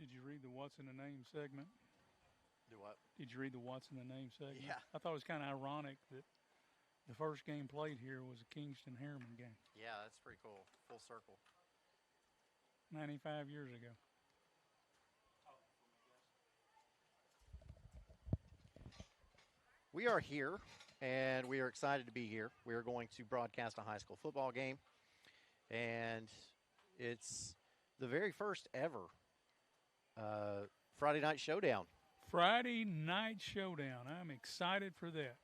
Did you read the What's in the Name segment? Do what? Did you read the What's in the Name segment? Yeah. I thought it was kind of ironic that the first game played here was a Kingston Harriman game Yeah, that's pretty cool. Full circle. 95 years ago. We are here, and we are excited to be here. We are going to broadcast a high school football game, and it's the very first ever Friday Night Showdown. Friday Night Showdown. I'm excited for that.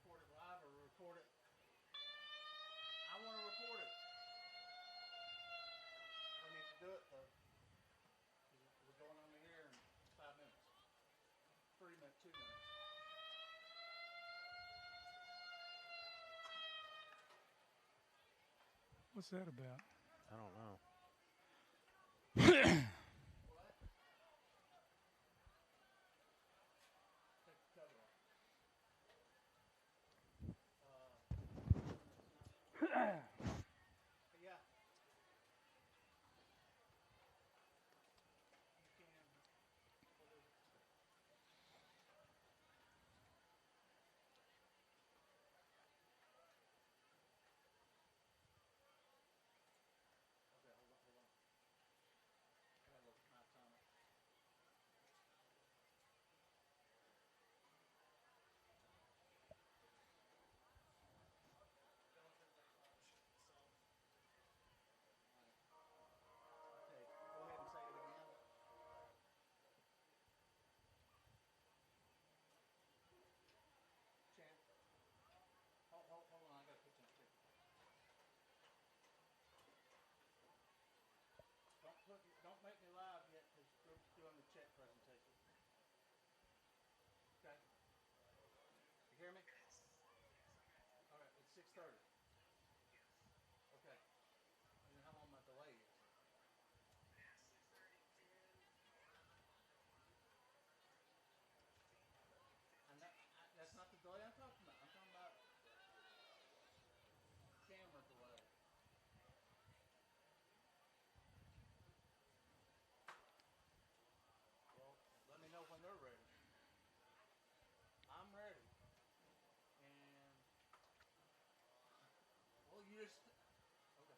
Record it live or record it? I want to record it. I need to do it though. We're going on here in 5 minutes. 3 minutes, 2 minutes. What's that about? I don't know. What? Take the cover off. Yeah. You can. Okay, hold on. I gotta look at my timer. Okay, go ahead and say it again. Chan, hold on, I gotta put you on speaker. Don't make me live yet because we're doing the check presentation. Okay. You hear me? All right, it's 6:30. Okay. And then how long my delay is? That's not the delay I'm talking about. I'm talking about camera delay. Well, let me know when they're ready. I'm ready. And well, you just okay.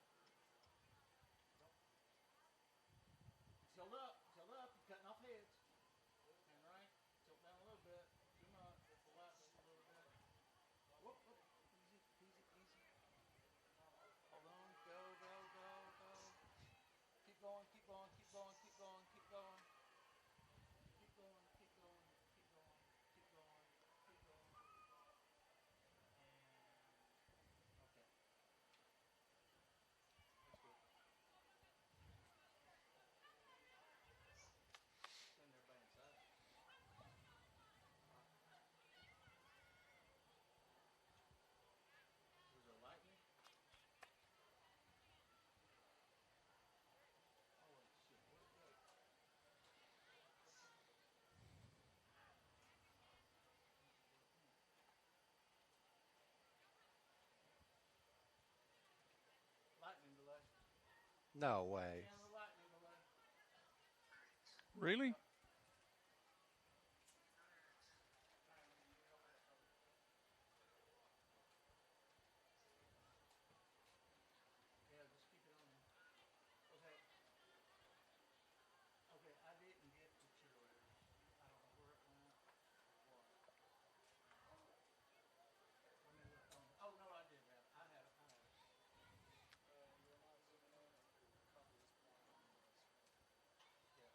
Tilt up, you're cutting off heads. And right, tilt down a little bit. Too much, just relax a little bit. Whoop, whoop. Easy. Hold on, go. Keep going. Keep going. And okay. That's good. Send everybody inside. Was there lightning? Holy shit, where'd it go? Lightning delay. No way. And the lightning delay. Really? Yeah, just keep it on there. Okay. Okay, I didn't get the cheerleaders. I don't know where it went. What? Let me look on. Oh no, I did have it. I have it. You're not zooming in. Cover this point on this. Yeah.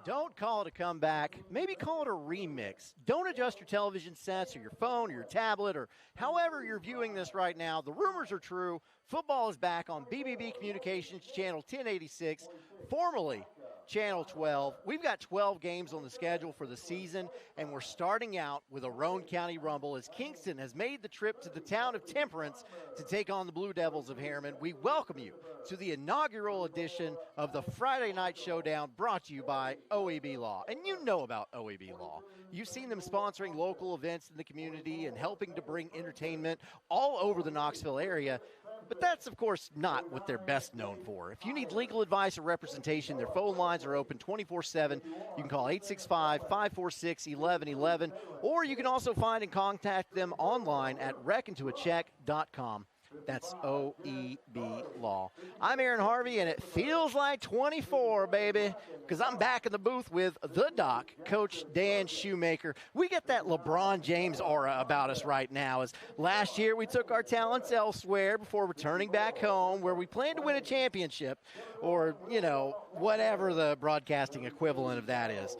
Don't call it a comeback. Maybe call it a remix. Don't adjust your television sets or your phone or your tablet or however you're viewing this right now. The rumors are true. Football is back on BBB Communications Channel 1086, formerly Channel 12. We've got 12 games on the schedule for the season, and we're starting out with a Roane County Rumble as Kingston has made the trip to the town of Temperance to take on the Blue Devils of Harriman. We welcome you to the inaugural edition of the Friday Night Showdown, brought to you by OEB Law. And you know about OEB Law. You've seen them sponsoring local events in the community and helping to bring entertainment all over the Knoxville area. But that's, of course, not what they're best known for. If you need legal advice or representation, their phone lines are open 24/7. You can call 865-546-1111, or you can also find and contact them online at reckontoacheck.com. That's OEB Law. I'm Aaron Harvey, and it feels like 24, baby, because I'm back in the booth with the doc, Coach Dan Shoemaker. We get that LeBron James aura about us right now, as last year we took our talents elsewhere before returning back home, where we plan to win a championship, or, you know, whatever the broadcasting equivalent of that is.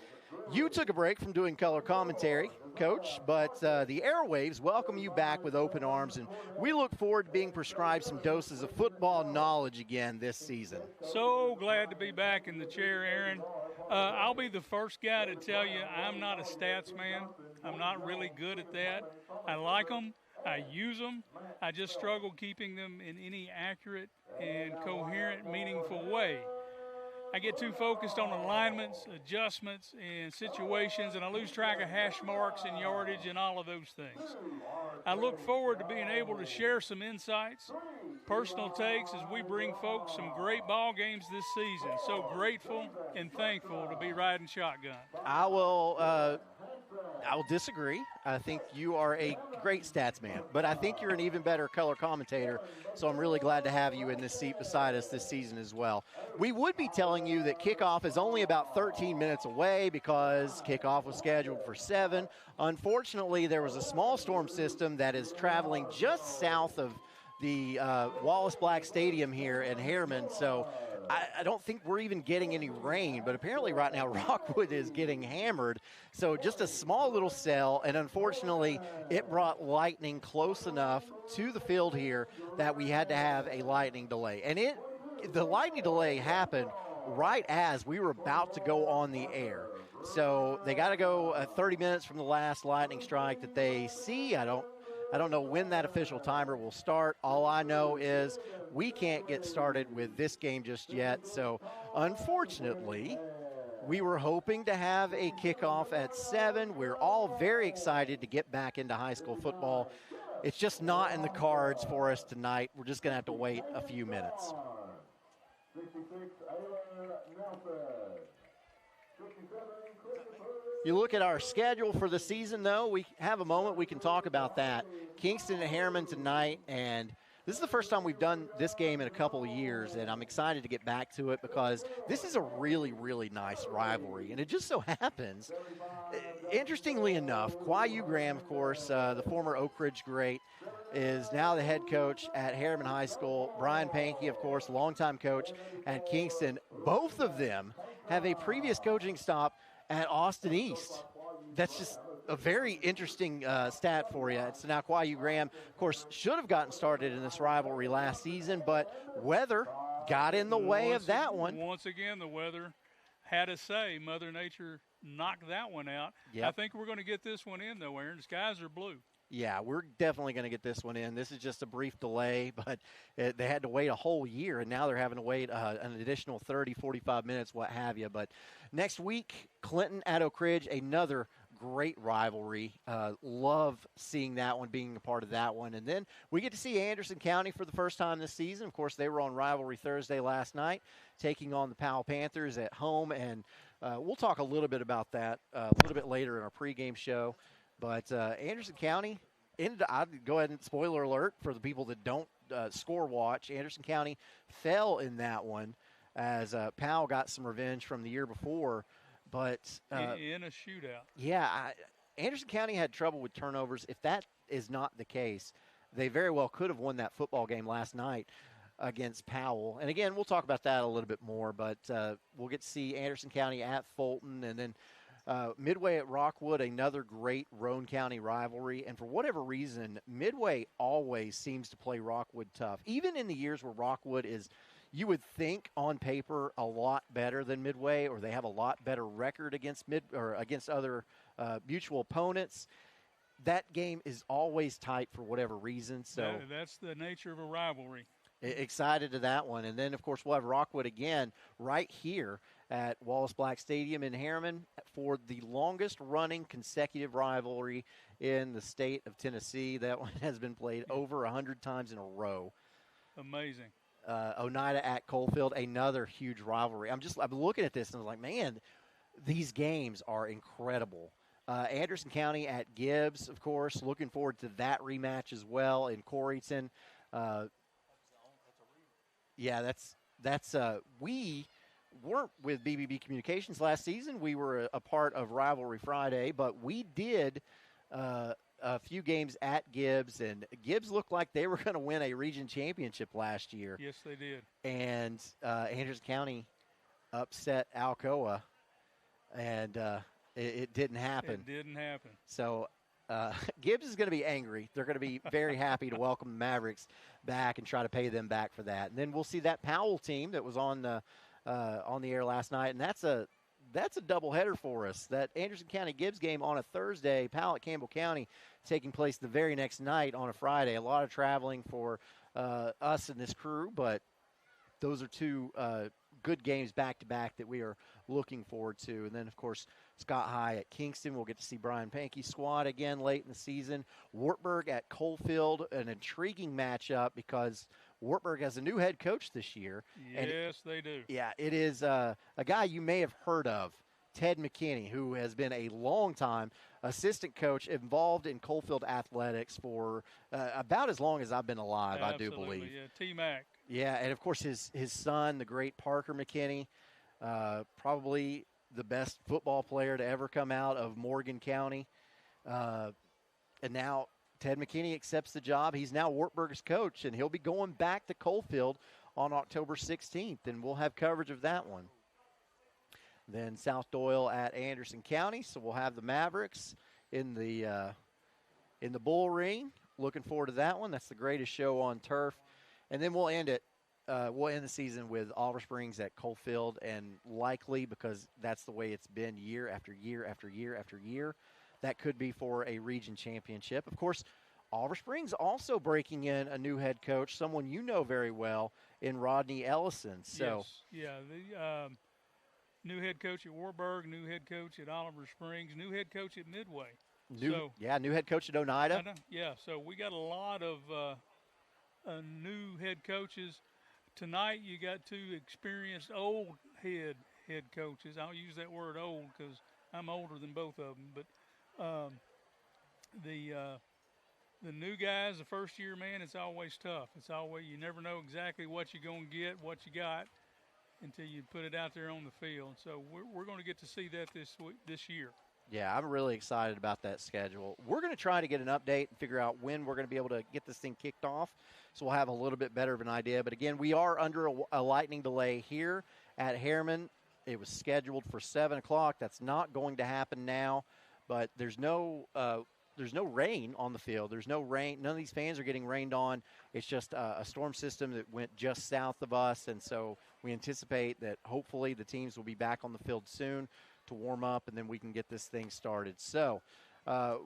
You took a break from doing color commentary, Coach, but the airwaves welcome you back with open arms, and we look forward to being prescribed some doses of football knowledge again this season. So glad to be back in the chair, Aaron. I'll be the first guy to tell you I'm not a stats man. I'm not really good at that. I like them. I use them. I just struggle keeping them in any accurate and coherent, meaningful way. I get too focused on alignments, adjustments, and situations, and I lose track of hash marks and yardage and all of those things. I look forward to being able to share some insights, personal takes, as we bring folks some great ball games this season. So grateful and thankful to be riding shotgun. I will disagree. I think you are a great stats man, but I think you're an even better color commentator, so I'm really glad to have you in this seat beside us this season as well. We would be telling you that kickoff is only about 13 minutes away because kickoff was scheduled for 7. Unfortunately, there was a small storm system that is traveling just south of the Wallace Black Stadium here in Harriman, so I don't think we're even getting any rain, but apparently right now Rockwood is getting hammered. So just a small little cell, and unfortunately it brought lightning close enough to the field here that we had to have a lightning delay. And the lightning delay happened right as we were about to go on the air. So they got to go 30 minutes from the last lightning strike that they see. I don't know when that official timer will start. All I know is we can't get started with this game just yet. So, unfortunately, we were hoping to have a kickoff at 7. We're all very excited to get back into high school football. It's just not in the cards for us tonight. We're just going to have to wait a few minutes. You look at our schedule for the season, though, we have a moment we can talk about that. Kingston and Harriman tonight, and this is the first time we've done this game in a couple of years, and I'm excited to get back to it because this is a really, really nice rivalry. And it just so happens, interestingly enough, Quayu Graham, of course, the former Oak Ridge great, is now the head coach at Harriman High School. Brian Pankey, of course, longtime coach at Kingston. Both of them have a previous coaching stop at Austin East. That's just a very interesting stat for you. So now Quayu Graham, of course, should have gotten started in this rivalry last season, but weather got in the way of that one. Once again, the weather had a say. Mother Nature knocked that one out. Yep. I think we're going to get this one in, though, Aaron. The skies are blue. Yeah, we're definitely going to get this one in. This is just a brief delay, but they had to wait a whole year, and now they're having to wait an additional 30, 45 minutes, what have you. But next week, Clinton at Oak Ridge, another great rivalry. Love seeing that one, being a part of that one. And then we get to see Anderson County for the first time this season. Of course, they were on Rivalry Thursday last night, taking on the Powell Panthers at home. And we'll talk a little bit about that a little bit later in our pregame show. But Anderson County, I'll go ahead and spoiler alert for the people that don't score watch. Anderson County fell in that one as Powell got some revenge from the year before. But in a shootout. Yeah, Anderson County had trouble with turnovers. If that is not the case, they very well could have won that football game last night. against Powell. And again, we'll talk about that a little bit more, but we'll get to see Anderson County at Fulton, and then Midway at Rockwood, another great Roane County rivalry. And for whatever reason, Midway always seems to play Rockwood tough. Even in the years where Rockwood is, you would think on paper, a lot better than Midway, or they have a lot better record against against other mutual opponents. That game is always tight for whatever reason. So that's the nature of a rivalry. Excited to that one. And then, of course, we'll have Rockwood again right here at Wallace Black Stadium in Harriman for the longest-running consecutive rivalry in the state of Tennessee. That one has been played over 100 times in a row. Amazing. Oneida at Coalfield, another huge rivalry. I'm looking at this and I'm like, man, these games are incredible. Anderson County at Gibbs, of course, looking forward to that rematch as well in Coreyton. Yeah, we weren't with BBB Communications last season. We were a part of Rivalry Friday, but we did a few games at Gibbs, and Gibbs looked like they were going to win a region championship last year. Yes, they did. And Anderson County upset Alcoa, and it didn't happen. It didn't happen. So Gibbs is going to be angry. They're going to be very happy to welcome the Mavericks back and try to pay them back for that. And then we'll see that Powell team that was on the air last night, and that's a doubleheader for us. That Anderson County Gibbs game on a Thursday, Powell at Campbell County taking place the very next night on a Friday. A lot of traveling for us and this crew, but those are two good games back-to-back that we are looking forward to. And then, of course, Scott High at Kingston. We'll get to see Brian Pankey's squad again late in the season. Wartburg at Coalfield, an intriguing matchup because Wartburg has a new head coach this year. Yes, they do. Yeah, it is a guy you may have heard of, Ted McKinney, who has been a long-time assistant coach involved in Coalfield athletics for about as long as I've been alive, Absolutely, I do believe. Yeah, T-Mac. Yeah, and, of course, his son, the great Parker McKinney, probably the best football player to ever come out of Morgan County. And now Ted McKinney accepts the job. He's now Wartburg's coach, and he'll be going back to Coalfield on October 16th, and we'll have coverage of that one. Then South Doyle at Anderson County, so we'll have the Mavericks in the bull ring. Looking forward to that one. That's the greatest show on turf. And then we'll end it. We'll end the season with Oliver Springs at Coalfield, and likely, because that's the way it's been year after year after year after year, that could be for a region championship. Of course, Oliver Springs also breaking in a new head coach, someone you know very well, in Rodney Ellison. So, yes. Yeah, the new head coach at Warburg, new head coach at Oliver Springs, new head coach at Midway. New head coach at Oneida. Yeah, so we got a lot of new head coaches. Tonight you got two experienced old head coaches. I'll use that word old because I'm older than both of them. But the new guys, the first year, man, it's always tough. It's always, you never know exactly what you're going to get, what you got, until you put it out there on the field. So we're going to get to see that this year. Yeah, I'm really excited about that schedule. We're going to try to get an update and figure out when we're going to be able to get this thing kicked off, so we'll have a little bit better of an idea. But, again, we are under a lightning delay here at Harriman. It was scheduled for 7 o'clock. That's not going to happen now, but there's no rain on the field. There's no rain. None of these fans are getting rained on. It's just a storm system that went just south of us, and so we anticipate that hopefully the teams will be back on the field soon to warm up, and then we can get this thing started. So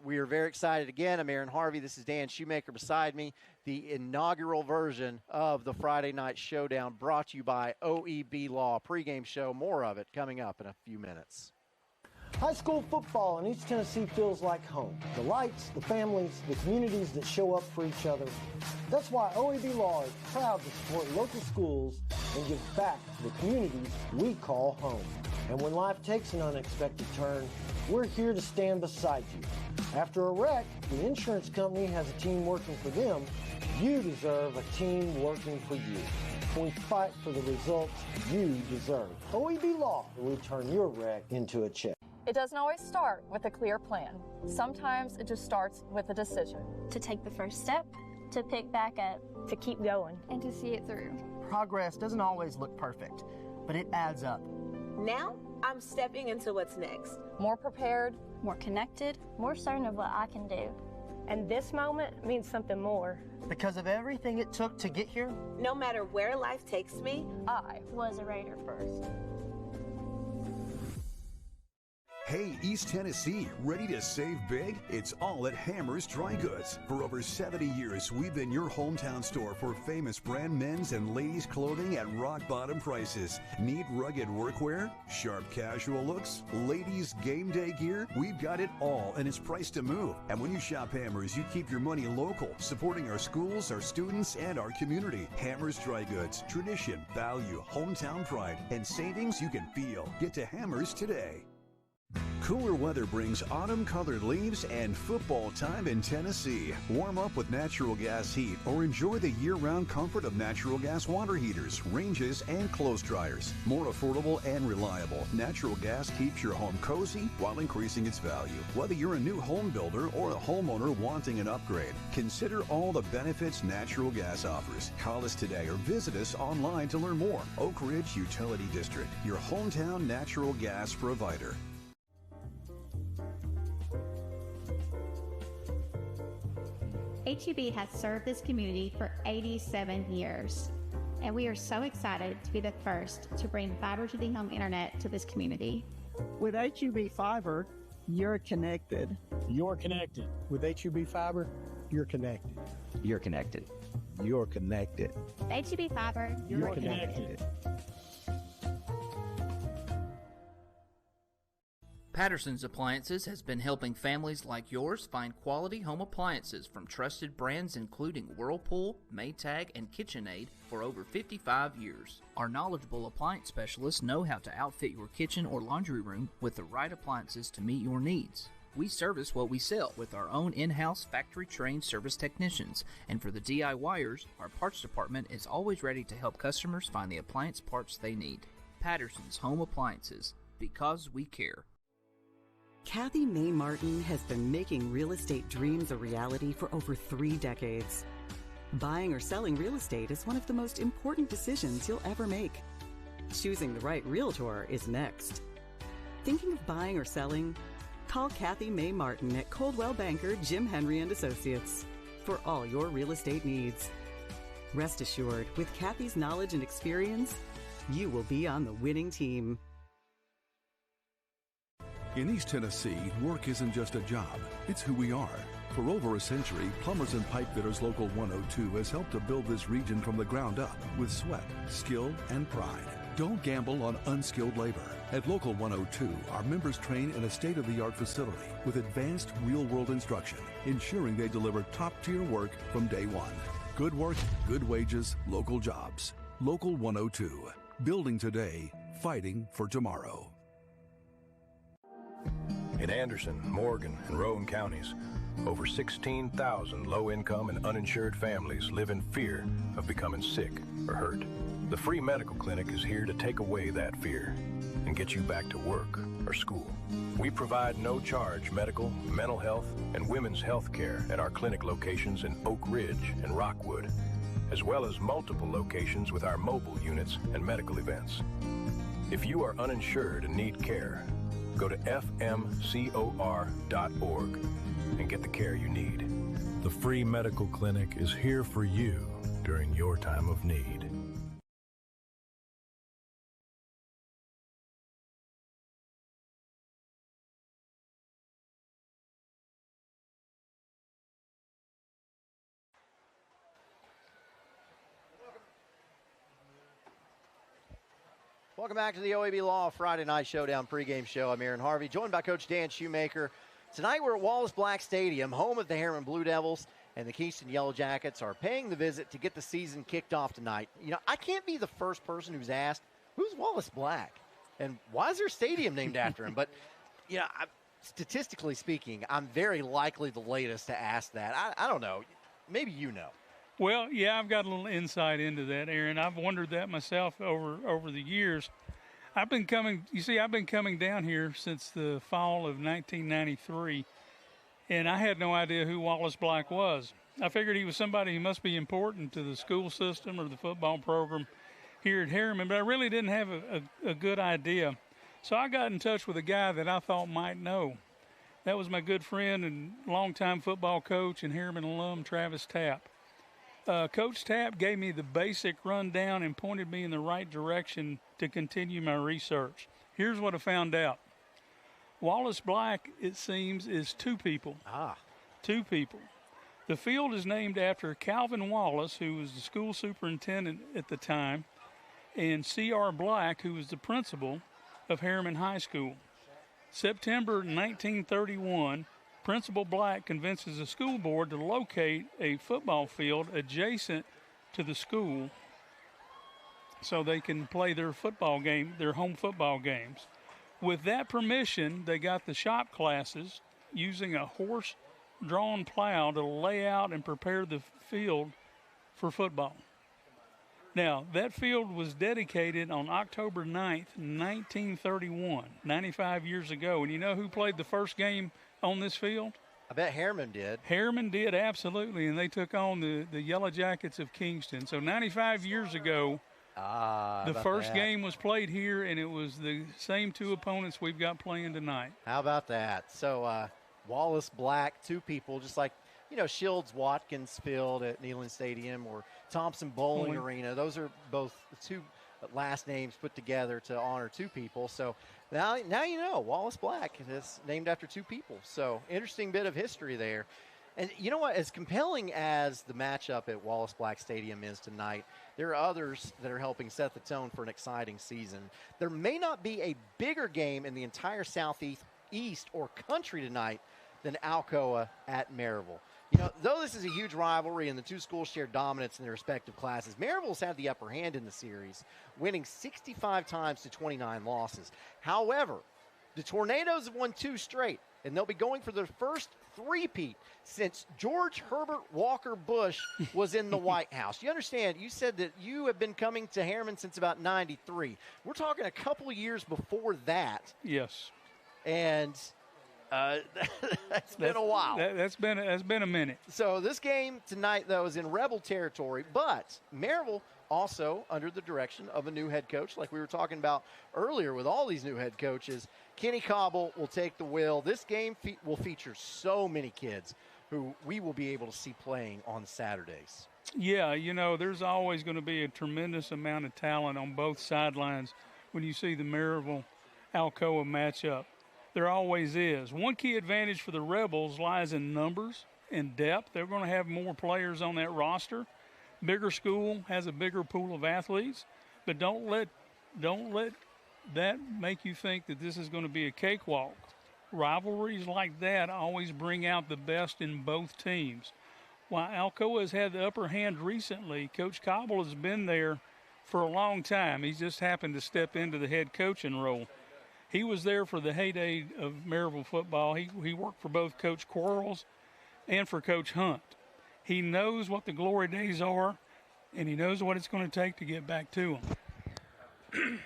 we are very excited. Again, I'm Aaron Harvey. This is Dan Shoemaker beside me. The inaugural version of the Friday Night Showdown brought to you by OEB Law. Pregame show, more of it coming up in a few minutes. High school football in East Tennessee feels like home. The lights, the families, the communities that show up for each other. That's why OEB Law is proud to support local schools and give back to the communities we call home. And when life takes an unexpected turn, we're here to stand beside you. After a wreck, the insurance company has a team working for them. You deserve a team working for you. We fight for the results you deserve. OEB Law will turn your wreck into a check. It doesn't always start with a clear plan. Sometimes it just starts with a decision. To take the first step, to pick back up, to keep going, and to see it through. Progress doesn't always look perfect, but it adds up. Now, I'm stepping into what's next. More prepared, more connected, more certain of what I can do. And this moment means something more. Because of everything it took to get here, no matter where life takes me, I was a Raider first. Hey, East Tennessee, ready to save big? It's all at Hammer's Dry Goods. For over 70 years, we've been your hometown store for famous brand men's and ladies' clothing at rock-bottom prices. Need rugged workwear? Sharp casual looks? Ladies' game day gear? We've got it all, and it's priced to move. And when you shop Hammer's, you keep your money local, supporting our schools, our students, and our community. Hammer's Dry Goods. Tradition, value, hometown pride, and savings you can feel. Get to Hammer's today. Cooler weather brings autumn-colored leaves and football time in Tennessee. Warm up with natural gas heat or enjoy the year-round comfort of natural gas water heaters, ranges, and clothes dryers. More affordable and reliable, natural gas keeps your home cozy while increasing its value. Whether you're a new home builder or a homeowner wanting an upgrade, consider all the benefits natural gas offers. Call us today or visit us online to learn more. Oak Ridge Utility District, your hometown natural gas provider. HEB has served this community for 87 years, and we are so excited to be the first to bring fiber to the home internet to this community. With HEB Fiber, you're connected. You're connected. With HEB Fiber, you're connected. You're connected. You're connected. HEB Fiber, you're connected. Patterson's Appliances has been helping families like yours find quality home appliances from trusted brands including Whirlpool, Maytag, and KitchenAid for over 55 years. Our knowledgeable appliance specialists know how to outfit your kitchen or laundry room with the right appliances to meet your needs. We service what we sell with our own in-house factory-trained service technicians, and for the DIYers, our parts department is always ready to help customers find the appliance parts they need. Patterson's Home Appliances, because we care. Kathy May Martin has been making real estate dreams a reality for over 3 decades. Buying or selling real estate is one of the most important decisions you'll ever make. Choosing the right realtor is next. Thinking of buying or selling? Call Kathy May Martin at Coldwell Banker Jim Henry & Associates for all your real estate needs. Rest assured, with Kathy's knowledge and experience, you will be on the winning team. In East Tennessee, work isn't just a job, it's who we are. For over a century, Plumbers and Pipe Fitters Local 102 has helped to build this region from the ground up with sweat, skill, and pride. Don't gamble on unskilled labor. At Local 102, our members train in a state-of-the-art facility with advanced real-world instruction, ensuring they deliver top-tier work from day one. Good work, good wages, local jobs. Local 102. Building today, fighting for tomorrow. In Anderson, Morgan, and Rowan counties, over 16,000 low-income and uninsured families live in fear of becoming sick or hurt. The free medical clinic is here to take away that fear and get you back to work or school. We provide no-charge medical, mental health, and women's health care at our clinic locations in Oak Ridge and Rockwood, as well as multiple locations with our mobile units and medical events. If you are uninsured and need care, go to fmcor.org and get the care you need. The free medical clinic is here for you during your time of need. Welcome back to the OEB Law Friday Night Showdown pregame show. I'm Aaron Harvey, joined by Coach Dan Shoemaker. Tonight we're at Wallace Black Stadium, home of the Harriman Blue Devils, and the Kingston Yellow Jackets are paying the visit to get the season kicked off tonight. You know, I can't be the first person who's asked, who's Wallace Black? And why is there a stadium named after him? But, you know, statistically speaking, I'm very likely the latest to ask that. I don't know. Maybe you know. Well, yeah, I've got a little insight into that, Aaron. I've wondered that myself over the years. I've been coming down here since the fall of 1993, and I had no idea who Wallace Black was. I figured he was somebody who must be important to the school system or the football program here at Harriman, but I really didn't have a good idea. So I got in touch with a guy that I thought might know. That was my good friend and longtime football coach and Harriman alum, Travis Tapp. Coach Tapp gave me the basic rundown and pointed me in the right direction to continue my research. Here's what I found out. Wallace Black, it seems, is two people. Two people. The field is named after Calvin Wallace, who was the school superintendent at the time, and C.R. Black, who was the principal of Harriman High School. September 1931, Principal Black convinces the school board to locate a football field adjacent to the school so they can play their football game, their home football games. With that permission, they got the shop classes using a horse-drawn plow to lay out and prepare the field for football. Now, that field was dedicated on October 9th, 1931, 95 years ago. And you know who played the first game on this field? I bet Harriman did. Harriman did, absolutely, and they took on the Yellow Jackets of Kingston. So 95 years ago, the first game was played here, and it was the same two opponents we've got playing tonight. How about that? So Wallace Black, two people, just like, you know, Shields Watkins Field at Neyland Stadium or Thompson Bowling Arena. Those are both two last names put together to honor two people. So now you know, Wallace Black is named after two people. So interesting bit of history there. And you know what? As compelling as the matchup at Wallace Black Stadium is tonight, there are others that are helping set the tone for an exciting season. There may not be a bigger game in the entire Southeast or country tonight than Alcoa at Maryville. You know, though this is a huge rivalry and the two schools share dominance in their respective classes, Maryville's had the upper hand in the series, winning 65 times to 29 losses. However, the Tornadoes have won 2 straight, and they'll be going for their first three-peat since George Herbert Walker Bush was in the White House. You understand, you said that you have been coming to Harriman since about 93. We're talking a couple of years before that. Yes. And that's been a while. That's been a minute. So this game tonight, though, is in Rebel territory, but Maryville also under the direction of a new head coach, like we were talking about earlier with all these new head coaches. Kenny Cobble will take the wheel. This game will feature so many kids who we will be able to see playing on Saturdays. Yeah, you know, there's always going to be a tremendous amount of talent on both sidelines when you see the Maryville-Alcoa matchup. There always is. One key advantage for the Rebels lies in numbers and depth. They're going to have more players on that roster. Bigger school has a bigger pool of athletes, but don't let that make you think that this is going to be a cakewalk. Rivalries like that always bring out the best in both teams. While Alcoa has had the upper hand recently, Coach Cobble has been there for a long time. He's just happened to step into the head coaching role. He was there for the heyday of Maryville football. He worked for both Coach Quarles and for Coach Hunt. He knows what the glory days are, and he knows what it's going to take to get back to them.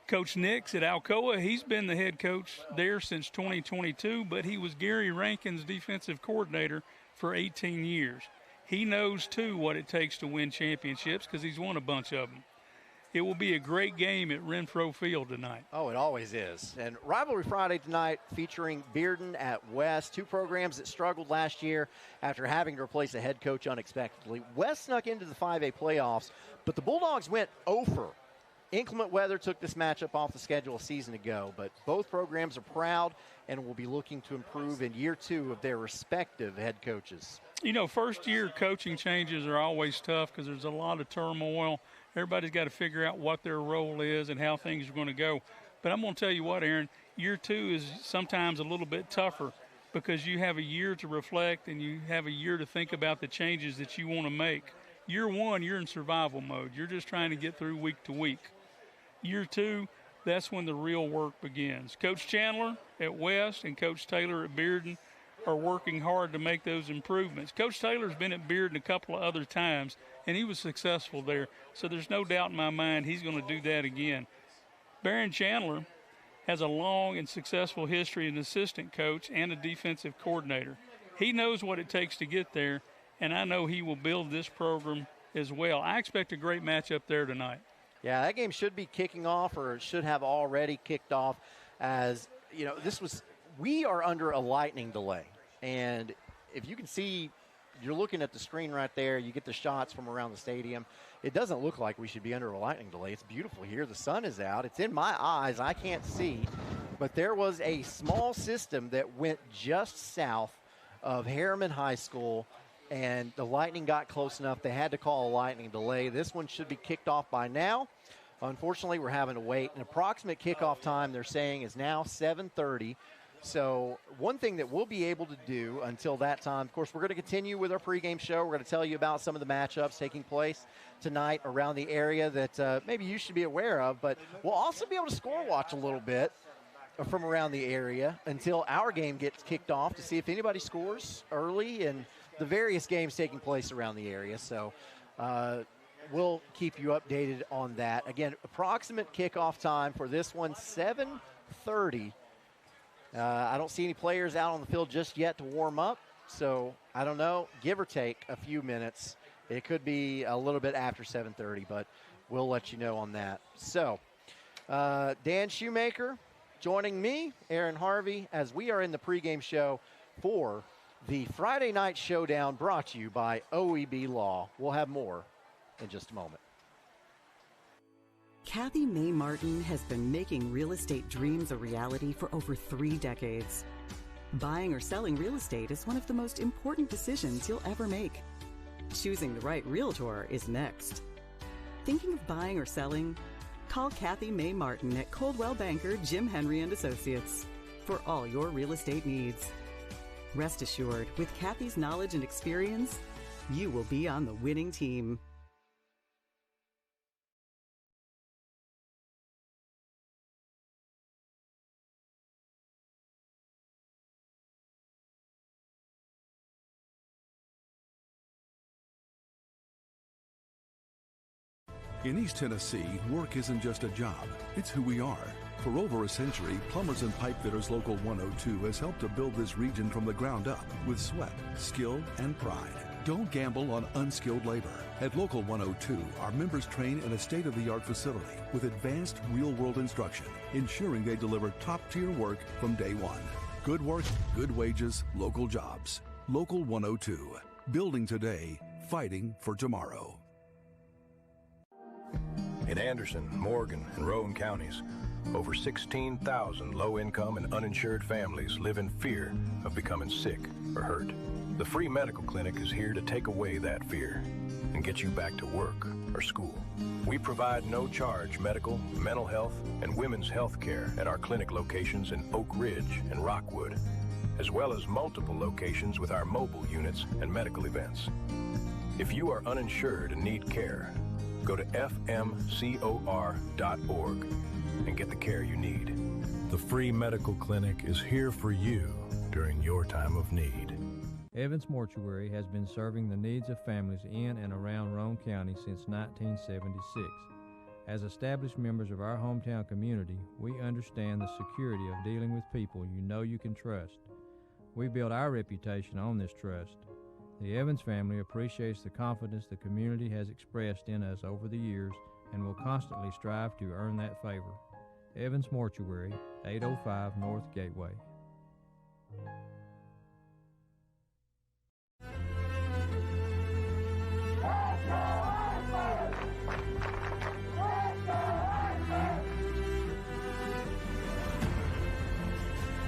Coach Nix at Alcoa, he's been the head coach there since 2022, but he was Gary Rankin's defensive coordinator for 18 years. He knows, too, what it takes to win championships because he's won a bunch of them. It will be a great game at Renfro Field tonight. Oh, it always is. And Rivalry Friday tonight featuring Bearden at West, two programs that struggled last year after having to replace a head coach unexpectedly. West snuck into the 5A playoffs, but the Bulldogs went 0-for. Inclement weather took this matchup off the schedule a season ago, but both programs are proud and will be looking to improve in year 2 of their respective head coaches. You know, first-year coaching changes are always tough because there's a lot of turmoil. Everybody's got to figure out what their role is and how things are going to go. But I'm going to tell you what, Aaron, year 2 is sometimes a little bit tougher because you have a year to reflect and you have a year to think about the changes that you want to make. Year 1, you're in survival mode. You're just trying to get through week to week. Year 2, that's when the real work begins. Coach Chandler at West and Coach Taylor at Bearden are working hard to make those improvements. Coach Taylor's been at Bearden a couple of other times, and he was successful there. So there's no doubt in my mind he's going to do that again. Barron Chandler has a long and successful history as an assistant coach and a defensive coordinator. He knows what it takes to get there, and I know he will build this program as well. I expect a great matchup there tonight. Yeah, that game should be kicking off, or it should have already kicked off. As you know, we are under a lightning delay, and if you can see, you're looking at the screen right there. You get the shots from around the stadium. It doesn't look like we should be under a lightning delay. It's beautiful here. The sun is out. It's in my eyes. I can't see, but there was a small system that went just south of Harriman High School, and the Lightning got close enough. They had to call a lightning delay. This one should be kicked off by now. Unfortunately, we're having to wait. An approximate kickoff time, they're saying, is now 7:30. So one thing that we'll be able to do until that time, of course, we're going to continue with our pregame show. We're going to tell you about some of the matchups taking place tonight around the area that maybe you should be aware of. But we'll also be able to score watch a little bit from around the area until our game gets kicked off to see if anybody scores early and the various games taking place around the area. So we'll keep you updated on that. Again, approximate kickoff time for this one, 7:30. I don't see any players out on the field just yet to warm up, so I don't know, give or take a few minutes. It could be a little bit after 7:30, but we'll let you know on that. So Dan Shoemaker joining me, Aaron Harvey, as we are in the pregame show for the Friday Night Showdown brought to you by OEB Law. We'll have more in just a moment. Kathy May Martin has been making real estate dreams a reality for over 3 decades. Buying or selling real estate is one of the most important decisions you'll ever make. Choosing the right realtor is next. Thinking of buying or selling? Call Kathy May Martin at Coldwell Banker Jim Henry & Associates for all your real estate needs. Rest assured, with Kathy's knowledge and experience, you will be on the winning team. In East Tennessee, work isn't just a job, it's who we are. For over a century, Plumbers and Pipe Fitters Local 102 has helped to build this region from the ground up with sweat, skill, and pride. Don't gamble on unskilled labor. At Local 102, our members train in a state-of-the-art facility with advanced real-world instruction, ensuring they deliver top-tier work from day one. Good work, good wages, local jobs. Local 102, building today, fighting for tomorrow. In Anderson, Morgan, and Rowan counties, over 16,000 low-income and uninsured families live in fear of becoming sick or hurt. The free medical clinic is here to take away that fear and get you back to work or school. We provide no-charge medical, mental health, and women's health care at our clinic locations in Oak Ridge and Rockwood, as well as multiple locations with our mobile units and medical events. If you are uninsured and need care, go to fmcor.org and get the care you need. The free medical clinic is here for you during your time of need. Evans Mortuary has been serving the needs of families in and around Roane County since 1976. As established members of our hometown community, we understand the security of dealing with people you know you can trust. We build our reputation on this trust. The Evans family appreciates the confidence the community has expressed in us over the years and will constantly strive to earn that favor. Evans Mortuary, 805 North Gateway.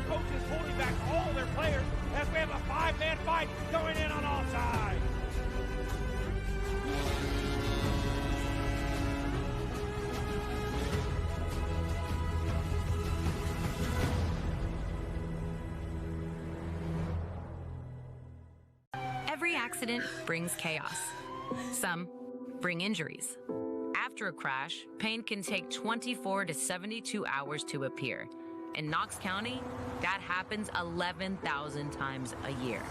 Coaches holding back all their players as we have a 5-man fight going in on all sides. Every accident brings chaos. Some bring injuries. After a crash, pain can take 24 to 72 hours to appear. In Knox County, that happens 11,000 times a year.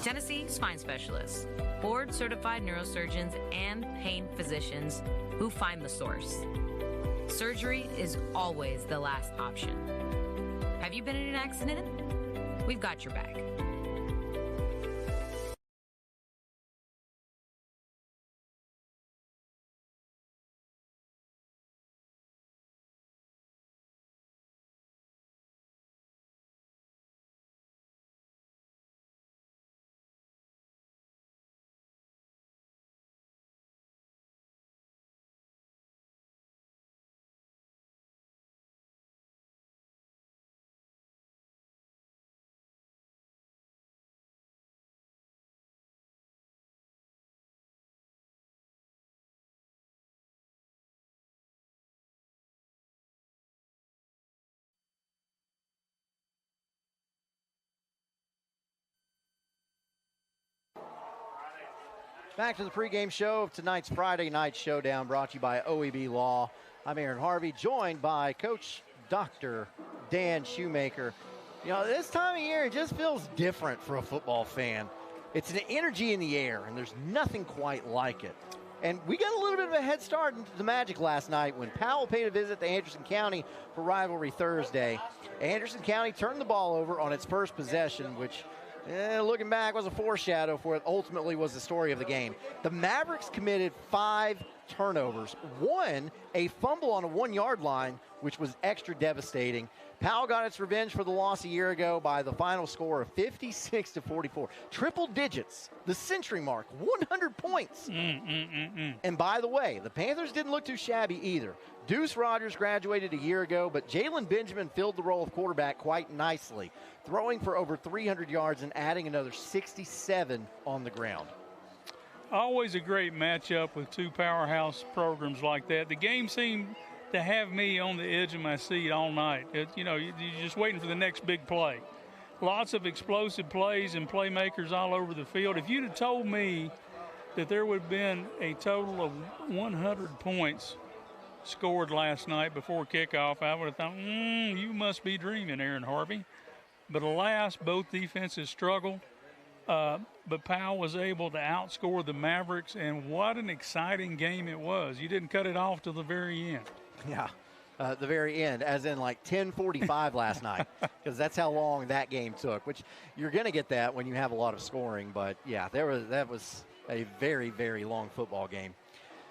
Tennessee spine specialists, board-certified neurosurgeons, and pain physicians who find the source. surgery is always the last option. Have you been in an accident? We've got your back. Back to the pregame show of tonight's Friday Night Showdown, brought to you by OEB Law. I'm Aaron Harvey, joined by Coach Dr. Dan Shoemaker. You know, this time of year, it just feels different for a football fan. It's an energy in the air, and there's nothing quite like it. And we got a little bit of a head start into the Magic last night when Powell paid a visit to Anderson County for Rivalry Thursday. Anderson County turned the ball over on its first possession, which, looking back, was a foreshadow for what ultimately was the story of the game. The Mavericks committed 5 turnovers, one a fumble on a 1-yard line, which was extra devastating. Powell got its revenge for the loss a year ago by the final score of 56-44. Triple digits, the century mark, 100 points. And by the way, the Panthers didn't look too shabby either. Deuce Rogers graduated a year ago, but Jalen Benjamin filled the role of quarterback quite nicely, throwing for over 300 yards and adding another 67 on the ground. Always a great matchup with two powerhouse programs like that. The game seemed to have me on the edge of my seat all night. You're just waiting for the next big play. Lots of explosive plays and playmakers all over the field. If you'd have told me that there would have been a total of 100 points scored last night before kickoff, I would have thought, you must be dreaming, Aaron Harvey. But alas, both defenses struggled. But Powell was able to outscore the Mavericks, and what an exciting game it was. You didn't cut it off till the very end. Yeah, the very end, as in like 10:45 last night, because that's how long that game took, which you're going to get that when you have a lot of scoring. But, yeah, that was a very, very long football game.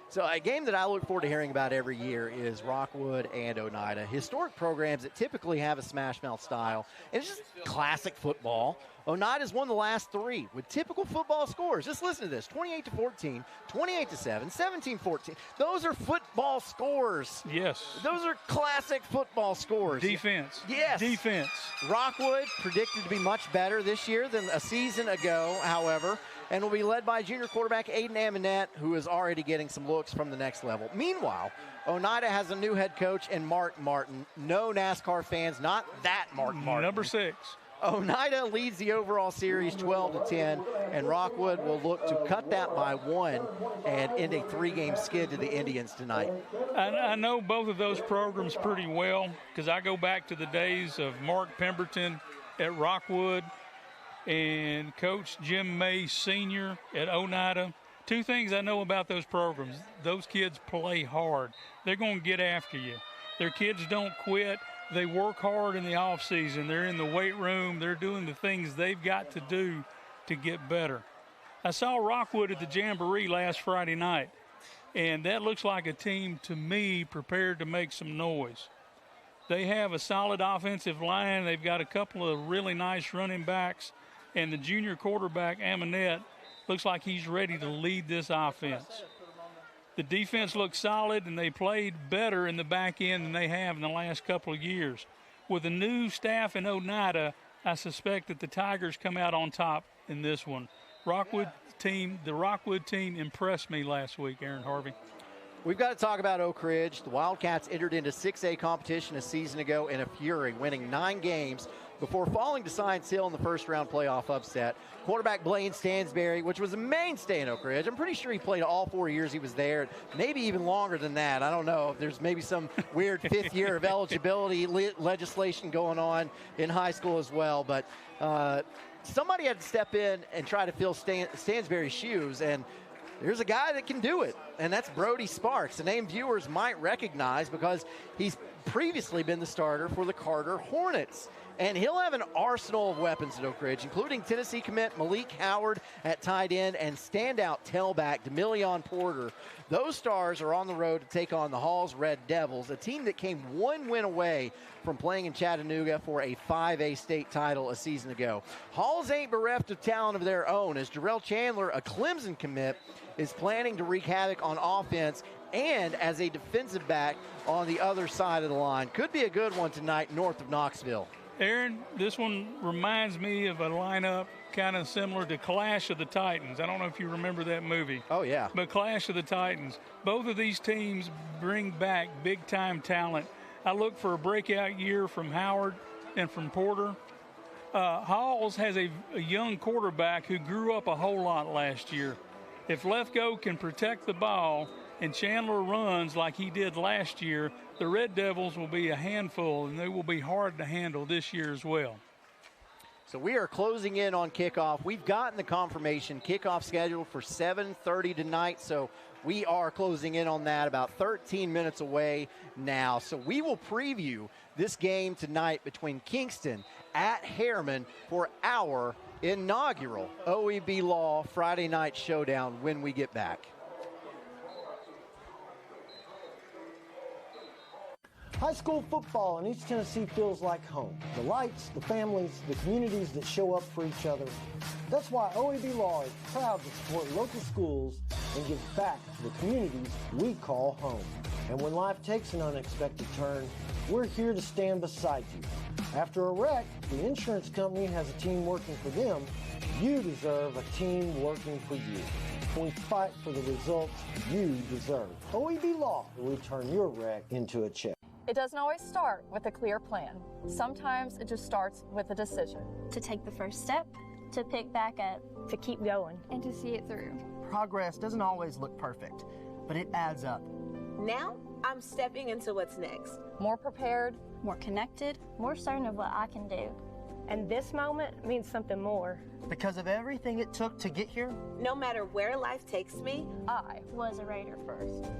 So a game that I look forward to hearing about every year is Rockwood and Oneida. Historic programs that typically have a smash mouth style. And it's just classic football. Oneida's won the last 3 with typical football scores. Just listen to this: 28-14, 28-7, 17-14. Those are football scores. Yes. Those are classic football scores. Defense. Yes. Defense. Rockwood predicted to be much better this year than a season ago, however, and will be led by junior quarterback Aiden Amonette, who is already getting some looks from the next level. Meanwhile, Oneida has a new head coach in Mark Martin. No NASCAR fans, not that Mark Martin. Number 6. Oneida leads the overall series 12-10, and Rockwood will look to cut that by 1 and end a 3-game skid to the Indians tonight. I know both of those programs pretty well because I go back to the days of Mark Pemberton at Rockwood and Coach Jim May Sr. at Oneida. 2 things I know about those programs: those kids play hard. They're going to get after you. Their kids don't quit. They work hard in the off season. They're in the weight room. They're doing the things they've got to do to get better. I saw Rockwood at the Jamboree last Friday night, and that looks like a team to me prepared to make some noise. They have a solid offensive line. They've got a couple of really nice running backs, and the junior quarterback, Amonette, looks like he's ready to lead this offense. The defense looks solid, and they played better in the back end than they have in the last couple of years. With a new staff in Oneida, I suspect that the Tigers come out on top in this one. The Rockwood team impressed me last week, Aaron Harvey. We've got to talk about Oak Ridge. The Wildcats entered into 6A competition a season ago in a fury, winning 9 games before falling to Science Hill in the first-round playoff upset. Quarterback Blaine Stansberry, which was a mainstay in Oak Ridge. I'm pretty sure he played all 4 years he was there, maybe even longer than that. I don't know if there's maybe some weird 5th year of eligibility legislation going on in high school as well. But somebody had to step in and try to fill Stansberry's shoes, and there's a guy that can do it, and that's Brody Sparks, a name viewers might recognize because he's previously been the starter for the Carter Hornets. And he'll have an arsenal of weapons at Oak Ridge, including Tennessee commit Malik Howard at tight end and standout tailback Demillion Porter. Those stars are on the road to take on the Hall's Red Devils, a team that came one win away from playing in Chattanooga for a 5A state title a season ago. Halls ain't bereft of talent of their own, as Jarrell Chandler, a Clemson commit, is planning to wreak havoc on offense and as a defensive back on the other side of the line. Could be a good one tonight north of Knoxville. Aaron, this one reminds me of a lineup kind of similar to Clash of the Titans. I don't know if you remember that movie. Oh, yeah. But Clash of the Titans. Both of these teams bring back big-time talent. I look for a breakout year from Howard and from Porter. Halls has a young quarterback who grew up a whole lot last year. If Lefko can protect the ball and Chandler runs like he did last year, the Red Devils will be a handful, and they will be hard to handle this year as well. So we are closing in on kickoff. We've gotten the confirmation kickoff scheduled for 7:30 tonight, so we are closing in on that, about 13 minutes away now. So we will preview this game tonight between Kingston at Harriman for our inaugural OEB Law Friday Night Showdown when we get back. High school football in East Tennessee feels like home. The lights, the families, the communities that show up for each other. That's why OEB Law is proud to support local schools and give back to the communities we call home. And when life takes an unexpected turn, we're here to stand beside you. After a wreck, the insurance company has a team working for them. You deserve a team working for you. We fight for the results you deserve. OEB Law will turn your wreck into a check. It doesn't always start with a clear plan. Sometimes it just starts with a decision. To take the first step, to pick back up, to keep going, and to see it through. Progress doesn't always look perfect, but it adds up. Now, I'm stepping into what's next. More prepared, more connected, more certain of what I can do. And this moment means something more. Because of everything it took to get here? No matter where life takes me, I was a Raider first.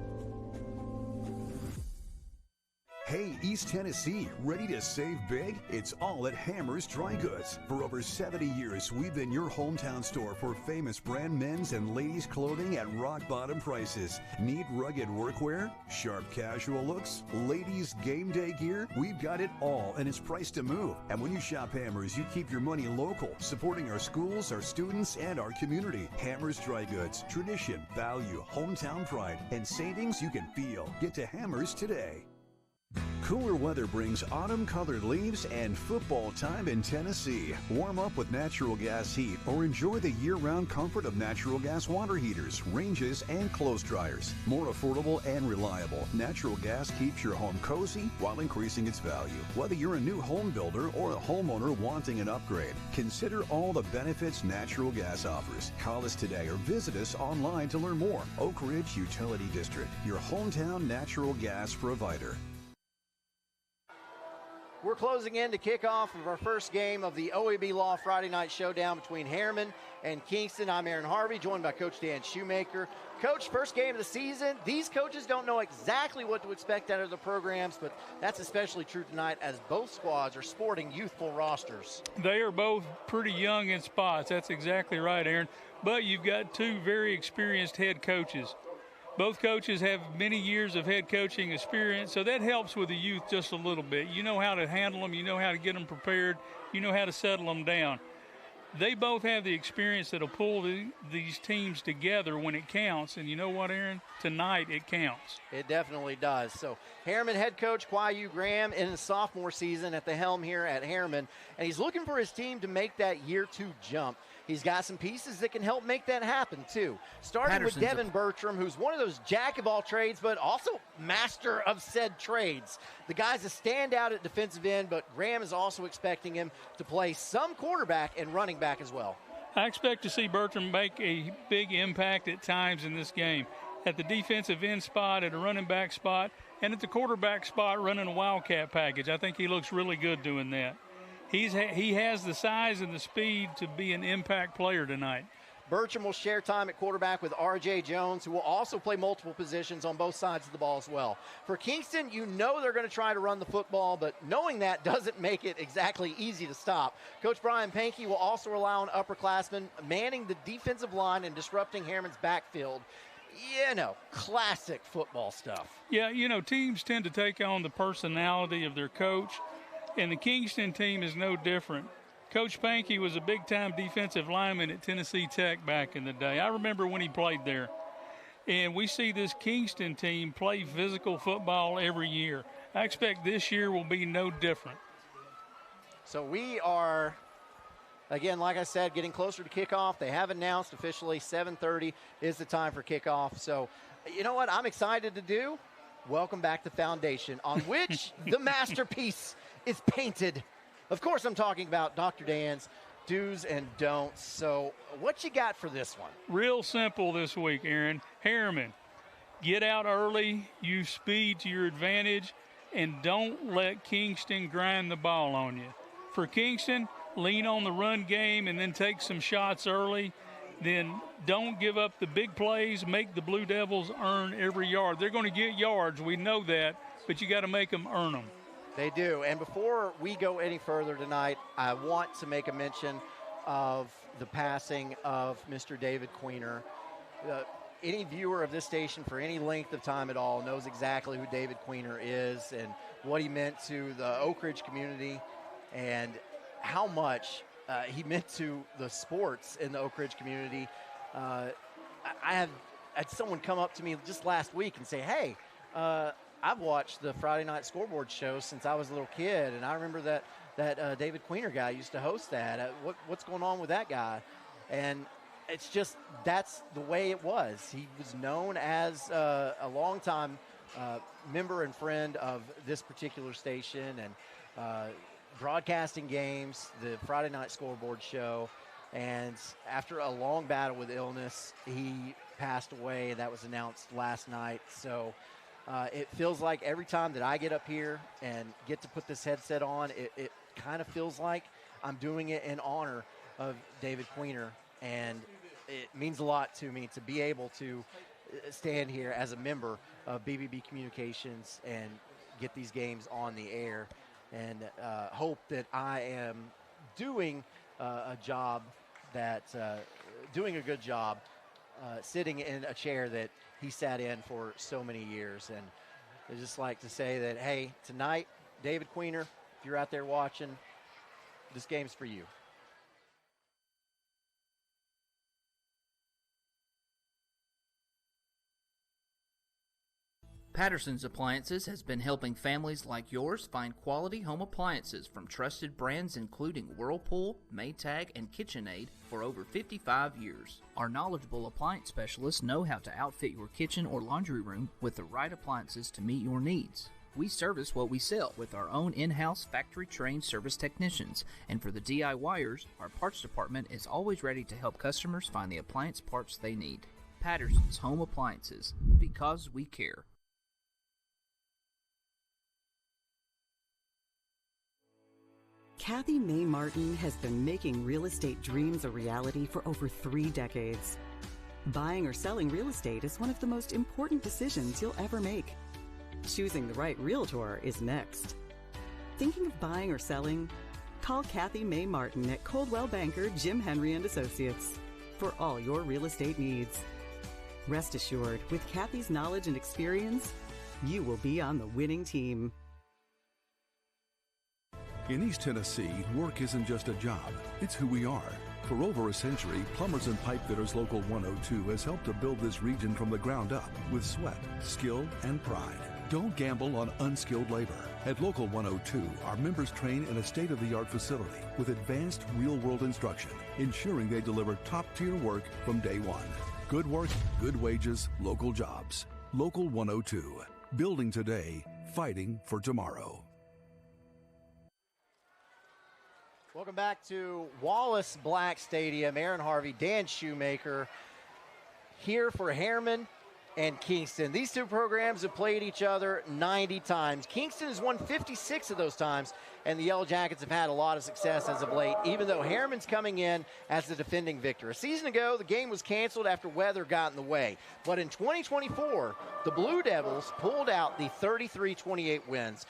Hey, East Tennessee, ready to save big? It's all at Hammer's Dry Goods. For over 70 years, we've been your hometown store for famous brand men's and ladies' clothing at rock-bottom prices. Need rugged workwear? Sharp casual looks? Ladies' game day gear? We've got it all, and it's priced to move. And when you shop Hammer's, you keep your money local, supporting our schools, our students, and our community. Hammer's Dry Goods. Tradition, value, hometown pride, and savings you can feel. Get to Hammer's today. Cooler weather brings autumn-colored leaves and football time in Tennessee. Warm up with natural gas heat or enjoy the year-round comfort of natural gas water heaters, ranges, and clothes dryers. More affordable and reliable, natural gas keeps your home cozy while increasing its value. Whether you're a new home builder or a homeowner wanting an upgrade, consider all the benefits natural gas offers. Call us today or visit us online to learn more. Oak Ridge Utility District, your hometown natural gas provider. We're closing in to kickoff of our first game of the OEB Law Friday Night Showdown between Harriman and Kingston. I'm Aaron Harvey, joined by Coach Dan Shoemaker. Coach, first game of the season. These coaches don't know exactly what to expect out of the programs, but that's especially true tonight as both squads are sporting youthful rosters. They are both pretty young in spots. That's exactly right, Aaron. But you've got two very experienced head coaches. Both coaches have many years of head coaching experience, so that helps with the youth just a little bit. You know how to handle them. You know how to get them prepared. You know how to settle them down. They both have the experience that will pull these teams together when it counts. And you know what, Aaron? Tonight it counts. It definitely does. So Harriman head coach Kwayu Graham in his sophomore season at the helm here at Harriman, and he's looking for his team to make that year two jump. He's got some pieces that can help make that happen, too. Starting with Devin Bertram, who's one of those jack-of-all-trades, but also master of said trades. The guy's a standout at defensive end, but Graham is also expecting him to play some quarterback and running back as well. I expect to see Bertram make a big impact at times in this game. At the defensive end spot, at a running back spot, and at the quarterback spot running a wildcat package. I think he looks really good doing that. He has the size and the speed to be an impact player tonight. Bertram will share time at quarterback with R.J. Jones, who will also play multiple positions on both sides of the ball as well. For Kingston, you know they're going to try to run the football, but knowing that doesn't make it exactly easy to stop. Coach Brian Pankey will also rely on upperclassmen manning the defensive line and disrupting Harriman's backfield. Classic football stuff. Yeah, teams tend to take on the personality of their coach, and the Kingston team is no different. Coach Pankey was a big-time defensive lineman at Tennessee Tech back in the day. I remember when he played there. And we see this Kingston team play physical football every year. I expect this year will be no different. So we are, again, like I said, getting closer to kickoff. They have announced officially 7:30 is the time for kickoff. So you know what I'm excited to do? Welcome back to Foundation, on which the masterpiece is painted. Of course, I'm talking about Dr. Dan's do's and don'ts. So what you got for this one? Real simple this week, Aaron. Harriman, get out early, use speed to your advantage, and don't let Kingston grind the ball on you. For Kingston, lean on the run game and then take some shots early. Then don't give up the big plays. Make the Blue Devils earn every yard. They're going to get yards. We know that, but you got to make them earn them. They do. And before we go any further tonight, I want to make a mention of the passing of Mr. David Queener. Any viewer of this station for any length of time at all knows exactly who David Queener is and what he meant to the Oak Ridge community and how much he meant to the sports in the Oak Ridge community. I had someone come up to me just last week and say, hey, I've watched the Friday Night Scoreboard show since I was a little kid, and I remember that David Queener guy used to host that. What's going on with that guy? And it's just that's the way it was. He was known as a longtime member and friend of this particular station and broadcasting games, the Friday Night Scoreboard show. And after a long battle with illness, he passed away, and that was announced last night. So it feels like every time that I get up here and get to put this headset on, it kind of feels like I'm doing it in honor of David Queener. And it means a lot to me to be able to stand here as a member of BBB Communications and get these games on the air and hope that I am doing a job doing a good job sitting in a chair that he sat in for so many years. And I just like to say that, hey, tonight, David Queener, if you're out there watching, this game's for you. Patterson's Appliances has been helping families like yours find quality home appliances from trusted brands including Whirlpool, Maytag, and KitchenAid for over 55 years. Our knowledgeable appliance specialists know how to outfit your kitchen or laundry room with the right appliances to meet your needs. We service what we sell with our own in-house factory-trained service technicians, and for the DIYers, our parts department is always ready to help customers find the appliance parts they need. Patterson's Home Appliances, because we care. Kathy Mae Martin has been making real estate dreams a reality for over 3 decades. Buying or selling real estate is one of the most important decisions you'll ever make. Choosing the right realtor is next. Thinking of buying or selling? Call Kathy Mae Martin at Coldwell Banker Jim Henry & Associates for all your real estate needs. Rest assured, with Kathy's knowledge and experience, you will be on the winning team. In East Tennessee, work isn't just a job, it's who we are. For over a century, Plumbers and Pipe Fitters Local 102 has helped to build this region from the ground up with sweat, skill, and pride. Don't gamble on unskilled labor. At Local 102, our members train in a state-of-the-art facility with advanced real-world instruction, ensuring they deliver top-tier work from day one. Good work, good wages, local jobs. Local 102. Building today, fighting for tomorrow. Welcome back to Wallace Black Stadium. Aaron Harvey, Dan Shoemaker here for Harriman and Kingston. These two programs have played each other 90 times. Kingston has won 56 of those times, and the Yellow Jackets have had a lot of success as of late, even though Harriman's coming in as the defending victor. A season ago, the game was canceled after weather got in the way. But in 2024, the Blue Devils pulled out the 33-28 wins.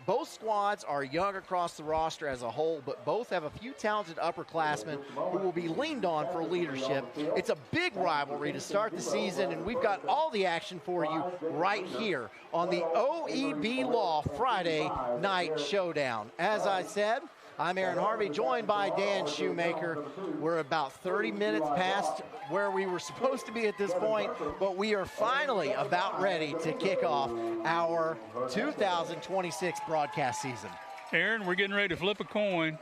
Both squads are young across the roster as a whole, but both have a few talented upperclassmen who will be leaned on for leadership. It's a big rivalry to start the season, and we've got all the action for you right here on the OEB Law Friday Night Showdown. As I said, I'm Aaron Harvey, joined by Dan Shoemaker. We're about 30 minutes past where we were supposed to be at this point, but we are finally about ready to kick off our 2026 broadcast season. Aaron, we're getting ready to flip a coin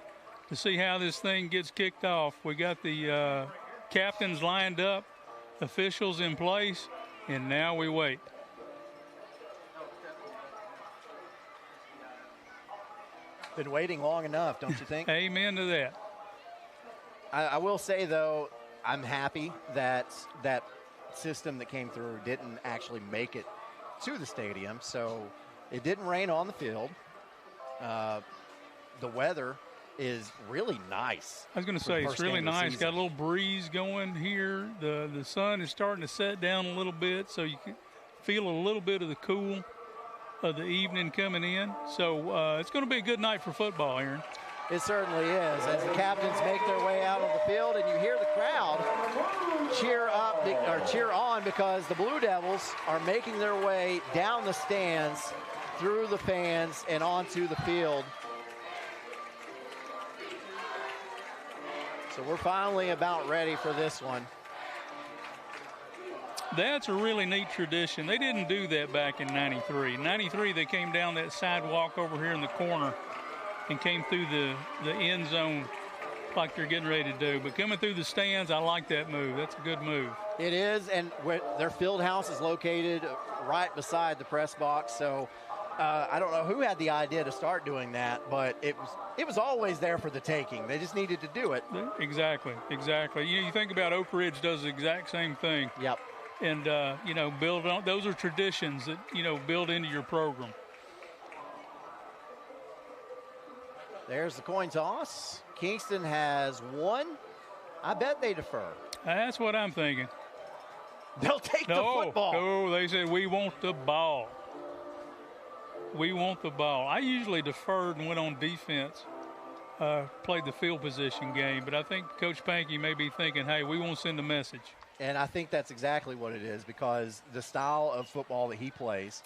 to see how this thing gets kicked off. We got the captains lined up, officials in place, and now we wait. Been waiting long enough, don't you think? Amen to that. I will say, though, I'm happy that that system that came through didn't actually make it to the stadium. So it didn't rain on the field. The weather is really nice. I was going to say, it's really nice. Got a little breeze going here. The sun is starting to set down a little bit, so you can feel a little bit of the cool of the evening coming in. So it's going to be a good night for football, Aaron. It certainly is. As the captains make their way out on the field, and you hear the crowd cheer up or cheer on because the Blue Devils are making their way down the stands, through the fans, and onto the field. So we're finally about ready for this one. That's a really neat tradition. They didn't do that back in 93. In 93, they came down that sidewalk over here in the corner and came through the end zone like they're getting ready to do. But coming through the stands, I like that move. That's a good move. It is, and their field house is located right beside the press box. So I don't know who had the idea to start doing that, but it was always there for the taking. They just needed to do it. Exactly. You think about Oak Ridge does the exact same thing. Yep. And, build on. Those are traditions that, build into your program. There's the coin toss. Kingston has one. I bet they defer. That's what I'm thinking. They'll take the football. No, they said, we want the ball. We want the ball. I usually deferred and went on defense, played the field position game. But I think Coach Pankey may be thinking, hey, we won't send a message. And I think that's exactly what it is, because the style of football that he plays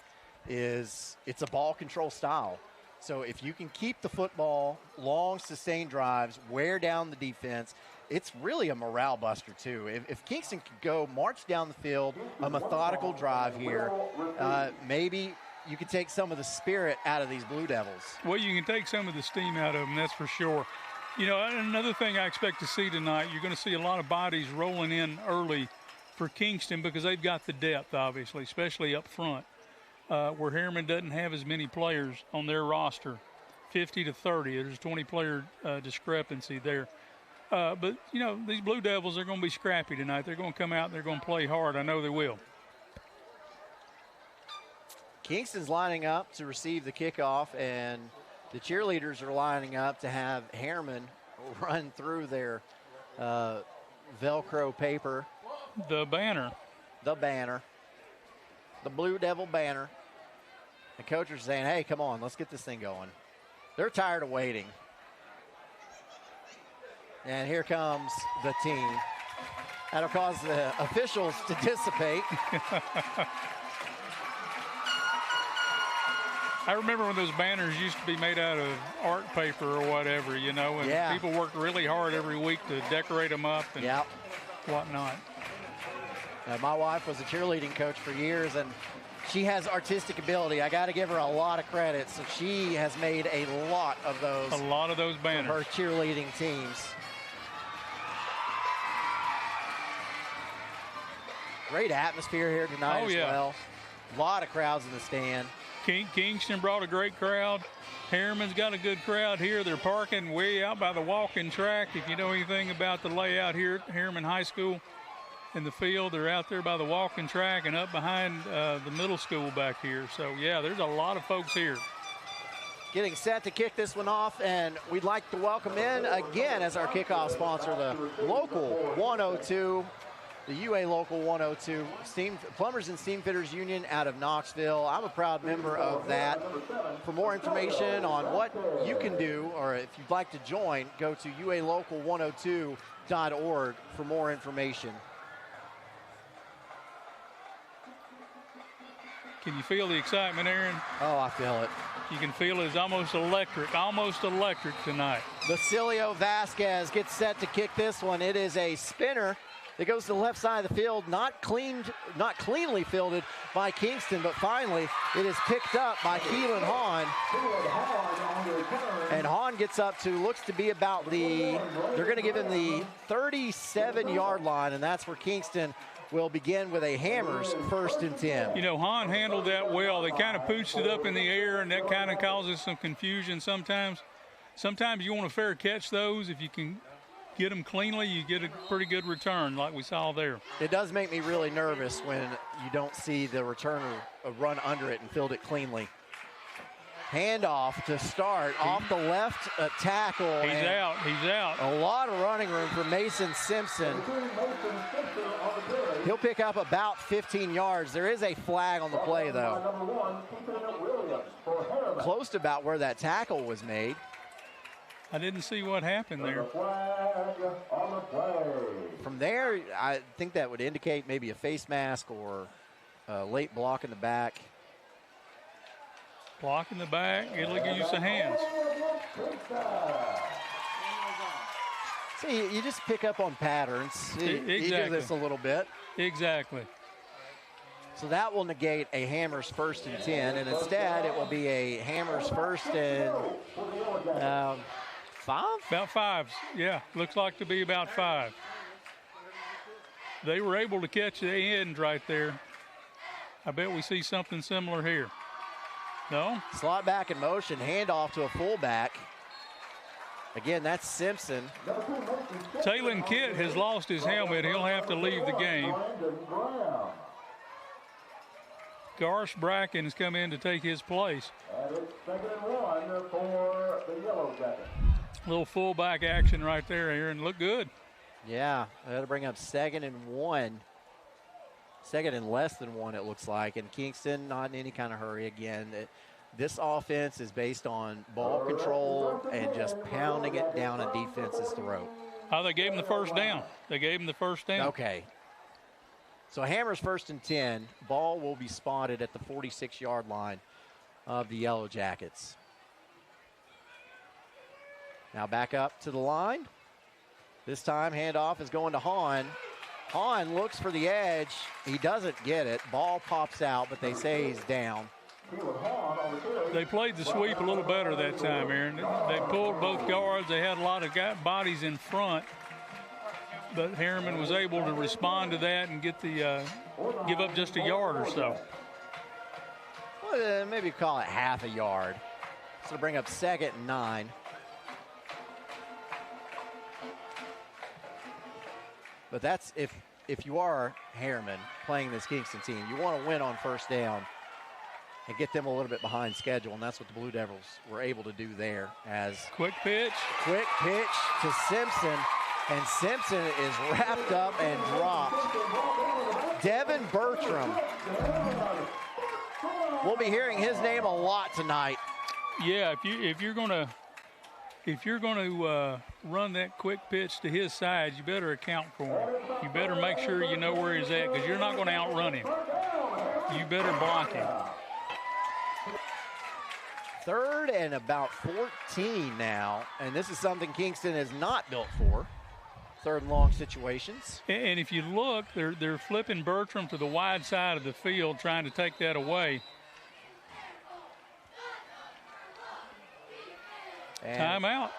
it's a ball control style. So if you can keep the football, long, sustained drives, wear down the defense, it's really a morale buster, too. If Kingston could go march down the field, a methodical drive here, maybe you could take some of the spirit out of these Blue Devils. Well, you can take some of the steam out of them, that's for sure. Another thing I expect to see tonight, you're going to see a lot of bodies rolling in early for Kingston because they've got the depth, obviously, especially up front. Where Harriman doesn't have as many players on their roster, 50 to 30. There's a 20-player discrepancy there. But, these Blue Devils are going to be scrappy tonight. They're going to come out and they're going to play hard. I know they will. Kingston's lining up to receive the kickoff, and the cheerleaders are lining up to have Harriman run through their Velcro paper. The banner. The Blue Devil banner. The coaches are saying, hey, come on, let's get this thing going. They're tired of waiting. And here comes the team. That'll cause the officials to dissipate. I remember when those banners used to be made out of art paper or whatever, and people worked really hard every week to decorate them up and whatnot. My wife was a cheerleading coach for years, and she has artistic ability. I got to give her a lot of credit. So she has made a lot of those banners for her cheerleading teams. Great atmosphere here tonight as well. A lot of crowds in the stand. Kingston brought a great crowd. Harriman's got a good crowd here. They're parking way out by the walking track. If you know anything about the layout here at Harriman High School, in the field. They're out there by the walking track and up behind the middle school back here. So, yeah, there's a lot of folks here. Getting set to kick this one off, and we'd like to welcome in again as our kickoff sponsor, the local 102, the UA Local 102, Plumbers and Steamfitters Union out of Knoxville. I'm a proud member of that. For more information on what you can do, or if you'd like to join, go to ualocal102.org for more information. Can you feel the excitement, Aaron? Oh, I feel it. You can feel it. It's almost electric tonight. Basilio Vasquez gets set to kick this one. It is a spinner. It goes to the left side of the field, not cleanly fielded by Kingston, but finally it is picked up by Keelan Hahn. And Hahn gets up to, looks to be about they're going to give him the 37-yard line, and that's where Kingston will begin with a Hammers 1st and 10. You know, Hahn handled that well. They kind of pooched it up in the air, and that kind of causes some confusion sometimes. Sometimes you want to fair catch those. If you can get them cleanly, you get a pretty good return like we saw there. It does make me really nervous when you don't see the returner run under it and field it cleanly. Handoff to start off the left tackle. He's out. A lot of running room for Mason Simpson. He'll pick up about 15 yards. There is a flag on the play, though. Close to about where that tackle was made. I didn't see what happened there. From there, I think that would indicate maybe a face mask or a late block in the back. Block in the back, it'll use the hands. See, you just pick up on patterns. Exactly. You do this a little bit. Exactly. So that will negate a Hammers 1st and 10, and instead it will be a Hammers 1st and 5? About 5, yeah. Looks like to be about 5. They were able to catch the end right there. I bet we see something similar here. No? Slot back in motion, handoff to a fullback. Again, that's Simpson. Taylon Kitt has lost his helmet. He'll have to leave the game. Garsh Bracken has come in to take his place. And it's 2nd and 1 for the Yellow Jackets. Little fullback action right there, Aaron. Look good. Yeah, that'll bring up 2nd and 1. 2nd and less than 1, it looks like. And Kingston not in any kind of hurry again. This offense is based on ball control and just pounding it down a defense's throat. Oh, they gave him the first down. Okay. So Hammers 1st and 10. Ball will be spotted at the 46-yard line of the Yellow Jackets. Now back up to the line. This time handoff is going to Hahn. Hahn looks for the edge. He doesn't get it. Ball pops out, but they say he's down. They played the sweep a little better that time, Aaron. They pulled both guards. They had a lot of bodies in front. But Harriman was able to respond to that and get the give up just a yard or so. Well, maybe call it half a yard. So to bring up 2nd and 9. But that's if you are Harriman playing this Kingston team, you want to win on 1st down and get them a little bit behind schedule, and that's what the Blue Devils were able to do there. As quick pitch to Simpson, and Simpson is wrapped up and dropped. Devin Bertram. We'll be hearing his name a lot tonight. Yeah, if you're gonna run that quick pitch to his side, you better account for him. You better make sure you know where he's at, because you're not going to outrun him. You better block him. 3rd and about 14 now, and this is something Kingston is not built for. 3rd and long situations. And if you look, they're flipping Bertram to the wide side of the field, trying to take that away. And timeout.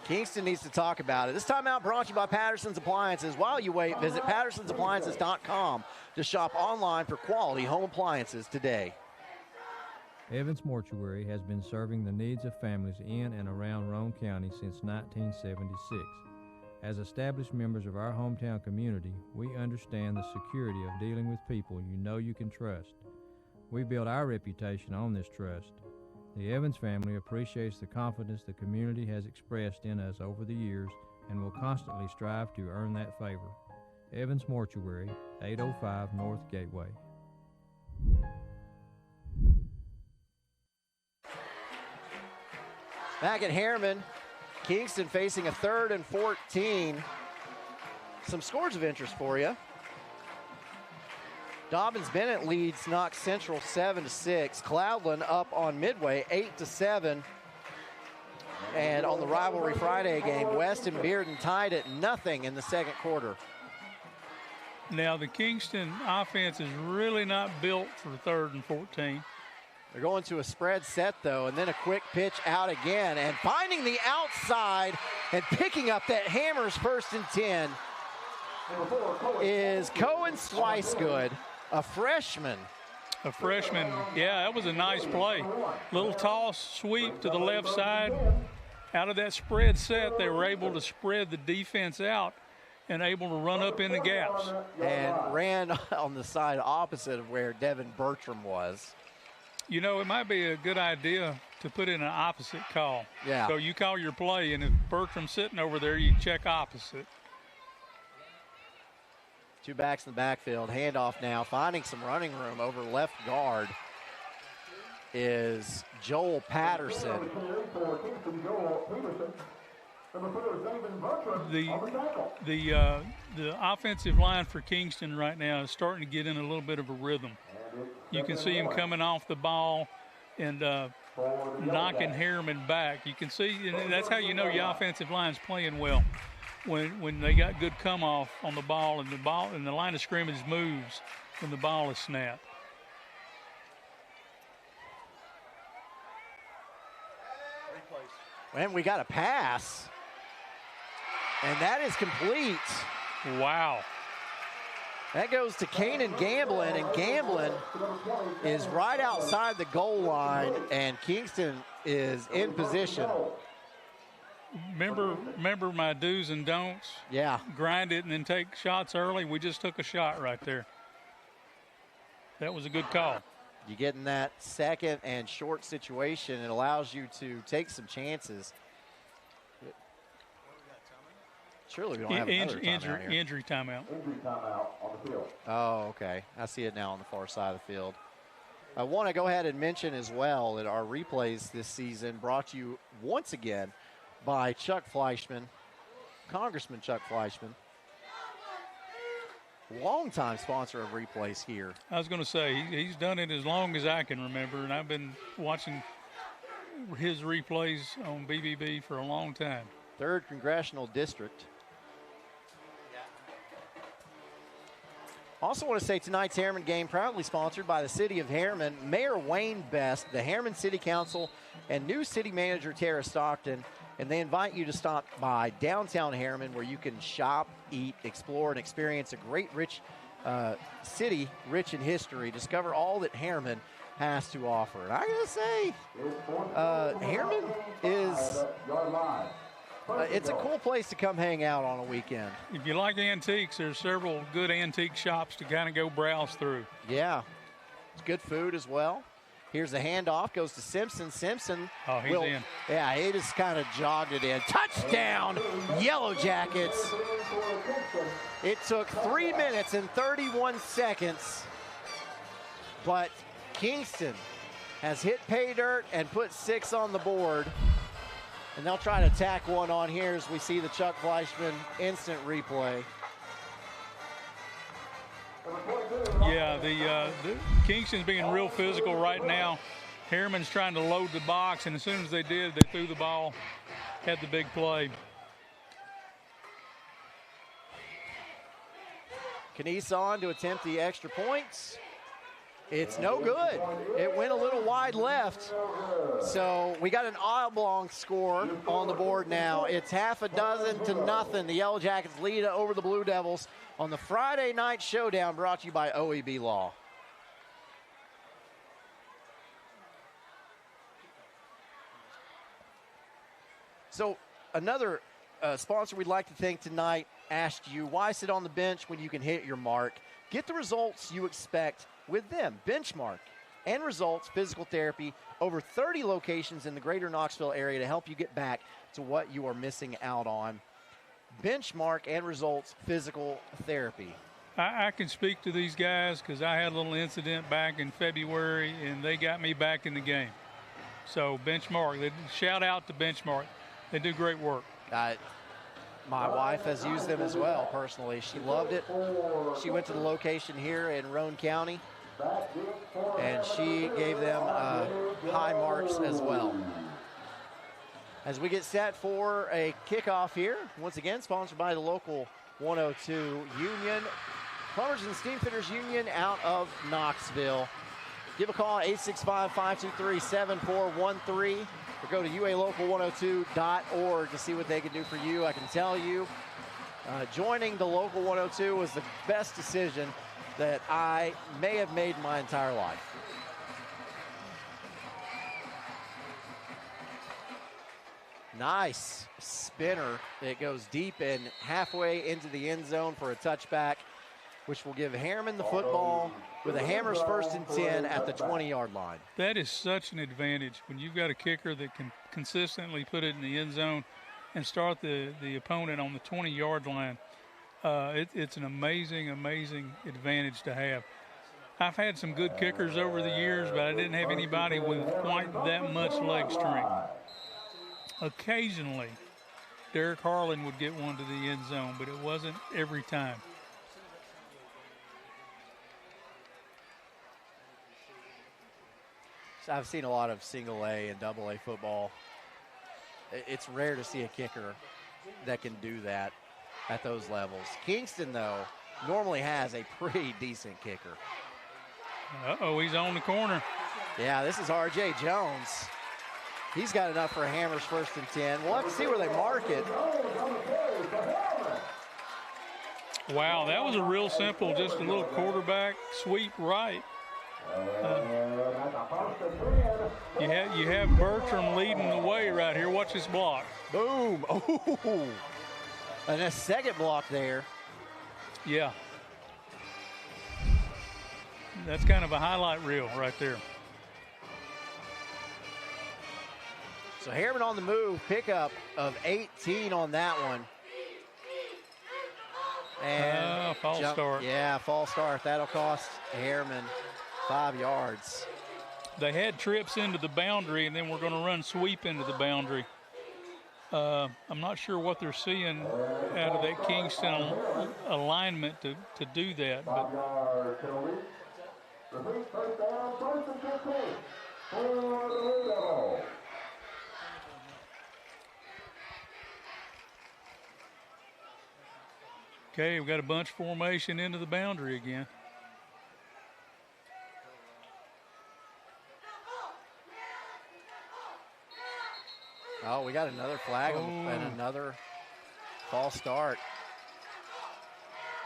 Kingston needs to talk about it. This timeout brought to you by Patterson's Appliances. While you wait, visit pattersonsappliances.com to shop online for quality home appliances today. Evans Mortuary has been serving the needs of families in and around Roane County since 1976. As established members of our hometown community, we understand the security of dealing with people you know you can trust. We build our reputation on this trust. The Evans family appreciates the confidence the community has expressed in us over the years and will constantly strive to earn that favor. Evans Mortuary, 805 North Gateway. Back at Harriman, Kingston facing a 3rd and 14. Some scores of interest for you. Dobbins-Bennett leads Knox Central 7-6. Cloudland up on Midway 8-7. And on the Rivalry Friday game, West and Bearden tied at 0 in the second quarter. Now the Kingston offense is really not built for 3rd and 14. They're going to a spread set, though, and then a quick pitch out again. And finding the outside and picking up that Hammers 1st and 10 is Cohen Swicegood, a freshman. A freshman, yeah, that was a nice play. Little toss sweep to the left side. Out of that spread set, they were able to spread the defense out and able to run up in the gaps. And ran on the side opposite of where Devin Bertram was. You know, it might be a good idea to put in an opposite call. Yeah. So you call your play, and if Bertram's sitting over there, you check opposite. Two backs in the backfield. Handoff now. Finding some running room over left guard is Joel Patterson. The offensive line for Kingston right now is starting to get in a little bit of a rhythm. You can see him coming off the ball and knocking Harriman back. You can see, and that's how you know your offensive line is playing well. When they got good come off on the ball and the line of scrimmage moves when the ball is snapped. And we got a pass. And that is complete. Wow. That goes to Kanan Gamblin, and Gamblin is right outside the goal line, and Kingston is in position. Remember my do's and don'ts? Yeah. Grind it and then take shots early. We just took a shot right there. That was a good call. You get in that second and short situation, it allows you to take some chances. Surely we don't have another timeout here. Injury timeout. Injury timeout on the field. Oh, okay. I see it now on the far side of the field. I want to go ahead and mention as well that our replays this season brought to you once again by Chuck Fleischman, Congressman Chuck Fleischman, longtime sponsor of replays here. I was going to say, he's done it as long as I can remember, and I've been watching his replays on BBB for a long time. 3rd Congressional District. Also want to say tonight's Harriman game proudly sponsored by the City of Harriman, Mayor Wayne Best, the Harriman City Council, and new City Manager Tara Stockton. And they invite you to stop by downtown Harriman, where you can shop, eat, explore, and experience a great, rich city rich in history. Discover all that Harriman has to offer. And I gotta say, Harriman is it's a cool place to come hang out on a weekend. If you like antiques, there's several good antique shops to kind of go browse through. Yeah, it's good food as well. Here's the handoff, goes to Simpson. Simpson. Oh, he's in. Yeah, he just kind of jogged it in. Touchdown, Yellow Jackets. It took 3 minutes and 31 seconds, but Kingston has hit pay dirt and put 6 on the board. And they'll try to tack one on here as we see the Chuck Fleischman instant replay. Yeah, the Kingston's being real physical right now. Harriman's trying to load the box, and as soon as they did, they threw the ball, had the big play. Canese on to attempt the extra points. It's no good. It went a little wide left. So we got an oblong score on the board now. It's 6 to 0. The Yellow Jackets lead over the Blue Devils on the Friday night showdown, brought to you by OEB Law. So another sponsor we'd like to thank tonight asked you, why sit on the bench when you can hit your mark? Get the results you expect with them. Benchmark and Results Physical Therapy, over 30 locations in the greater Knoxville area to help you get back to what you are missing out on. Benchmark and Results Physical Therapy. I can speak to these guys because I had a little incident back in February, and they got me back in the game. So Benchmark, shout out to Benchmark. They do great work. My wife has used them as well personally. She loved it. She went to the location here in Roane County, and she gave them high marks as well. As we get set for a kickoff here, once again sponsored by the local 102 Union, Plumbers and Steamfitters Union out of Knoxville. Give a call at 865-523-7413 or go to ualocal102.org to see what they can do for you. I can tell you, joining the local 102 was the best decision that I may have made my entire life. Nice spinner. It goes deep and halfway into the end zone for a touchback, which will give Harriman the football with a Hammers 1st and 10 at the 20-yard line. That is such an advantage when you've got a kicker that can consistently put it in the end zone and start the opponent on the 20-yard line. It's an amazing, amazing advantage to have. I've had some good kickers over the years, but I didn't have anybody with quite that much leg strength. Occasionally, Derek Harlan would get one to the end zone, but it wasn't every time. So I've seen a lot of single A and double A football. It's rare to see a kicker that can do that at those levels. Kingston, though, normally has a pretty decent kicker. Uh-oh, he's on the corner. Yeah, this is R.J. Jones. He's got enough for a Hammers 1st and 10. We'll have to see where they mark it. Wow, that was a real simple, just a little quarterback sweep right. You have Bertram leading the way right here. Watch this block. Boom. Oh, and a second block there. Yeah. That's kind of a highlight reel right there. So Harriman on the move, pickup of 18 on that one. And false start. Yeah, false start. That'll cost Harriman 5 yards. They had trips into the boundary, and then we're going to run sweep into the boundary. I'm not sure what they're seeing out of that Kingston alignment to do that. But okay, we've got a bunch formation into the boundary again. Oh, we got another flag and another false start.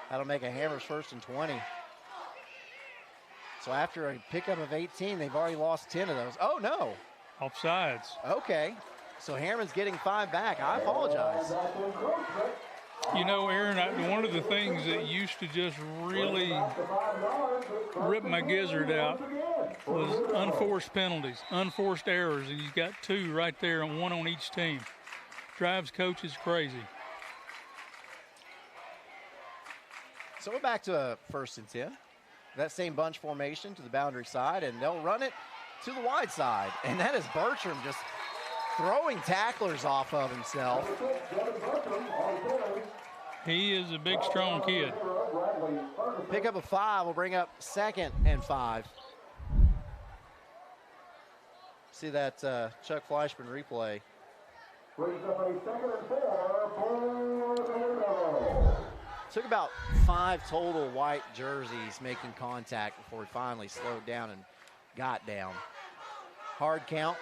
That'll make a Hammers 1st and 20. So after a pickup of 18, they've already lost 10 of those. Oh, no. Offsides. Okay. So Harriman's getting 5 back. I apologize. You know, Aaron, one of the things that used to just really rip my gizzard out was unforced penalties, unforced errors, and you've got 2 right there and 1 on each team. Drives coaches crazy. So we're back to a 1st and 10. That same bunch formation to the boundary side, and they'll run it to the wide side. And that is Bertram just throwing tacklers off of himself. He is a big, strong kid. Pickup of 5 will bring up 2nd and 5. See that Chuck Fleischman replay. Took about 5 total white jerseys making contact before he finally slowed down and got down. Hard count.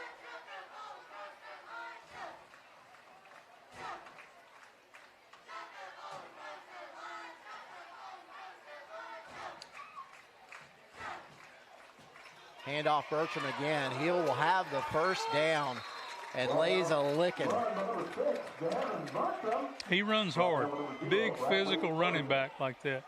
Handoff Bertram again. He will have the 1st down and lays a licking. He runs hard. Big physical running back like that.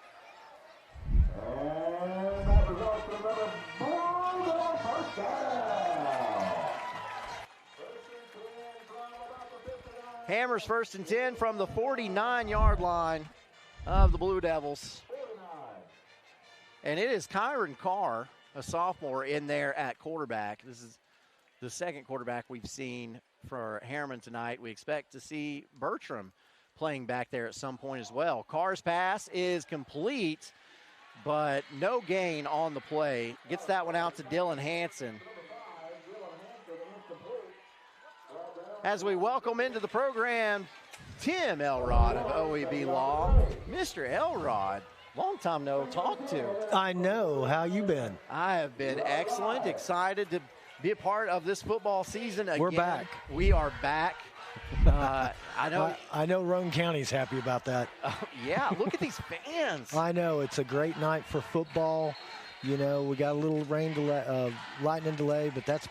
Hammers 1st and 10 from the 49-yard line of the Blue Devils. And it is Kyron Carr, a sophomore, in there at quarterback. This is the second quarterback we've seen for Harriman tonight. We expect to see Bertram playing back there at some point as well. Carr's pass is complete, but no gain on the play. Gets that one out to Dylan Hanson. As we welcome into the program, Tim Elrod of OEB Law. Mr. Elrod, long time no talk to. I know. How you been? I have been excellent, excited to be a part of this football season again. We're back. We are back. I know Roane County's happy about that. Yeah, look at these fans. I know. It's a great night for football. You know, we got a little rain delay, lightning delay, but that's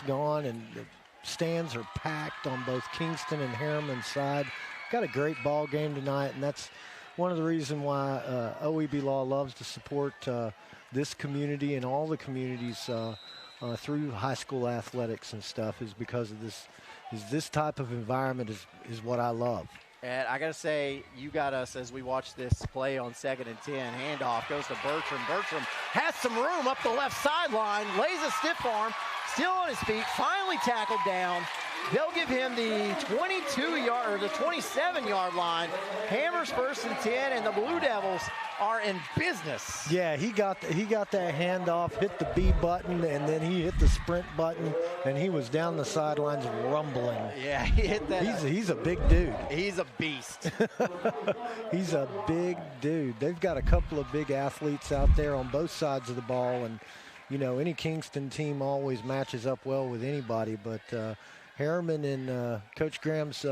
gone, and the stands are packed on both Kingston and Harriman's side. Got a great ball game tonight, and that's one of the reasons why OEB Law loves to support this community and all the communities through high school athletics and stuff, is because of this type of environment is what I love. And I got to say, you got us as we watch this play on 2nd and 10. Handoff goes to Bertram. Bertram has some room up the left sideline, lays a stiff arm, still on his feet, finally tackled down. They'll give him the 22-yard or the 27-yard line. Hammers 1st and 10, and the Blue Devils are in business. Yeah, he got that handoff, hit the B button, and then he hit the sprint button, and he was down the sidelines rumbling. Yeah, he hit that. He's a big dude. He's a beast. He's a big dude. They've got a couple of big athletes out there on both sides of the ball, and you know, any Kingston team always matches up well with anybody, but Harriman in Coach Graham's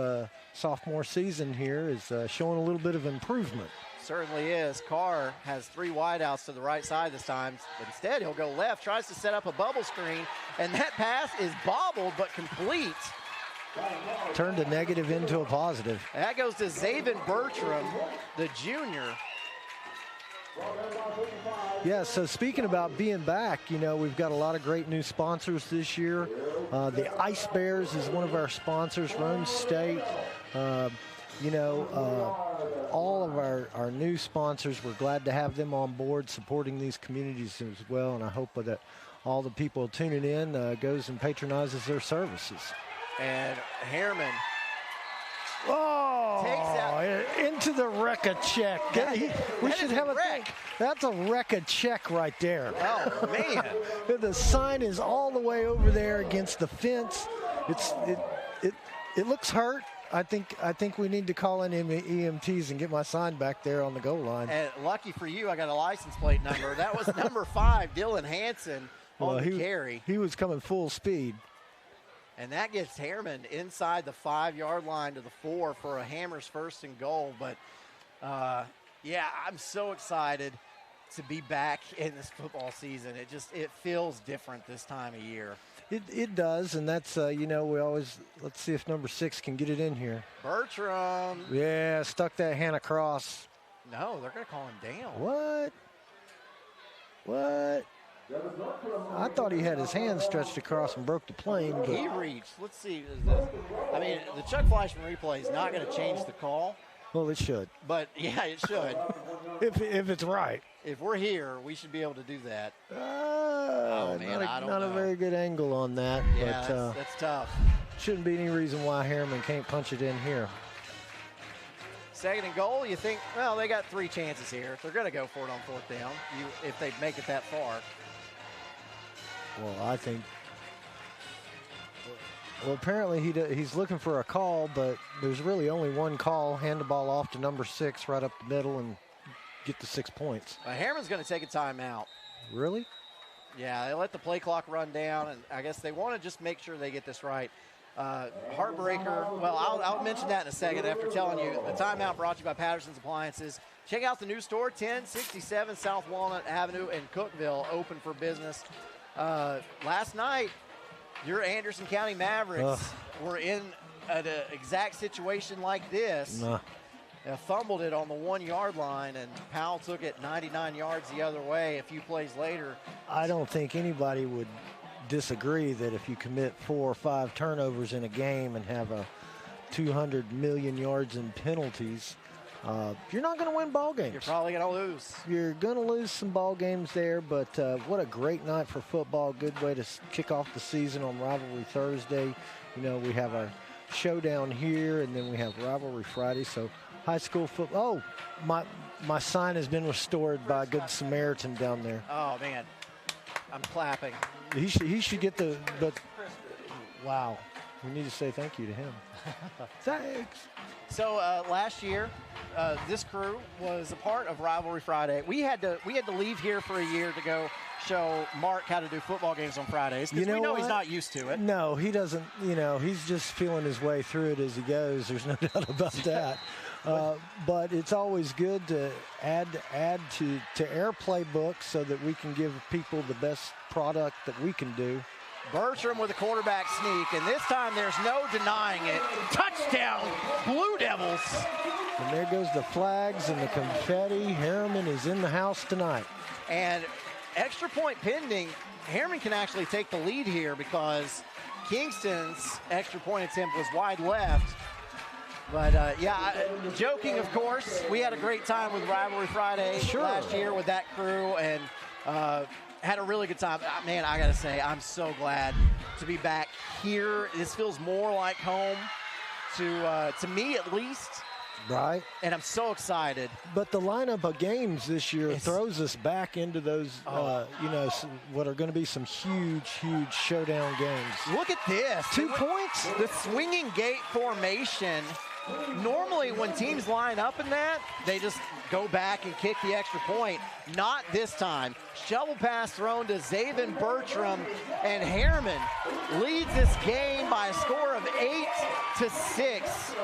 sophomore season here is showing a little bit of improvement. Certainly is. Carr has 3 wideouts to the right side this time. Instead, he'll go left, tries to set up a bubble screen, and that pass is bobbled but complete. Turned a negative into a positive. That goes to Zaven Bertram, the junior. Yeah, so speaking about being back, you know, we've got a lot of great new sponsors this year. The Ice Bears is one of our sponsors, Roane State. All of our new sponsors, we're glad to have them on board supporting these communities as well, and I hope that all the people tuning in goes and patronizes their services. And Harriman takes out into the wreck-a-check. We should have a thing. That's a wreck-a-check right there. Oh, man. The sign is all the way over there against the fence. It looks hurt. I think we need to call in EMTs and get my sign back there on the goal line. And lucky for you, I got a license plate number. That was number 5, Dylan Hanson, on the carry. He was coming full speed. And that gets Harriman inside the 5-yard line to the 4 for a Hammers 1st and goal. But, yeah, I'm so excited to be back in this football season. It feels different this time of year. It does, and that's, we always, let's see if number 6 can get it in here. Bertram. Yeah, stuck that hand across. No, they're going to call him down. What? I thought he had his hand stretched across and broke the plane. But he reached. Let's see. I mean, the Chuck Fleischman replay is not going to change the call. Well, it should. But, yeah, it should. if it's right. If we're here, we should be able to do that. I don't know. Not a very good angle on that. Yeah, but, that's tough. Shouldn't be any reason why Harriman can't punch it in here. 2nd and goal, you think, well, they got 3 chances here. They're going to go for it on 4th down if they make it that far. Well, I think. Well, apparently he's looking for a call, but there's really only one call. Hand the ball off to number 6 right up the middle and get the 6 points. Harriman's going to take a timeout. Really? Yeah, they let the play clock run down, and I guess they want to just make sure they get this right. Heartbreaker, well, I'll mention that in a second after telling you. The timeout brought to you by Patterson's Appliances. Check out the new store, 1067 South Walnut Avenue in Cookeville, open for business. Last night, your Anderson County Mavericks were in an exact situation like this. Fumbled it on the 1-yard line, and Powell took it 99 yards the other way a few plays later. I don't think anybody would disagree that if you commit 4 or 5 turnovers in a game and have a 200 million yards in penalties, you're not going to win ball games. You're probably going to lose. You're going to lose some ball games there, but what a great night for football. Good way to kick off the season on Rivalry Thursday. You know, we have our showdown here, and then we have Rivalry Friday. So high school football. Oh, my sign has been restored by a Good Samaritan down there. Oh, man. I'm clapping. He should get but wow. We need to say thank you to him. Thanks. So last year, this crew was a part of Rivalry Friday. We had to leave here for a year to go show Mark how to do football games on Fridays, because we know he's not used to it. No, he doesn't. You know, he's just feeling his way through it as he goes. There's no doubt about that. But it's always good to add to our playbook so that we can give people the best product that we can do. Bertram with a quarterback sneak, and this time there's no denying it. Touchdown, Blue Devils. And there goes the flags and the confetti. Harriman is in the house tonight. And extra point pending. Harriman can actually take the lead here because Kingston's extra point attempt was wide left. But, joking, of course, we had a great time with Rivalry Friday last year with that crew, and had a really good time. Man, I got to say, I'm so glad to be back here. This feels more like home to me, at least. Right. And I'm so excited. But the lineup of games this year throws us back into those, what are going to be some huge showdown games. Look at this. 2 points. The swinging gate formation. Normally when teams line up in that, they just go back and kick the extra point. Not this time. Shovel pass thrown to Zaven Bertram, and Harriman leads this game by a score of 8-6.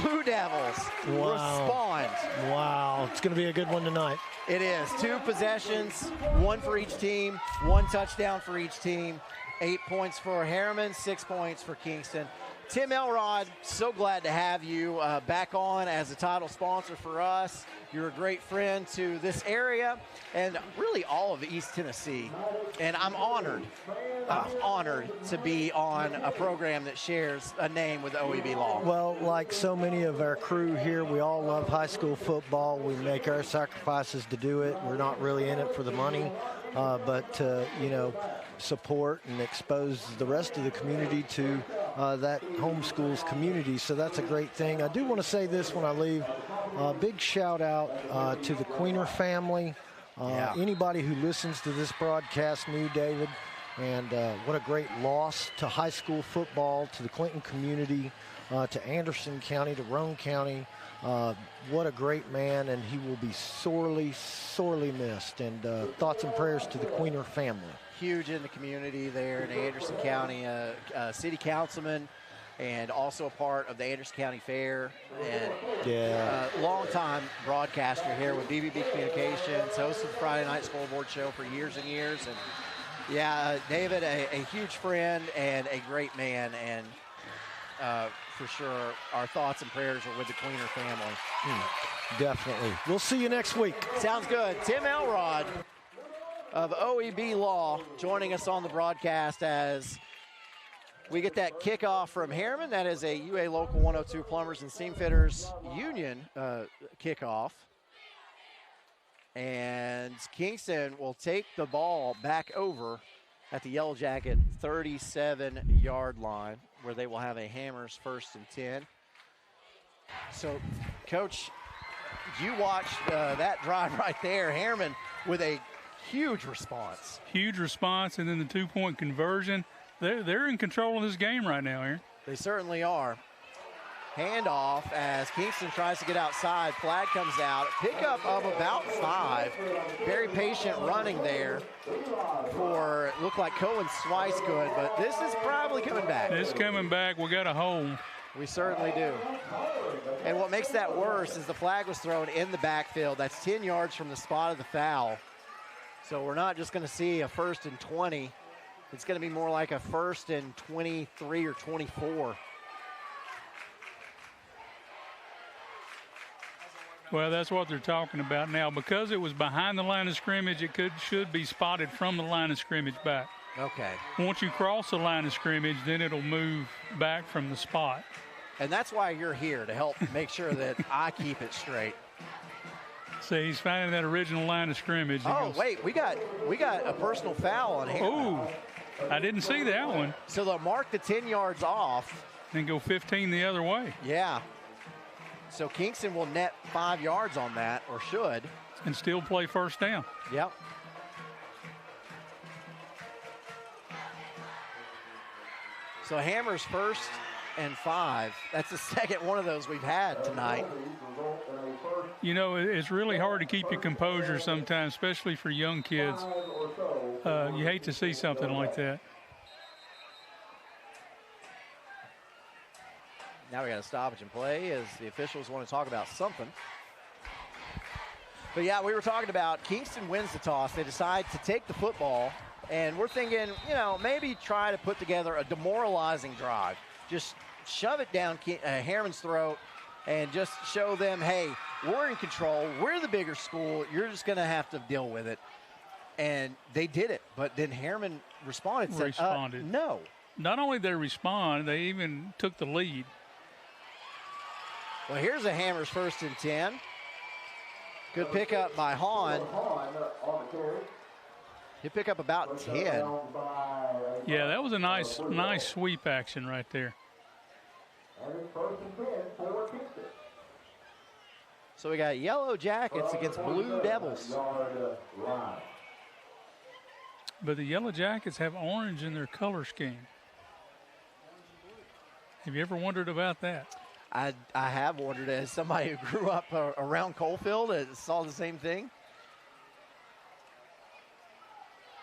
Blue Devils respond. Wow, it's going to be a good one tonight. It is. 2 possessions, 1 for each team, 1 touchdown for each team. 8 points for Harriman, 6 points for Kingston. Tim Elrod, so glad to have you back on as a title sponsor for us. You're a great friend to this area and really all of East Tennessee. And I'm honored to be on a program that shares a name with OEB Law. Well, like so many of our crew here, we all love high school football. We make our sacrifices to do it. We're not really in it for the money, but to, support and expose the rest of the community to that homeschools community. So that's a great thing. I do want to say this when I leave. Big shout out to the Queener family. Anybody who listens to this broadcast knew David, and what a great loss to high school football, to the Clinton community, to Anderson County, to Roane County. What a great man, and he will be sorely missed. And thoughts and prayers to the Queener family. Huge in the community there in Anderson County, city councilman, and also a part of the Anderson County Fair, and longtime broadcaster here with BBB Communications, hosted the Friday Night Scoreboard Show for years and years. And David, a huge friend and a great man, and for sure, our thoughts and prayers are with the Queener family. Definitely. We'll see you next week. Sounds good. Tim Elrod of OEB Law joining us on the broadcast as we get that kickoff from Harriman. That is a UA Local 102 Plumbers and Steamfitters Union kickoff. And Kingston will take the ball back over at the Yellow Jacket 37-yard line, where they will have a Hammers 1st and 10. So, Coach, you watched that drive right there. Harriman with a huge response. Huge response, and then the 2-point conversion. They're in control of this game right now, Aaron. They certainly are. Handoff as Kingston tries to get outside. Flag comes out. Pickup of about 5. Very patient running there for, looked like Cohen Swicegood, but this is probably coming back. It's coming back. We got a hold. We certainly do. And what makes that worse is the flag was thrown in the backfield. That's 10 yards from the spot of the foul. So we're not just going to see a 1st and 20 It's going to be more like a 1st and 23 or 24. Well, that's what they're talking about now. Because it was behind the line of scrimmage, it should be spotted from the line of scrimmage back. Okay. Once you cross the line of scrimmage, then it'll move back from the spot. And that's why you're here, to help make sure that I keep it straight. See, he's finding that original line of scrimmage. Oh, wait, we got a personal foul on here. Oh, I didn't see that one. So they'll mark the 10 yards off. And go 15 the other way. Yeah. So Kingston will net 5 yards on that, or should. And still play first down. Yep. So Hammers 1st and 5. That's the second one of those we've had tonight. You know, it's really hard to keep your composure sometimes, especially for young kids. You hate to see something like that. Now we got a stoppage and play as the officials want to talk about something. But yeah, we were talking about Kingston wins the toss. They decide to take the football, and we're thinking, you know, maybe try to put together a demoralizing drive. Just shove it down Harriman's throat and just show them, hey, we're in control. We're the bigger school. You're just going to have to deal with it. And they did it. But then Harriman responded. No. Not only did they respond, they even took the lead. Well, here's a Hammers 1st and 10. Good pickup by Hahn. He'll pick up about 10. Yeah, that was a nice sweep action right there. So we got Yellow Jackets against Blue Devils. But the Yellow Jackets have orange in their color scheme. Have you ever wondered about that? I have wondered, as somebody who grew up around Coalfield and saw the same thing.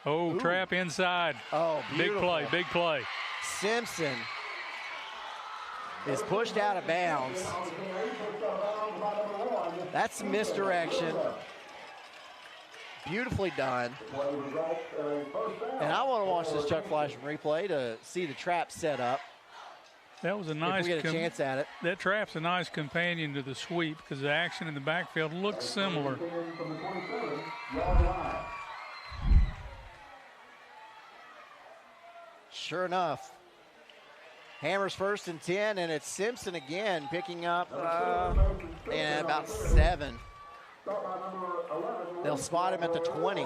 Oh, trap inside. Oh, beautiful. Big play. Simpson is pushed out of bounds. That's some misdirection. Beautifully done. And I want to watch this Chuck Fleischman replay to see the trap set up. That was a nice. If we get a chance at it. That trap's a nice companion to the sweep because the action in the backfield looks similar. Sure enough. Hammers 1st and 10, and it's Simpson again picking up about 7. They'll spot him at the 20.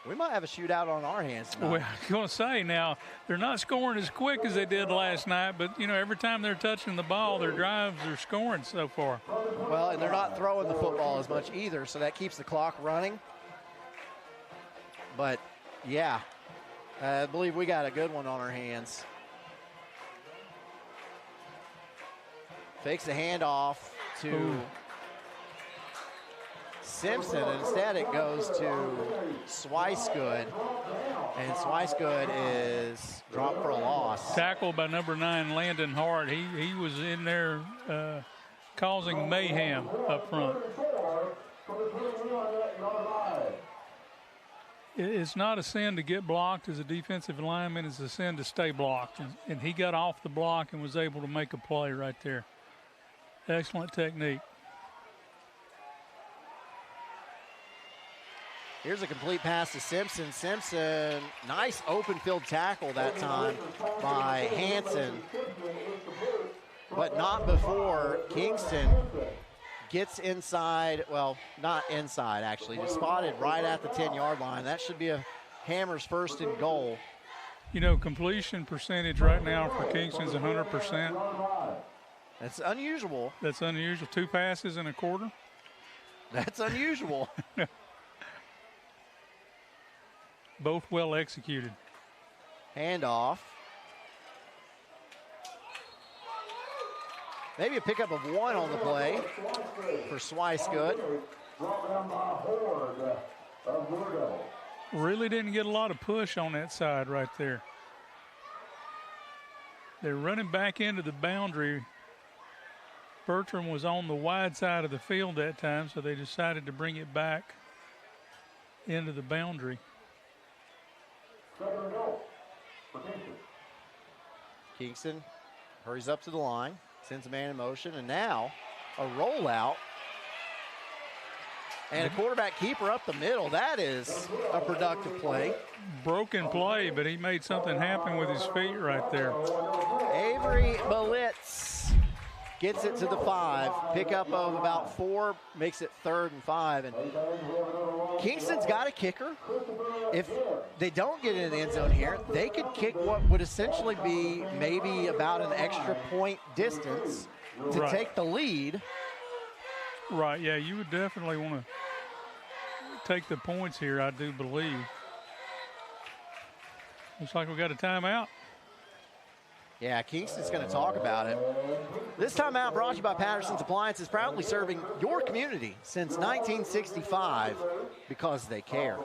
We might have a shootout on our hands tonight. Well, I'm going to say now, they're not scoring as quick as they did last night, but, you know, every time they're touching the ball, their drives are scoring so far. Well, and they're not throwing the football as much either, so that keeps the clock running. But, yeah, I believe we got a good one on our hands. Fakes the handoff to Simpson, and instead it goes to Swicegood, and Swicegood is dropped for a loss. Tackled by number 9, Landon Hart. He was in there causing mayhem up front. It's not a sin to get blocked as a defensive lineman. It's a sin to stay blocked, and he got off the block and was able to make a play right there. Excellent technique. Here's a complete pass to Simpson. Simpson, nice open field tackle that time by Hansen, but not before Kingston gets inside, well, not inside actually, just spotted right at the 10-yard line. That should be a Hammers 1st and goal. You know, completion percentage right now for Kingston is 100%. That's unusual. That's unusual. 2 passes in a quarter. That's unusual. Both well executed. Handoff. Maybe a pickup of 1 on the play for Swicegood. Really didn't get a lot of push on that side right there. They're running back into the boundary Bertram was on the wide side of the field that time, so they decided to bring it back into the boundary. Kingston hurries up to the line, sends a man in motion, and now a rollout. And a quarterback keeper up the middle. That is a productive play. Broken play, but he made something happen with his feet right there. Avery Belitz gets it to the 5. Pickup of about 4 makes it 3rd and 5. And Kingston's got a kicker. If they don't get into the end zone here, they could kick what would essentially be maybe about an extra point distance to take the lead. Right, yeah, you would definitely want to take the points here, I do believe. Looks like we got a timeout. Yeah, Kingston's going to talk about it. This timeout brought to you by Patterson's Appliances, proudly serving your community since 1965 because they care.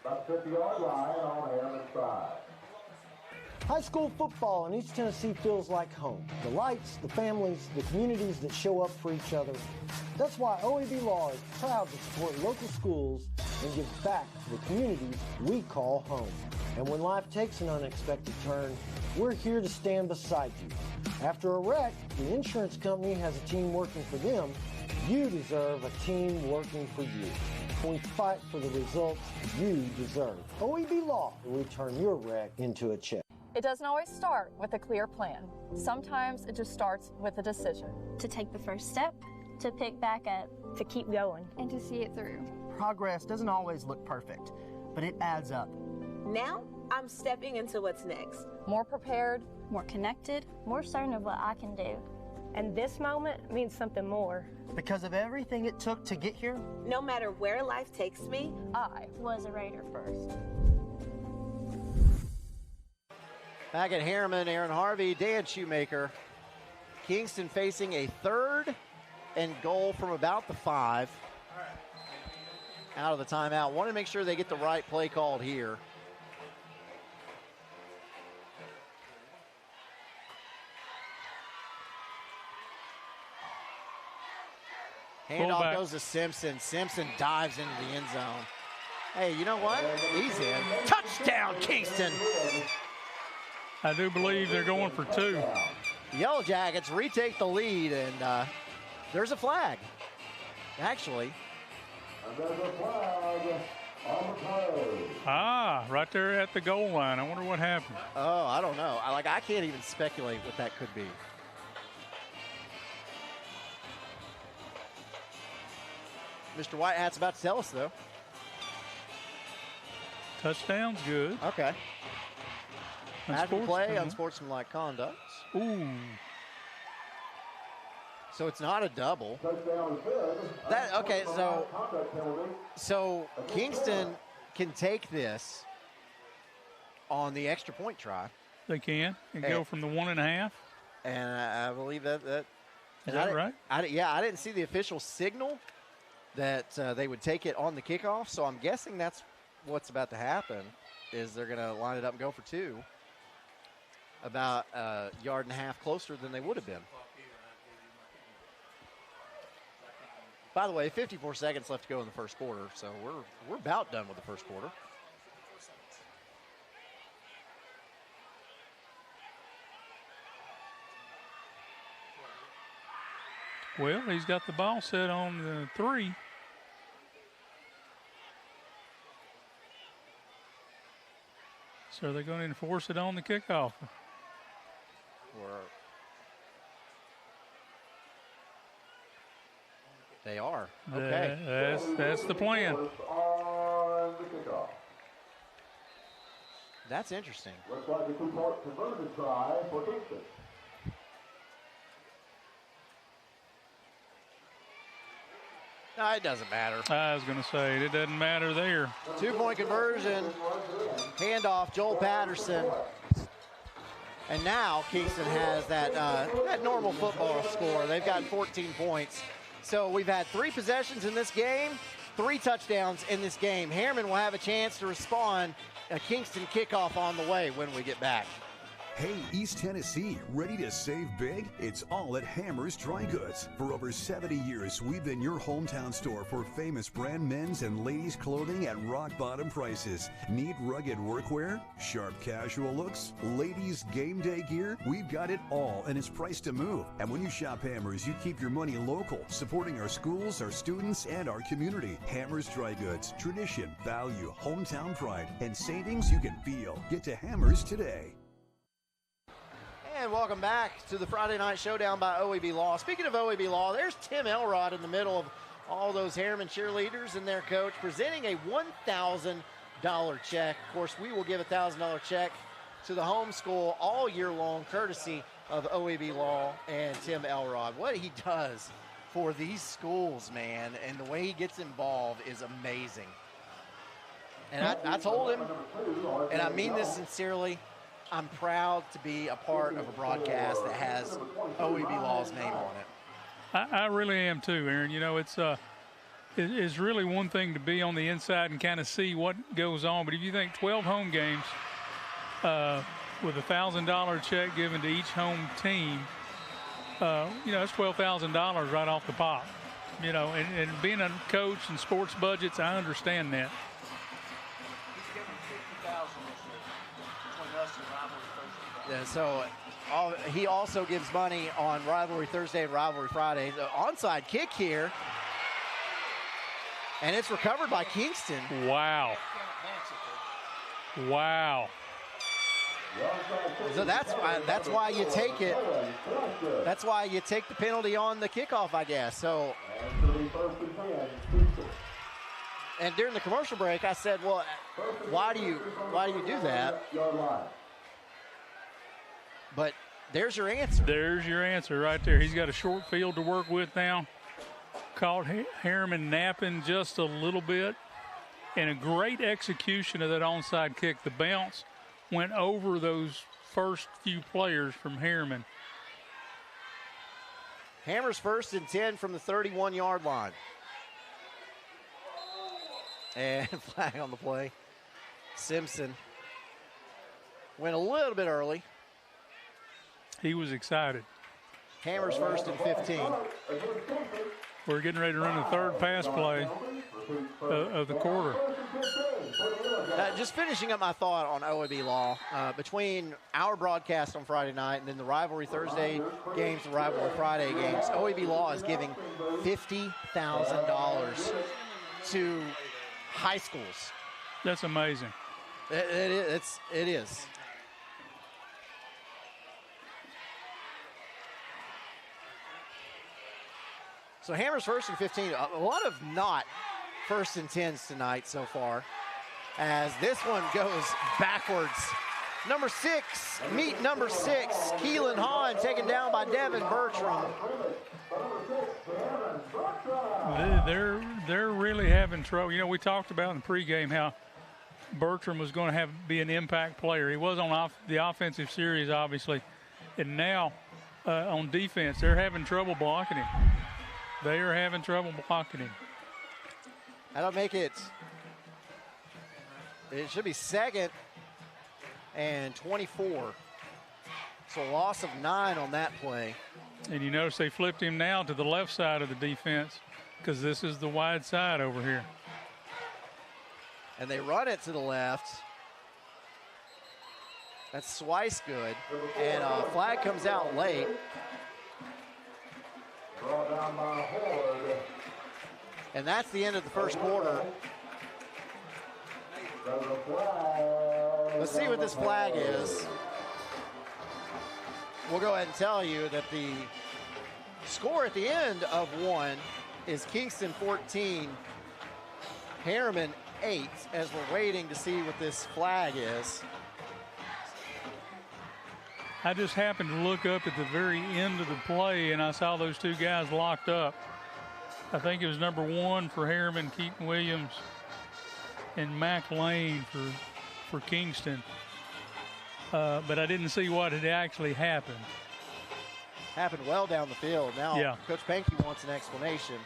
About 50-yard line on Harriman side. High school football in East Tennessee feels like home. The lights, the families, the communities that show up for each other. That's why OEB Law is proud to support local schools and give back to the communities we call home. And when life takes an unexpected turn, we're here to stand beside you. After a wreck, the insurance company has a team working for them. You deserve a team working for you. We fight for the results you deserve. OEB Law will turn your wreck into a check. It doesn't always start with a clear plan. Sometimes it just starts with a decision. To take the first step, to pick back up, to keep going, and to see it through. Progress doesn't always look perfect, but it adds up. Now, I'm stepping into what's next. More prepared, more connected, more certain of what I can do. And this moment means something more. Because of everything it took to get here? No matter where life takes me, I was a Raider first. Back at Harriman, Aaron Harvey, Dan Shoemaker. Kingston facing a 3rd and goal from about the 5. Out of the timeout. Want to make sure they get the right play called here. Handoff goes to Simpson. Simpson dives into the end zone. Hey, you know what? He's in. Touchdown, Kingston! I do believe they're going for 2. Yellow Jackets retake the lead, and there's a flag, actually. Right there at the goal line. I wonder what happened. Oh, I don't know. I can't even speculate what that could be. Mr. Whitehat's about to tell us, though. Touchdown's good. Okay. Magical play, unsportsmanlike conduct. Ooh. So it's not a double. So Kingston can take this on the extra point try. They can and go from the 1.5. And I believe that. Is that right? I didn't see the official signal that they would take it on the kickoff. So I'm guessing that's what's about to happen. Is they're going to line it up and go for 2. About a 1.5 yards closer than they would have been. By the way, 54 seconds left to go in the first quarter, so we're about done with the first quarter. Well, he's got the ball set on the 3. So they're going to enforce it on the kickoff. They are. Okay. That's the plan. That's interesting. Looks like a 2-point conversion try for Kingston. No, it doesn't matter. I was going to say, it doesn't matter there. 2-point conversion. Handoff, Joel Patterson. And now Kingston has that normal football score. They've got 14 points. So we've had 3 possessions in this game, 3 touchdowns in this game. Harriman will have a chance to respond. A Kingston kickoff on the way when we get back. Hey, East Tennessee, ready to save big? It's all at Hammer's Dry Goods. For over 70 years, we've been your hometown store for famous brand men's and ladies' clothing at rock-bottom prices. Need rugged workwear? Sharp casual looks? Ladies' game day gear? We've got it all, and it's priced to move. And when you shop Hammer's, you keep your money local, supporting our schools, our students, and our community. Hammer's Dry Goods. Tradition, value, hometown pride, and savings you can feel. Get to Hammer's today. And welcome back to the Friday Night Showdown by OEB Law. Speaking of OEB Law, there's Tim Elrod in the middle of all those Harriman cheerleaders and their coach presenting a $1,000 check. Of course, we will give a $1,000 check to the home school all year long, courtesy of OEB Law and Tim Elrod. What he does for these schools, man, and the way he gets involved is amazing. And I told him, and I mean this sincerely, I'm proud to be a part of a broadcast that has OEB Law's name on it. I really am too, Aaron. You know, it's really one thing to be on the inside and kind of see what goes on. But if you think 12 home games with a $1,000 check given to each home team, you know, that's $12,000 right off the pop. You know, and being a coach and sports budgets, I understand that. Yeah, so he also gives money on Rivalry Thursday and Rivalry Friday. The onside kick here, and it's recovered by Kingston. Wow. Wow. So that's why you take it. That's why you take the penalty on the kickoff, I guess. So, and during the commercial break, I said, well, why do you do that? But there's your answer. There's your answer right there. He's got a short field to work with now. Caught Harriman napping just a little bit. And a great execution of that onside kick. The bounce went over those first few players from Harriman. Hammer's 1st and 10 from the 31-yard line. And flag on the play. Simpson went a little bit early. He was excited. Hammer's 1st and 15. We're getting ready to run the third pass play of the quarter. Just finishing up my thought on OEB Law, between our broadcast on Friday night and then the Rivalry Thursday games, the Rivalry Friday games, OEB Law is giving $50,000 to high schools. That's amazing. It is. So Hammer's 1st and 15. A lot of not 1st and 10s tonight so far, as this one goes backwards. Number 6, meet number 6, Keelan Hahn, taken down by Devin Bertram. They're really having trouble. You know, we talked about in the pregame how Bertram was going to be an impact player. He was on the offensive series, obviously, and now on defense, they're having trouble blocking him. They are having trouble blocking him. That'll make it. It should be 2nd and 24. So a loss of 9 on that play. And you notice they flipped him now to the left side of the defense because this is the wide side over here. And they run it to the left. That's twice good. And a flag comes out late. And that's the end of the first quarter. Let's see what this flag is. We'll go ahead and tell you that the score at the end of 1 is Kingston 14, Harriman 8, as we're waiting to see what this flag is. I just happened to look up at the very end of the play, and I saw those two guys locked up. I think it was number 1 for Harriman, Keaton Williams, and Mac Lane for Kingston. But I didn't see what had actually happened. Happened well down the field. Now, yeah. Coach Pankey wants an explanation.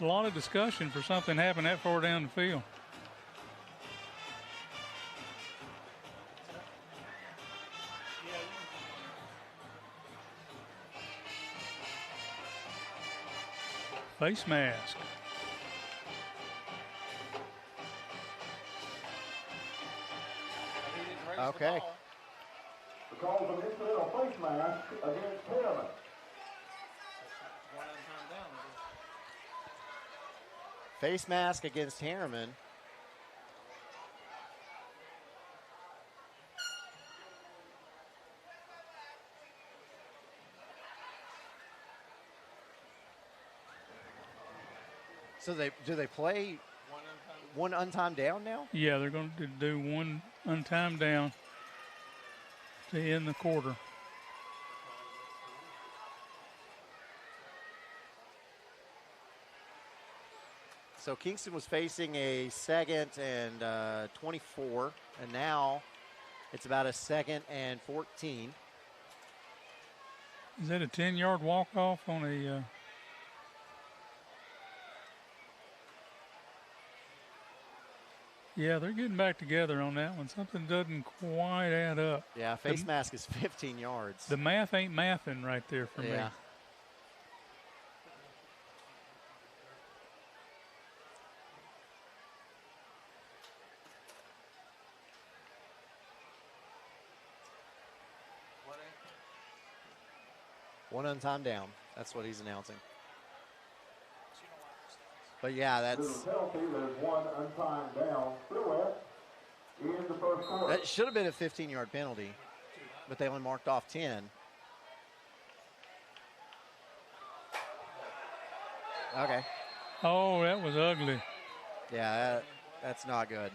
It's a lot of discussion for something happened that far down the field. Face mask. Okay. The call of an incidental face mask against Harriman. Face mask against Harriman. So do they play one untimed down now? Yeah, they're going to do one untimed down to end the quarter. So Kingston was facing a 2nd and 24, and now it's about a 2nd and 14. Is that a 10-yard walk-off on a... Yeah, they're getting back together on that one. Something doesn't quite add up. Yeah, face mask is 15 yards. The math ain't mathing right there for me. One untimed down. That's what he's announcing. But yeah, that's There's one untimed down. Still in the first quarter. that should have been a 15-yard penalty, but they only marked off 10. Okay. Oh, that was ugly. Yeah, that's not good.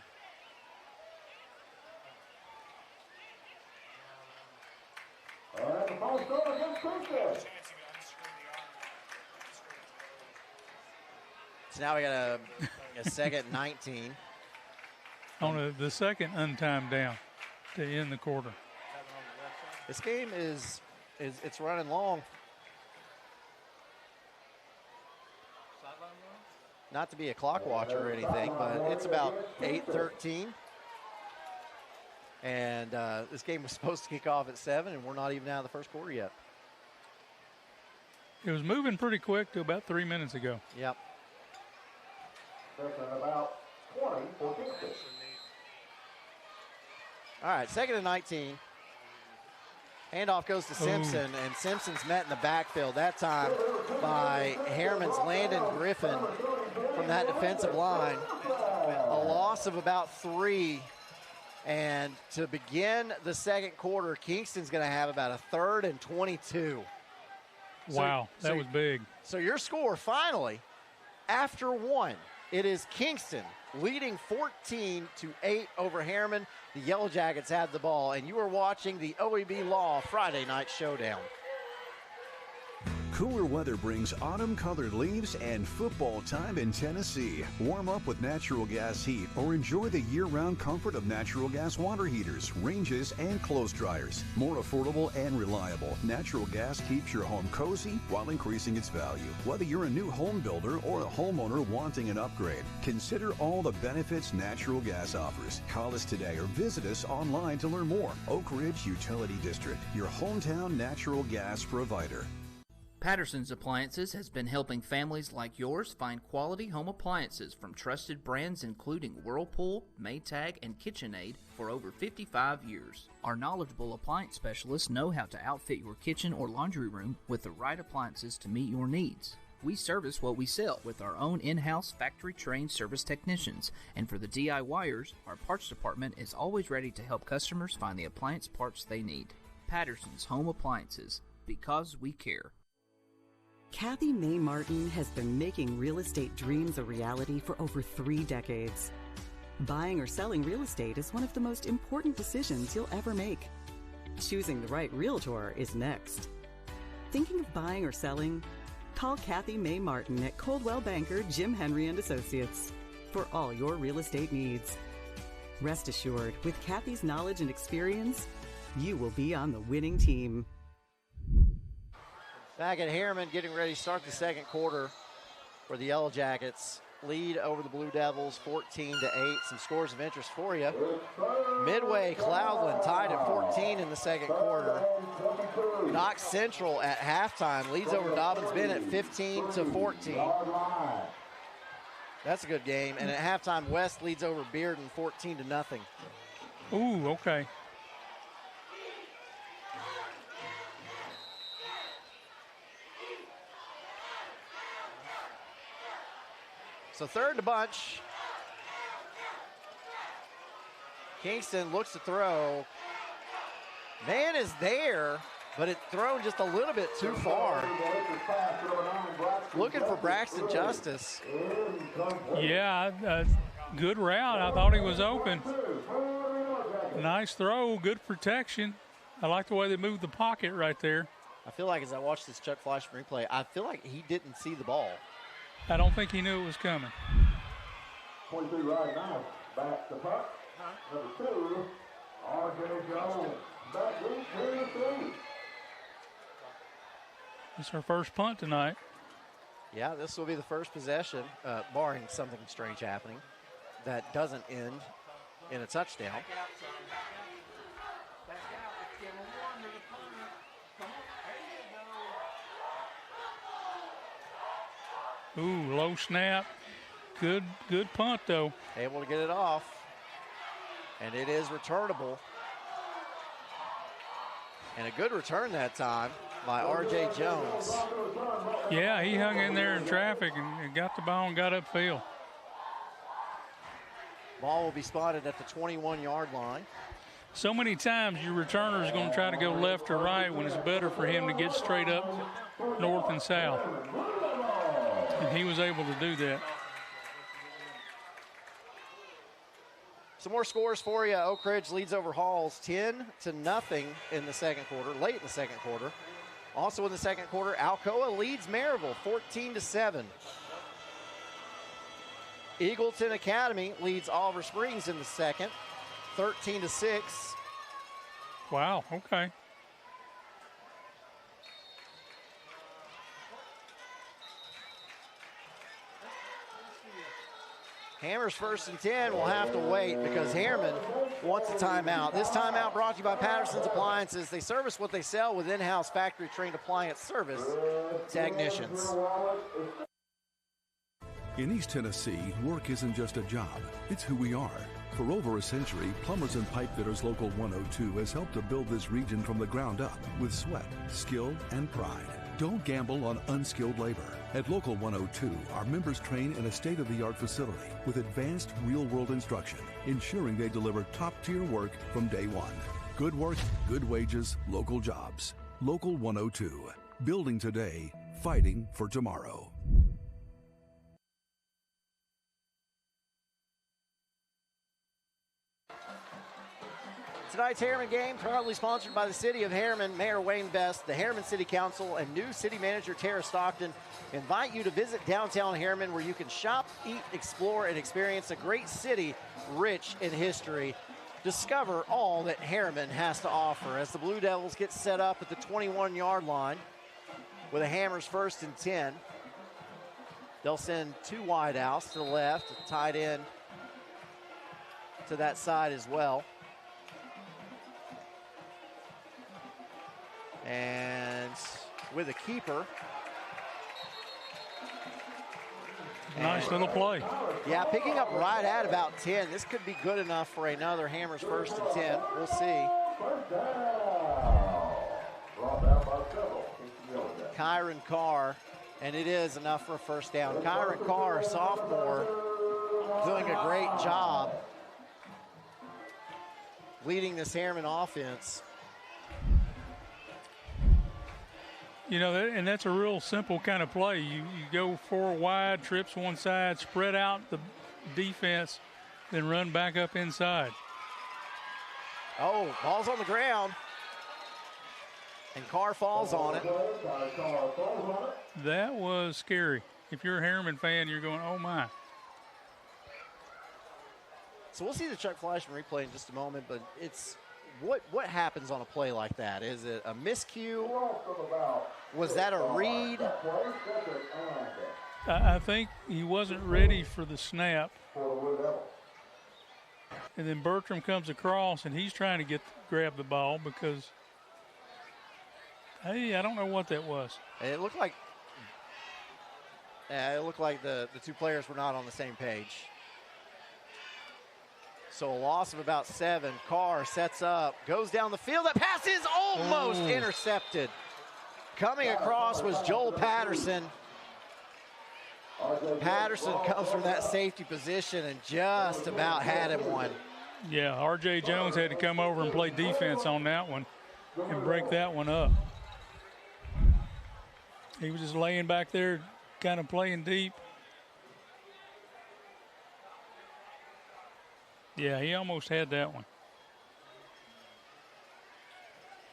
And the ball still against Kingston. So now we got a 2nd and 19. On the second untimed down to end the quarter. This game is it's running long. Not to be a clock watcher or anything, but it's about 8:13. And this game was supposed to kick off at 7, and we're not even out of the first quarter yet. It was moving pretty quick to about 3 minutes ago. Yep. About 20 for Kingston. All right, 2nd and 19. Handoff goes to Simpson, and Simpson's met in the backfield that time by Harriman's Landon Griffin from that defensive line. A loss of about 3. And to begin the second quarter, Kingston's going to have about a 3rd and 22. Wow, that was big. So your score finally, after 1, it is Kingston leading 14-8 over Harriman. The Yellow Jackets have the ball, and you are watching the OEB Law Friday Night Showdown. Cooler weather brings autumn-colored leaves and football time in Tennessee. Warm up with natural gas heat or enjoy the year-round comfort of natural gas water heaters, ranges, and clothes dryers. More affordable and reliable, natural gas keeps your home cozy while increasing its value. Whether you're a new home builder or a homeowner wanting an upgrade, consider all the benefits natural gas offers. Call us today or visit us online to learn more. Oak Ridge Utility District, your hometown natural gas provider. Patterson's Appliances has been helping families like yours find quality home appliances from trusted brands including Whirlpool, Maytag, and KitchenAid for over 55 years. Our knowledgeable appliance specialists know how to outfit your kitchen or laundry room with the right appliances to meet your needs. We service what we sell with our own in-house factory-trained service technicians, and for the DIYers, our parts department is always ready to help customers find the appliance parts they need. Patterson's Home Appliances, because we care. Kathy Mae Martin has been making real estate dreams a reality for over 3 decades. Buying or selling real estate is one of the most important decisions you'll ever make. Choosing the right realtor is next. Thinking of buying or selling? Call Kathy Mae Martin at Coldwell Banker Jim Henry & Associates for all your real estate needs. Rest assured, with Kathy's knowledge and experience, you will be on the winning team. Back at Harriman, getting ready to start the second quarter. where the Yellow Jackets lead over the Blue Devils 14-8. Some scores of interest for you. Midway, Cloudland tied at 14 in the second quarter. Knox Central at halftime leads over Dobbins Bend at 15-14. That's a good game. And at halftime, West leads over Bearden 14-0. Ooh, okay. So third to bunch. Kingston looks to throw. Man is there, but it's thrown just a little bit too far. Looking for Braxton Justice. Yeah, good route. I thought he was open. Nice throw, good protection. I like the way they moved the pocket right there. I feel like as I watched this Chuck Fleischman replay, I feel like he didn't see the ball. I don't think he knew it was coming. 23 right now. Back to puck. Number 2, R.J. Jones. Back with 2-3. It's our first punt tonight. Yeah, this will be the first possession, barring something strange happening, that doesn't end in a touchdown. Ooh, low snap. Good punt, though. Able to get it off. And it is returnable. And a good return that time by R.J. Jones. Yeah, he hung in there in traffic and got the ball and got upfield. Ball will be spotted at the 21-yard line. So many times your returner is going to try to go left or right when it's better for him to get straight up north and south. And he was able to do that. Some more scores for you. Oak Ridge leads over Halls 10-0 in the second quarter, late in the second quarter. Also in the second quarter, Alcoa leads Maryville 14-7. Eagleton Academy leads Oliver Springs in the second, 13-6. Wow, okay. Hammers 1st and 10 will have to wait because Harriman wants a timeout. This timeout brought to you by Patterson's Appliances. They service what they sell with in-house factory-trained appliance service technicians. In East Tennessee, work isn't just a job, it's who we are. For over a century, Plumbers and Pipe Fitters Local 102 has helped to build this region from the ground up with sweat, skill, and pride. Don't gamble on unskilled labor. At Local 102, our members train in a state-of-the-art facility with advanced real-world instruction, ensuring they deliver top-tier work from day one. Good work, good wages, local jobs. Local 102. Building today, fighting for tomorrow. Tonight's Harriman game proudly sponsored by the City of Harriman. Mayor Wayne Best, the Harriman City Council, and new City Manager Tara Stockton invite you to visit downtown Harriman, where you can shop, eat, explore, and experience a great city rich in history. Discover all that Harriman has to offer as the Blue Devils get set up at the 21-yard line with a Hammers 1st and 10. They'll send 2 wideouts to the left, tied in to that side as well. And with a keeper. Nice little play. Yeah, picking up right at about 10. This could be good enough for another Hammers 1st and 10. We'll see. Kyron Carr, and it is enough for a first down. Kyron Carr, sophomore, doing a great job leading this Harriman offense. You know, and that's a real simple kind of play. You go 4 wide, trips one side, spread out the defense, then run back up inside. Oh, ball's on the ground. And Carr falls on it. That was scary. If you're a Harriman fan, you're going, oh, my. So we'll see the Chuck Fleischman replay in just a moment, but it's what happens on a play like that? Is it a miscue? Was that a read? I think he wasn't ready for the snap. And then Bertram comes across, and he's trying to grab the ball because, hey, I don't know what that was. It looked like the two players were not on the same page. So a loss of about 7. Carr sets up, goes down the field. That pass is almost intercepted. Coming across was Joel Patterson. Patterson comes from that safety position and just about had him one. Yeah, R.J. Jones had to come over and play defense on that one and break that one up. He was just laying back there, kind of playing deep. Yeah, he almost had that one.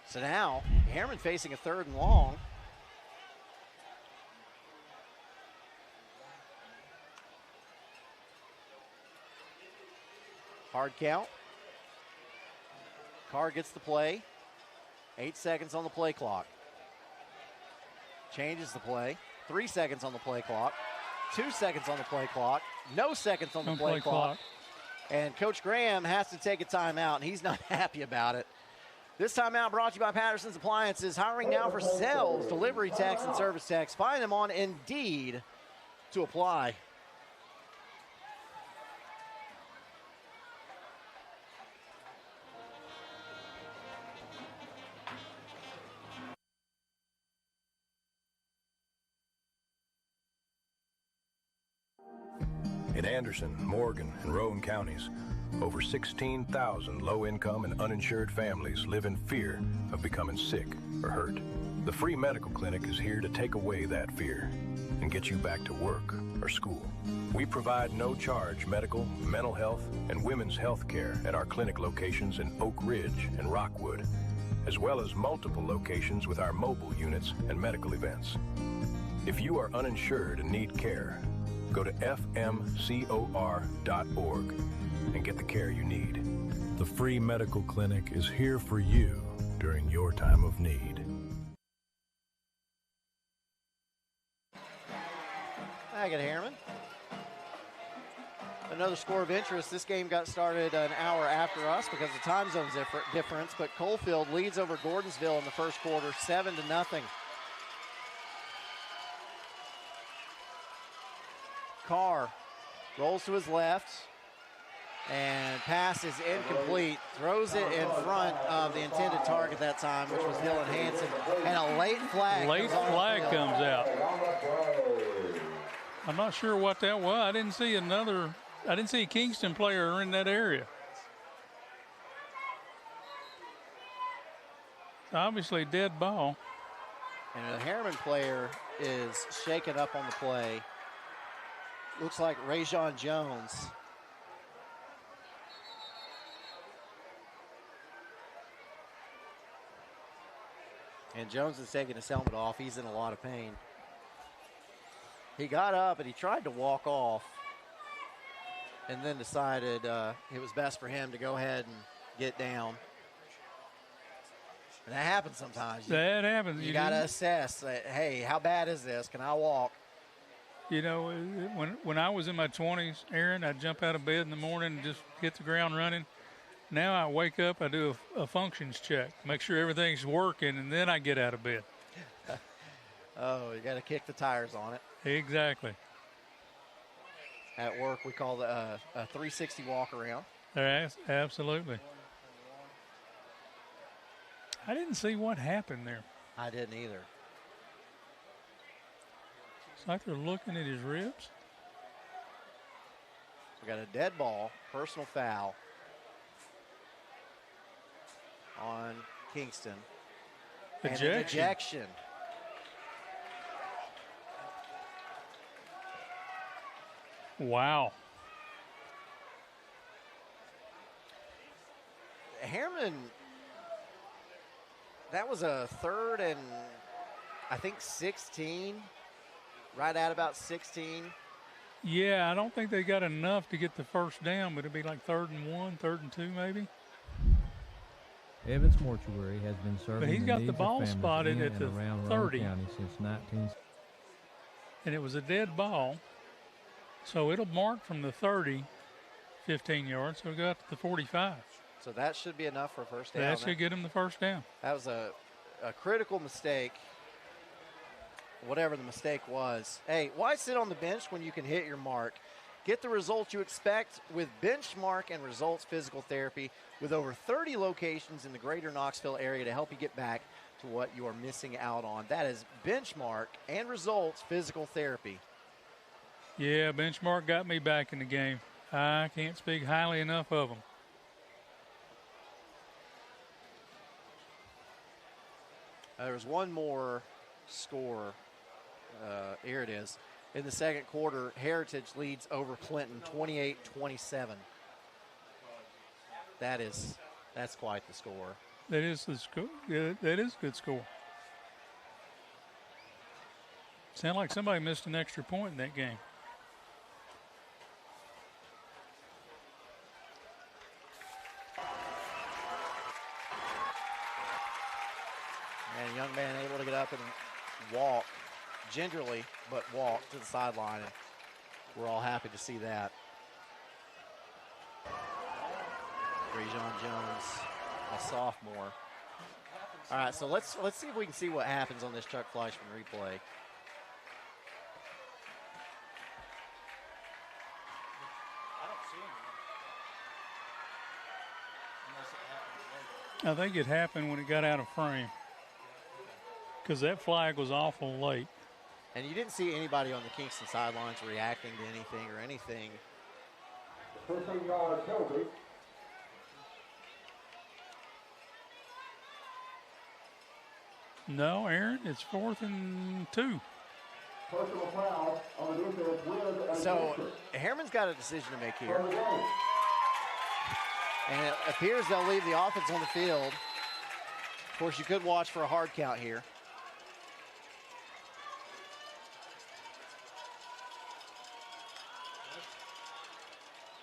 So now, Harriman facing a 3rd and long. Hard count. Carr gets the play. 8 seconds on the play clock. Changes the play. 3 seconds on the play clock. 2 seconds on the play clock. No seconds on the play clock. And Coach Graham has to take a timeout, and he's not happy about it. This timeout brought to you by Patterson's Appliances. Hiring now for sales, delivery techs, and service techs. Find them on Indeed to apply. In Anderson, Morgan, and Roane counties, over 16,000 low-income and uninsured families live in fear of becoming sick or hurt. The free medical clinic is here to take away that fear and get you back to work or school. We provide no-charge medical, mental health, and women's health care at our clinic locations in Oak Ridge and Rockwood, as well as multiple locations with our mobile units and medical events. If you are uninsured and need care, go to fmcor.org and get the care you need. The free medical clinic is here for you during your time of need. Back at Harriman. Another score of interest. This game got started an hour after us because of time zone difference, but Coalfield leads over Gordonsville in the first quarter, 7-0. Carr rolls to his left, and pass is incomplete. Throws it in front of the intended target that time, which was Dylan Hanson, and a late flag. Late flag comes out. I'm not sure what that was. I didn't see a Kingston player in that area. It's obviously dead ball. And a Harriman player is shaken up on the play. Looks like Rajon Jones. And Jones is taking his helmet off. He's in a lot of pain. He got up and he tried to walk off and then decided it was best for him to go ahead and get down. And that happens sometimes. That happens. You got to assess, hey, how bad is this? Can I walk? You know, when I was in my 20s, Aaron, I'd jump out of bed in the morning and just hit the ground running. Now I wake up, I do a functions check, make sure everything's working, and then I get out of bed. Oh, you got to kick the tires on it. Exactly. At work, we call it a 360 walk around. Absolutely. I didn't see what happened there. I didn't either. It's like they're looking at his ribs. We got a dead ball, personal foul on Kingston. And an ejection. Wow. Harriman, that was a 3rd and I think 16, right at about 16. Yeah, I don't think they got enough to get the first down, but it'd be like 3rd and 1, 3rd and 2 maybe. Evans Mortuary has been serving but he's got the ball of spotted in at the and around 30. Roane County since 19. and it was a dead ball. So it'll mark from the 30, 15 yards, so it'll go out to the 45. So that should be enough for a first down. That should get him the first down. That was a critical mistake, whatever the mistake was. Hey, why sit on the bench when you can hit your mark? Get the results you expect with Benchmark and Results Physical Therapy, with over 30 locations in the greater Knoxville area to help you get back to what you are missing out on. That is Benchmark and Results Physical Therapy. Yeah, Benchmark got me back in the game. I can't speak highly enough of them. There's one more score. Here it is. In the second quarter, Heritage leads over Clinton 28-27. That's quite the score. That is the score. Yeah, that is a good score. Sound like somebody missed an extra point in that game. And a young man able to get up and walk, gingerly, but walk to the sideline. And we're all happy to see that. Rajon Jones, a sophomore. All right, so let's see if we can see what happens on this Chuck Fleischman replay. I think it happened when it got out of frame, because that flag was awful late. And you didn't see anybody on the Kingston sidelines reacting to anything or anything. 15-yard penalty. No, Aaron, it's 4th and 2. Personal foul on the defense with So Harriman's got a decision to make here. And it appears they'll leave the offense on the field. Of course, you could watch for a hard count here.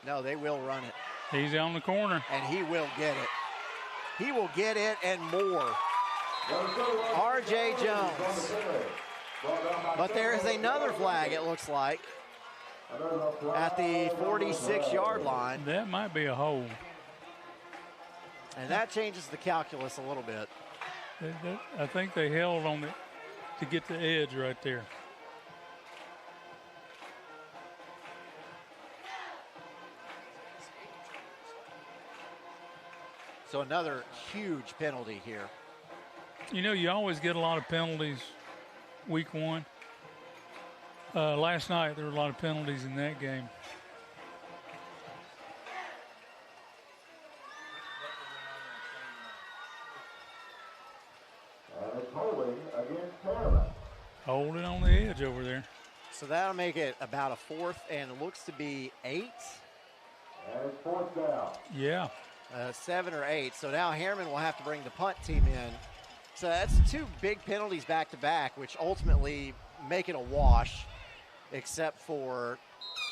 No, they will run it. He's on the corner. And he will get it. He will get it and more. R.J. Jones. But there is another flag, it looks like, at the 46-yard line. That might be a hold. And that changes the calculus a little bit. I think they held on it to get the edge right there. So another huge penalty here. You know, you always get a lot of penalties week one. Last night there were a lot of penalties in that game. And it's holding against Harriman. Holding on the edge over there. So that'll make it about a 4th and it looks to be 8. And it's 4th down. Yeah. 7 or 8. So now Harriman will have to bring the punt team in. So that's 2 big penalties back to back, which ultimately make it a wash, except for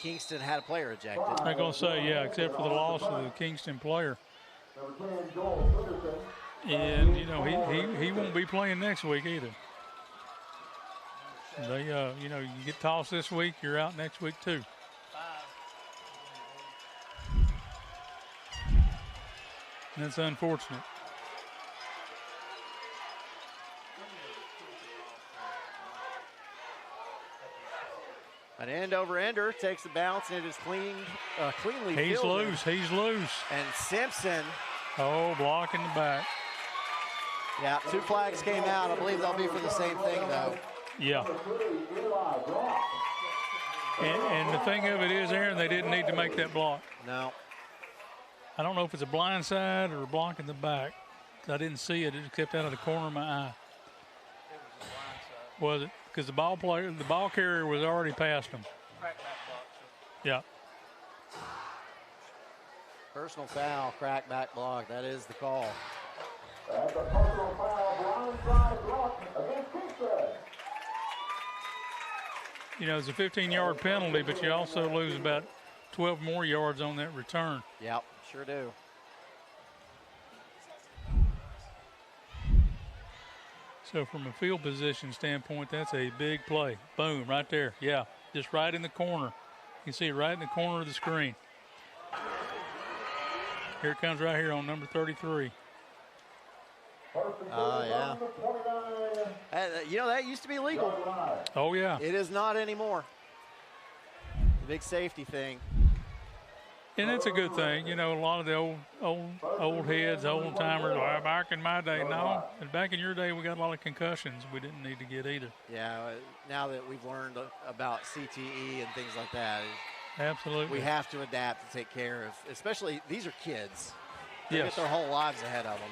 Kingston had a player ejected. I'm going to say, yeah, except for the loss of the Kingston player. And, you know, he won't be playing next week either. They, you know, you get tossed this week, you're out next week too. And that's unfortunate. An end over ender takes the bounce and it is cleanly He's fielded. loose. He's loose. And Simpson. Oh, block in the back. Yeah, 2 flags came out. I believe they'll be for the same thing, though. Yeah. And the thing of it is, Aaron, they didn't need to make that block. No. I don't know if it's a blind side or a block in the back. I didn't see it. It just kept out of the corner of my eye. Was it? Because the ball carrier was already past him. Yeah. Personal foul, crack back block. That is the call. That's a personal foul, blindside block against Kingston. You know, it's a 15-yard penalty, but you also lose about 12 more yards on that return. Yep, sure do. So from a field position standpoint, that's a big play. Boom, right there. Yeah, just right in the corner. You can see it right in the corner of the screen. Here it comes right here on number 33. Yeah. You know, that used to be legal. Oh, yeah. It is not anymore. The big safety thing. And it's a good thing. You know, a lot of the old heads, old timers, well, back in my day, no. And back in your day, we got a lot of concussions we didn't need to get either. Yeah, now that we've learned about CTE and things like that, absolutely, we have to adapt to take care of, especially these are kids. They Yes. get their whole lives ahead of them.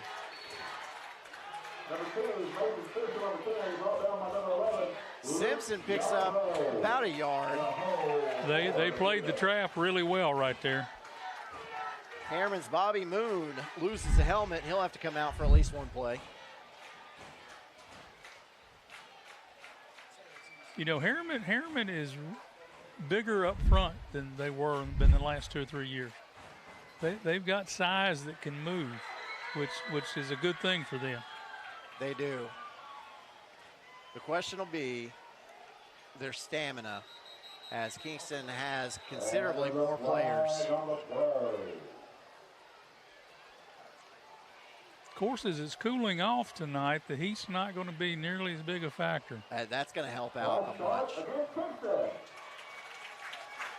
Simpson picks up about a yard. They played the trap really well right there. Harriman's Bobby Moon loses the helmet. He'll have to come out for at least one play. You know, Harriman is bigger up front than they were in the last 2 or 3 years. They've got size that can move, which is a good thing for them. They do. The question will be their stamina, as Kingston has considerably more players. Of course, as it's cooling off tonight, the heat's not going to be nearly as big a factor. That's going to help out a bunch.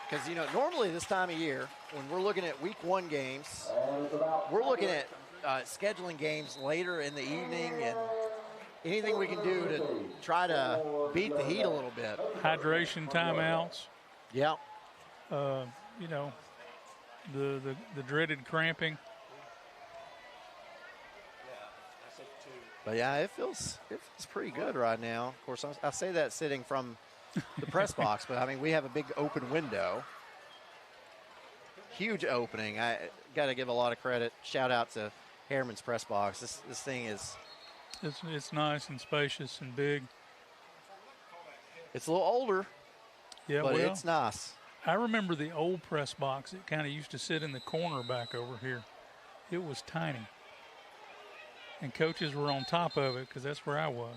Because, you know, normally this time of year, when we're looking at week 1 games, we're looking at scheduling games later in the evening and anything we can do to try to beat the heat a little bit. Hydration timeouts. Yeah. You know, the dreaded cramping. But yeah, it feels pretty good right now. Of course, I say that sitting from the press box, but I mean, we have a big open window. Huge opening. I got to give a lot of credit. Shout out to Harriman's press box. This thing is... It's nice and spacious and big. It's a little older, yeah, but well, it's nice. I remember the old press box. It kind of used to sit in the corner back over here. It was tiny. And coaches were on top of it because that's where I was.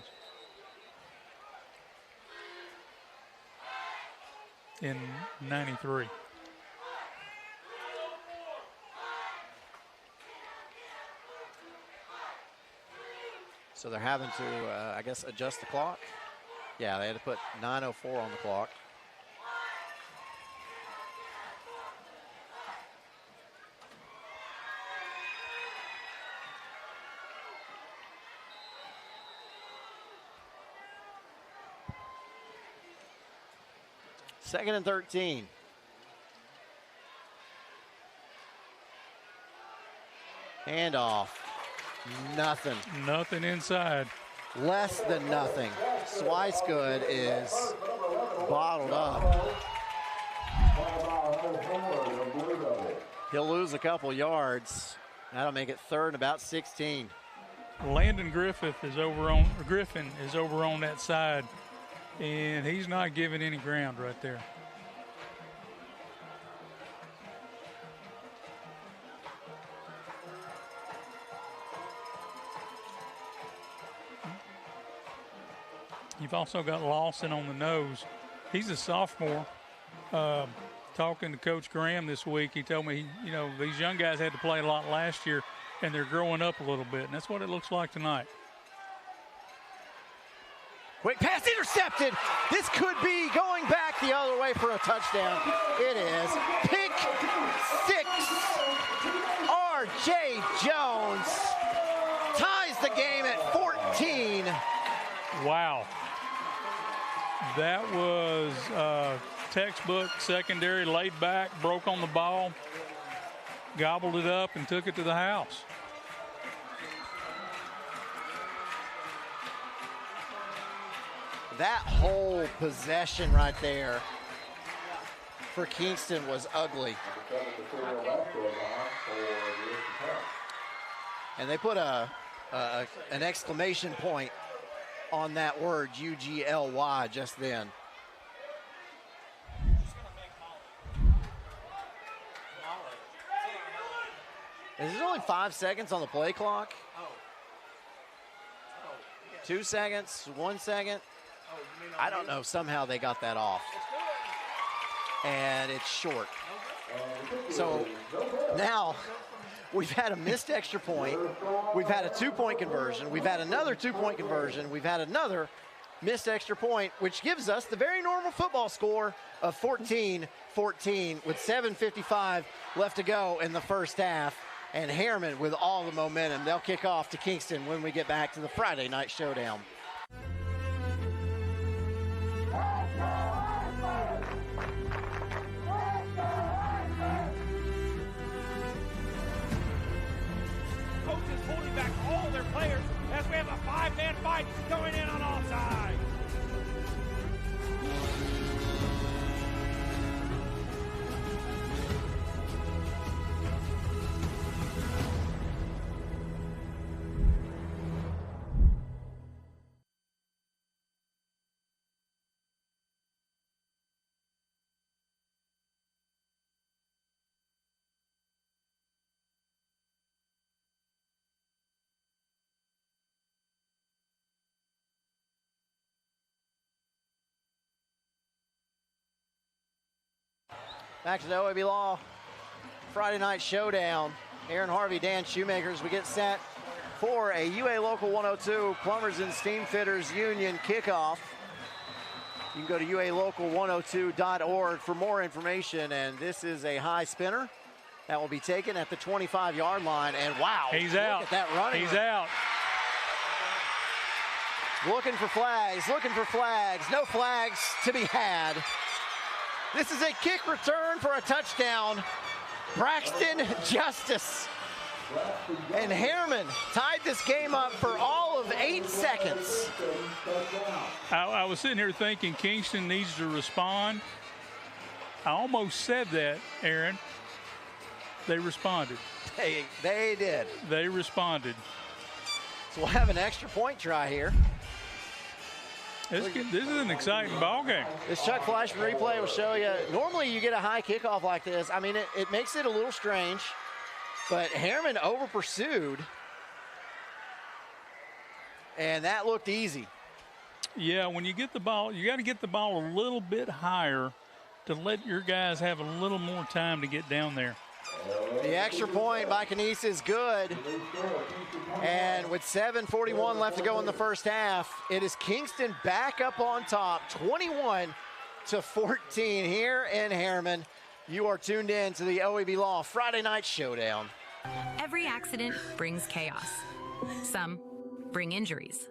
In 93. So they're having to, I guess, adjust the clock. Yeah, they had to put 9:04 on the clock. Second and 13. Handoff. Nothing. Nothing inside. Less than nothing. Swicegood is bottled up. He'll lose a couple yards. That'll make it third and about 16. Landon Griffin is over on that side, and he's not giving any ground right there. You've also got Lawson on the nose. He's a sophomore. Talking to Coach Graham this week, he told me, you know, these young guys had to play a lot last year, and they're growing up a little bit, and that's what it looks like tonight. Quick pass intercepted. This could be going back the other way for a touchdown. It is. Pick 6. R.J. Jones ties the game at 14. Wow. That was textbook secondary, laid back, broke on the ball, gobbled it up, and took it to the house. That whole possession right there for Kingston was ugly. And they put an exclamation point on that word, UGLY, just then. Is there only 5 seconds on the play clock? 2 seconds, 1 second. I don't know. Somehow they got that off. And it's short. So now we've had a missed extra point. We've had a 2-point conversion. We've had another 2-point conversion. We've had another missed extra point, which gives us the very normal football score of 14-14 with 7:55 left to go in the first half. And Harriman with all the momentum. They'll kick off to Kingston when we get back to the Friday night showdown. Coaches holding back all their players as we have a 5-man fight going in on all sides. Back to the OEB Law Friday night showdown. Aaron Harvey, Dan Shoemakers. We get set for a UA Local 102 Plumbers and Steam Fitters Union kickoff. You can go to ualocal102.org for more information. And this is a high spinner that will be taken at the 25-yard line. And wow, he's look out. At that running. He's out. Looking for flags, looking for flags. No flags to be had. This is a kick return for a touchdown. Braxton Justice. And Harriman tied this game up for all of 8 seconds. I was sitting here thinking Kingston needs to respond. I almost said that, Aaron. They responded. They did. They responded. So we'll have an extra point try here. This is an exciting ball game. This Chuck Fleischman replay will show you. Normally you get a high kickoff like this. I mean, it makes it a little strange, but Harriman over pursued, and that looked easy. Yeah, when you get the ball, you got to get the ball a little bit higher to let your guys have a little more time to get down there. The extra point by Canese is good. And with 7:41 left to go in the first half, it is Kingston back up on top, 21-14 here in Harriman. You are tuned in to the OEB Law Friday night showdown. Every accident brings chaos. Some bring injuries.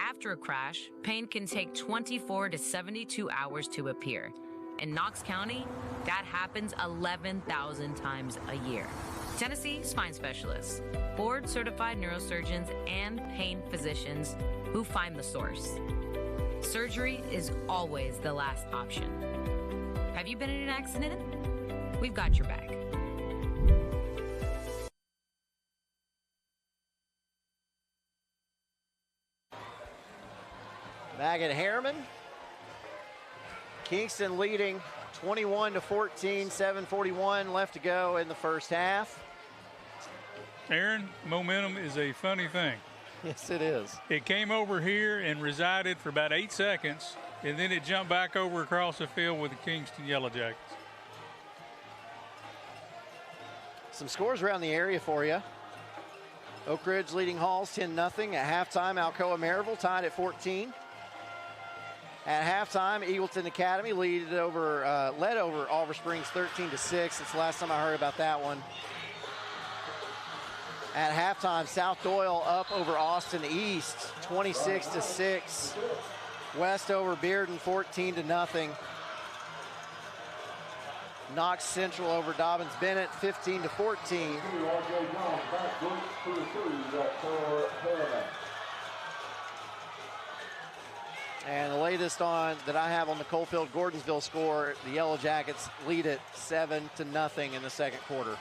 After a crash, pain can take 24 to 72 hours to appear. In Knox County, that happens 11,000 times a year. Tennessee Spine Specialists, board-certified neurosurgeons and pain physicians who find the source. Surgery is always the last option. Have you been in an accident? We've got your back. Back at Harriman. Kingston leading 21-14, 7:41 left to go in the first half. Aaron, momentum is a funny thing. Yes, it is. It came over here and resided for about 8 seconds, and then it jumped back over across the field with the Kingston Yellow Jackets. Some scores around the area for you. Oak Ridge leading Halls 10-0. At halftime, Alcoa Maryville tied at 14. At halftime, Eagleton Academy led over Oliver Springs 13-6. It's the last time I heard about that one. At halftime, South Doyle up over Austin East 26-6. West over Bearden 14-0. Knox Central over Dobbins Bennett 15-14. And the latest that I have on the Coalfield-Gordonsville score, the Yellow Jackets lead it 7-0 in the second quarter.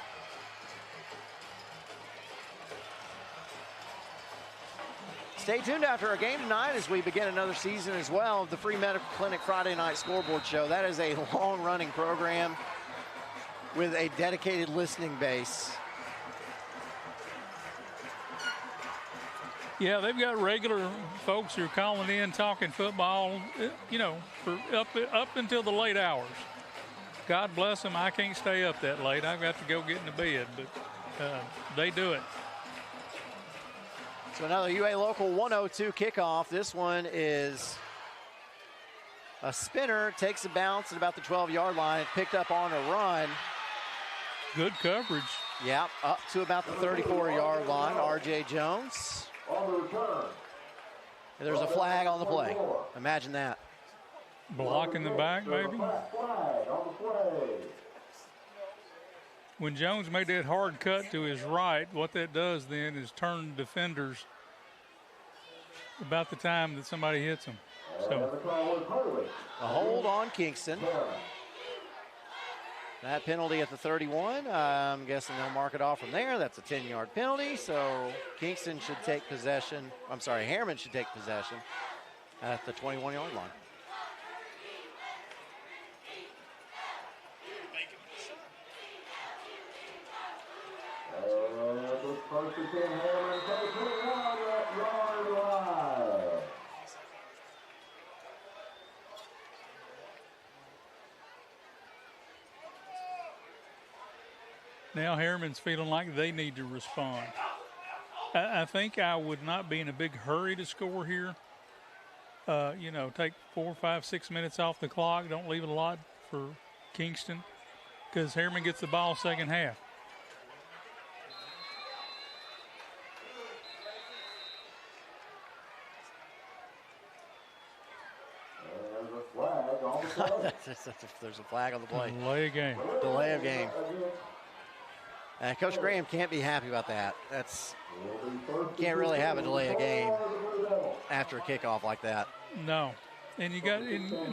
Stay tuned after our game tonight as we begin another season as well of the Free Medical Clinic Friday Night Scoreboard Show. That is a long-running program with a dedicated listening base. Yeah, they've got regular folks who are calling in talking football, you know, for up until the late hours. God bless them. I can't stay up that late. I've got to go get into bed, but they do it. So another UA Local 102 kickoff. This one is a spinner, takes a bounce at about the 12-yard line, picked up on a run. Good coverage. Yeah, up to about the 34-yard line, R.J. Jones. And there's a flag on the play. Imagine that. Block in the back, maybe. When Jones made that hard cut to his right, what that does then is turn defenders about the time that somebody hits them. So a hold on Kingston. That penalty at the 31. I'm guessing they'll mark it off from there. That's a 10-yard penalty. So Kingston should take possession. I'm sorry, Harriman should take possession at the 21-yard line. First and 10, Harriman, 21-yard line. now Harriman's feeling like they need to respond. I think I would not be in a big hurry to score here. You know, take 4, 5, 6 minutes off the clock. Don't leave it a lot for Kingston because Harriman gets the ball second half. There's a flag on the play. Delay of game. Delay of game. Coach Graham can't be happy about that. Can't really have a delay of game after a kickoff like that. No, and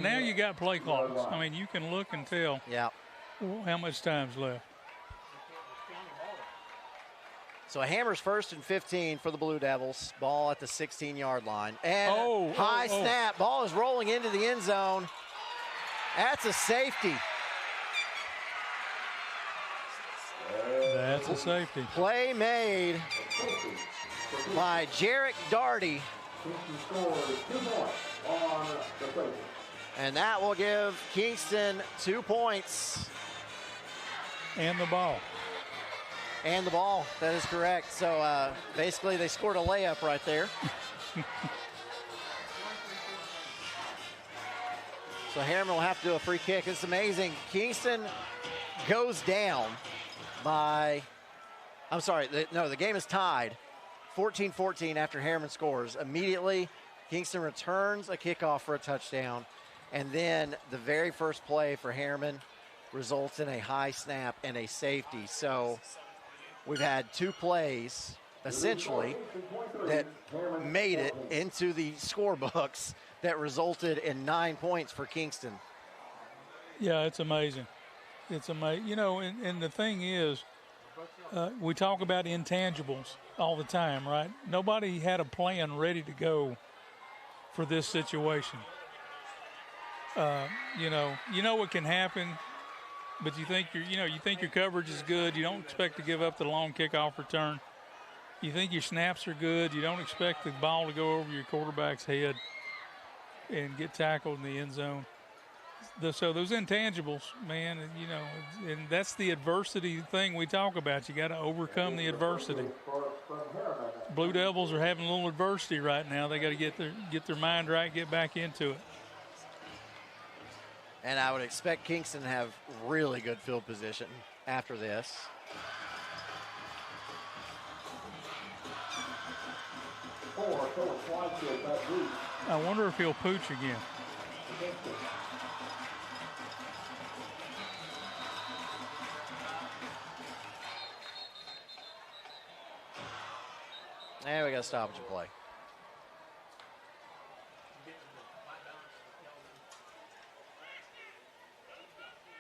now you got play clocks. I mean, you can look and tell. Yeah. How much time's left? So a Hammers 1st and 15 for the Blue Devils. Ball at the 16-yard line. And high snap. Ball is rolling into the end zone. That's a safety. That's a safety. Play made by Jarek Darty. And that will give Kingston 2 points. And the ball. And the ball, that is correct. So basically they scored a layup right there. So Harriman will have to do a free kick. It's amazing. Kingston goes down by, I'm sorry, the game is tied 14-14 after Harriman scores. Immediately, Kingston returns a kickoff for a touchdown. And then the very first play for Harriman results in a high snap and a safety. So we've had 2 plays, essentially, that made it into the scorebooks that resulted in 9 points for Kingston. Yeah, it's amazing. It's amazing. You know, and the thing is, we talk about intangibles all the time, right? Nobody had a plan ready to go for this situation. You know what can happen, but you think your coverage is good. You don't expect to give up the long kickoff return. You think your snaps are good. You don't expect the ball to go over your quarterback's head and get tackled in the end zone. So those intangibles, man, you know, and that's the adversity thing we talk about. You got to overcome the adversity. Blue Devils are having a little adversity right now. They got to get their mind right, get back into it. And I would expect Kingston to have really good field position after this. I wonder if he'll pooch again. And we got a stoppage of play.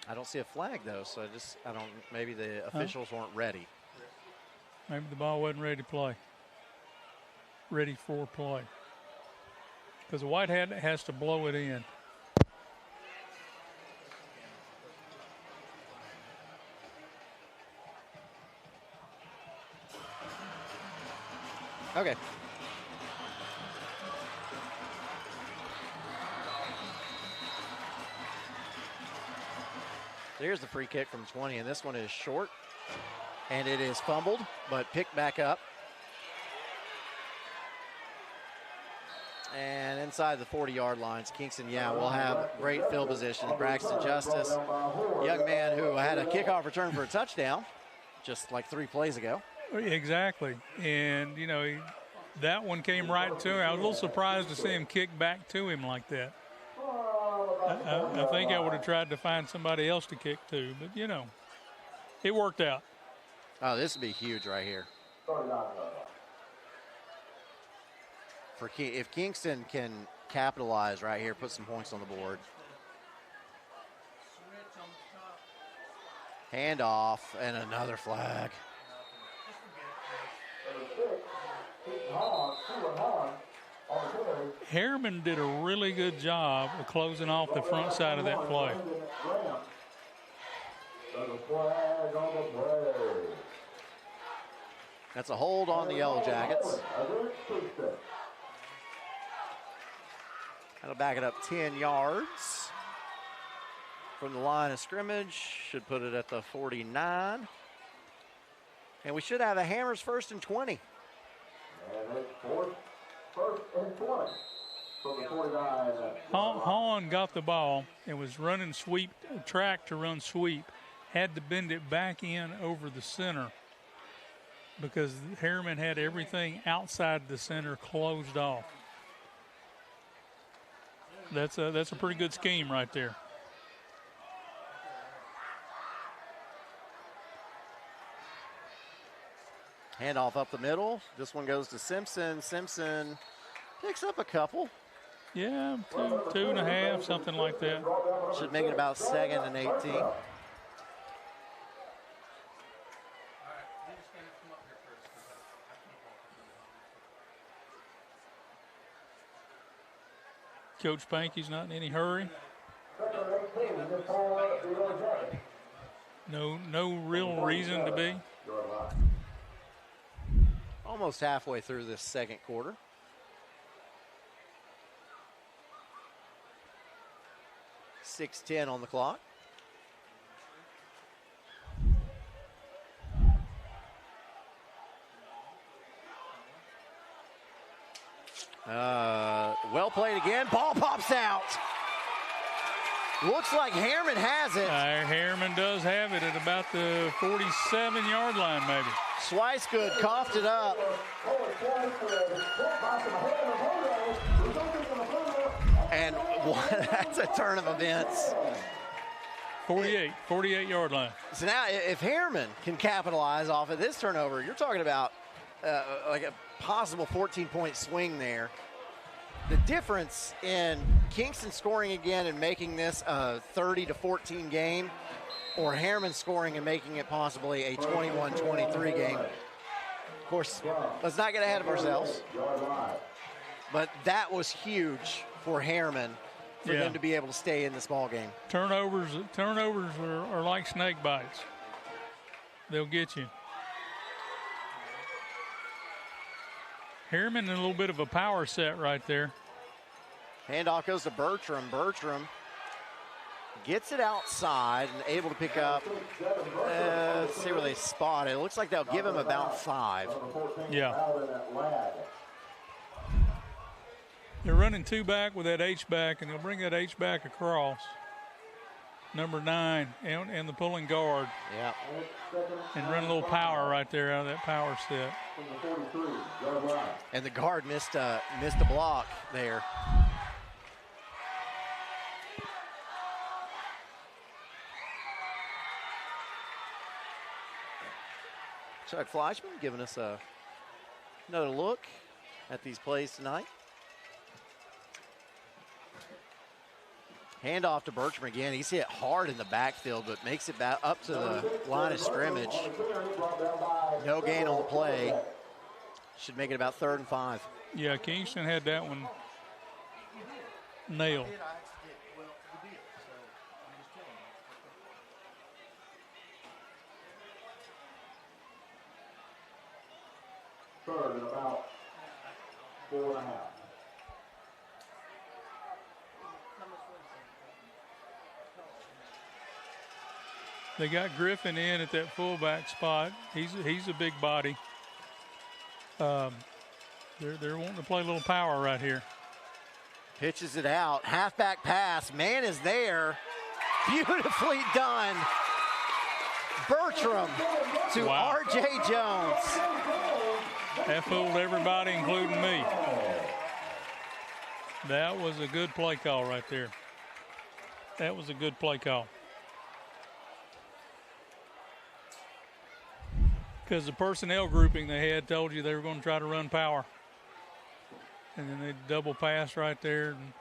I don't see a flag though, so maybe the officials weren't ready. Maybe the ball wasn't ready to play. Ready for play. Because the white hat has to blow it in. Okay. There's the free kick from 20, and this one is short. And it is fumbled, but picked back up. And inside the 40-yard lines, Kingston, will have great field position. Braxton Justice, young man who had a kickoff return for a touchdown just like 3 plays ago. Exactly. And, that one came right to him. I was a little surprised to see him kick back to him like that. I think I would have tried to find somebody else to kick to, but, it worked out. Oh, this would be huge right here. If Kingston can capitalize right here, put some points on the board. Handoff and another flag. Harriman did a really good job of closing off the front side of that play. That's a hold on the Yellow Jackets. That'll back it up 10 yards from the line of scrimmage. Should put it at the 49. And we should have a Hammers 1st and 20. And it's first and 20 from the 49. Hahn got the ball and was running sweep, track to run sweep. Had to bend it back in over the center because Harriman had everything outside the center closed off. That's a pretty good scheme right there. Handoff up the middle. This one goes to Simpson. Simpson picks up a couple. Yeah, two and a half, something like that. Should make it about 2nd and 18. Coach Pankey's not in any hurry. No real reason to be. Almost halfway through this second quarter. .6:10 on the clock. Well played again. Ball pops out. Looks like Harriman has it. Harriman does have it at about the 47-yard line, maybe. Swicegood coughed it up. And that's a turn of events. 48-yard line. So now if Harriman can capitalize off of this turnover, you're talking about like a possible 14-point swing there. The difference in Kingston scoring again and making this a 30-14 game, or Harriman scoring and making it possibly a 21-23 game. Of course, let's not get ahead of ourselves. But that was huge for Harriman for them to be able to stay in this ball game. Turnovers are like snake bites. They'll get you. Harriman in a little bit of a power set right there. Handoff goes to Bertram. Bertram gets it outside and able to pick up. Let's see where they spot it. It looks like they'll give him about 5. Yeah. They're running 2 back with that H-back, and they'll bring that H-back across. Number 9 and the pulling guard. Yeah. And run a little power right there out of that power set. And the guard missed a block there. Chuck Fleischman giving us another look at these plays tonight. Handoff to Bertram again. He's hit hard in the backfield, but makes it back up to the line of scrimmage. No gain on the play. Should make it about 3rd and 5. Yeah, Kingston had that one nailed. Third and about 4.5. They got Griffin in at that fullback spot. He's a big body. They're wanting to play a little power right here. Pitches it out. Halfback pass. Man is there. Beautifully done. Bertram to R.J. Jones. That fooled everybody, including me. That was a good play call right there. That was a good play call. Because the personnel grouping they had told you they were going to try to run power. And then they double pass right there. And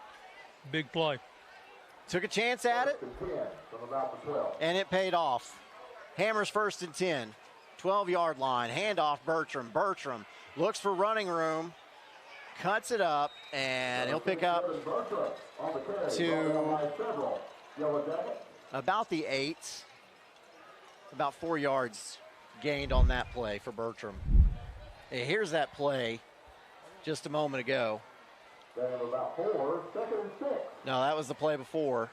big play. Took a chance at it. And it paid off. Hammers 1st and 10. 12-yard line. Handoff Bertram. Bertram looks for running room. Cuts it up. And he'll pick up to about the 8. About 4 yards gained on that play for Bertram. And here's that play just a moment ago. About 4, 2nd and 6. No, that was the play before.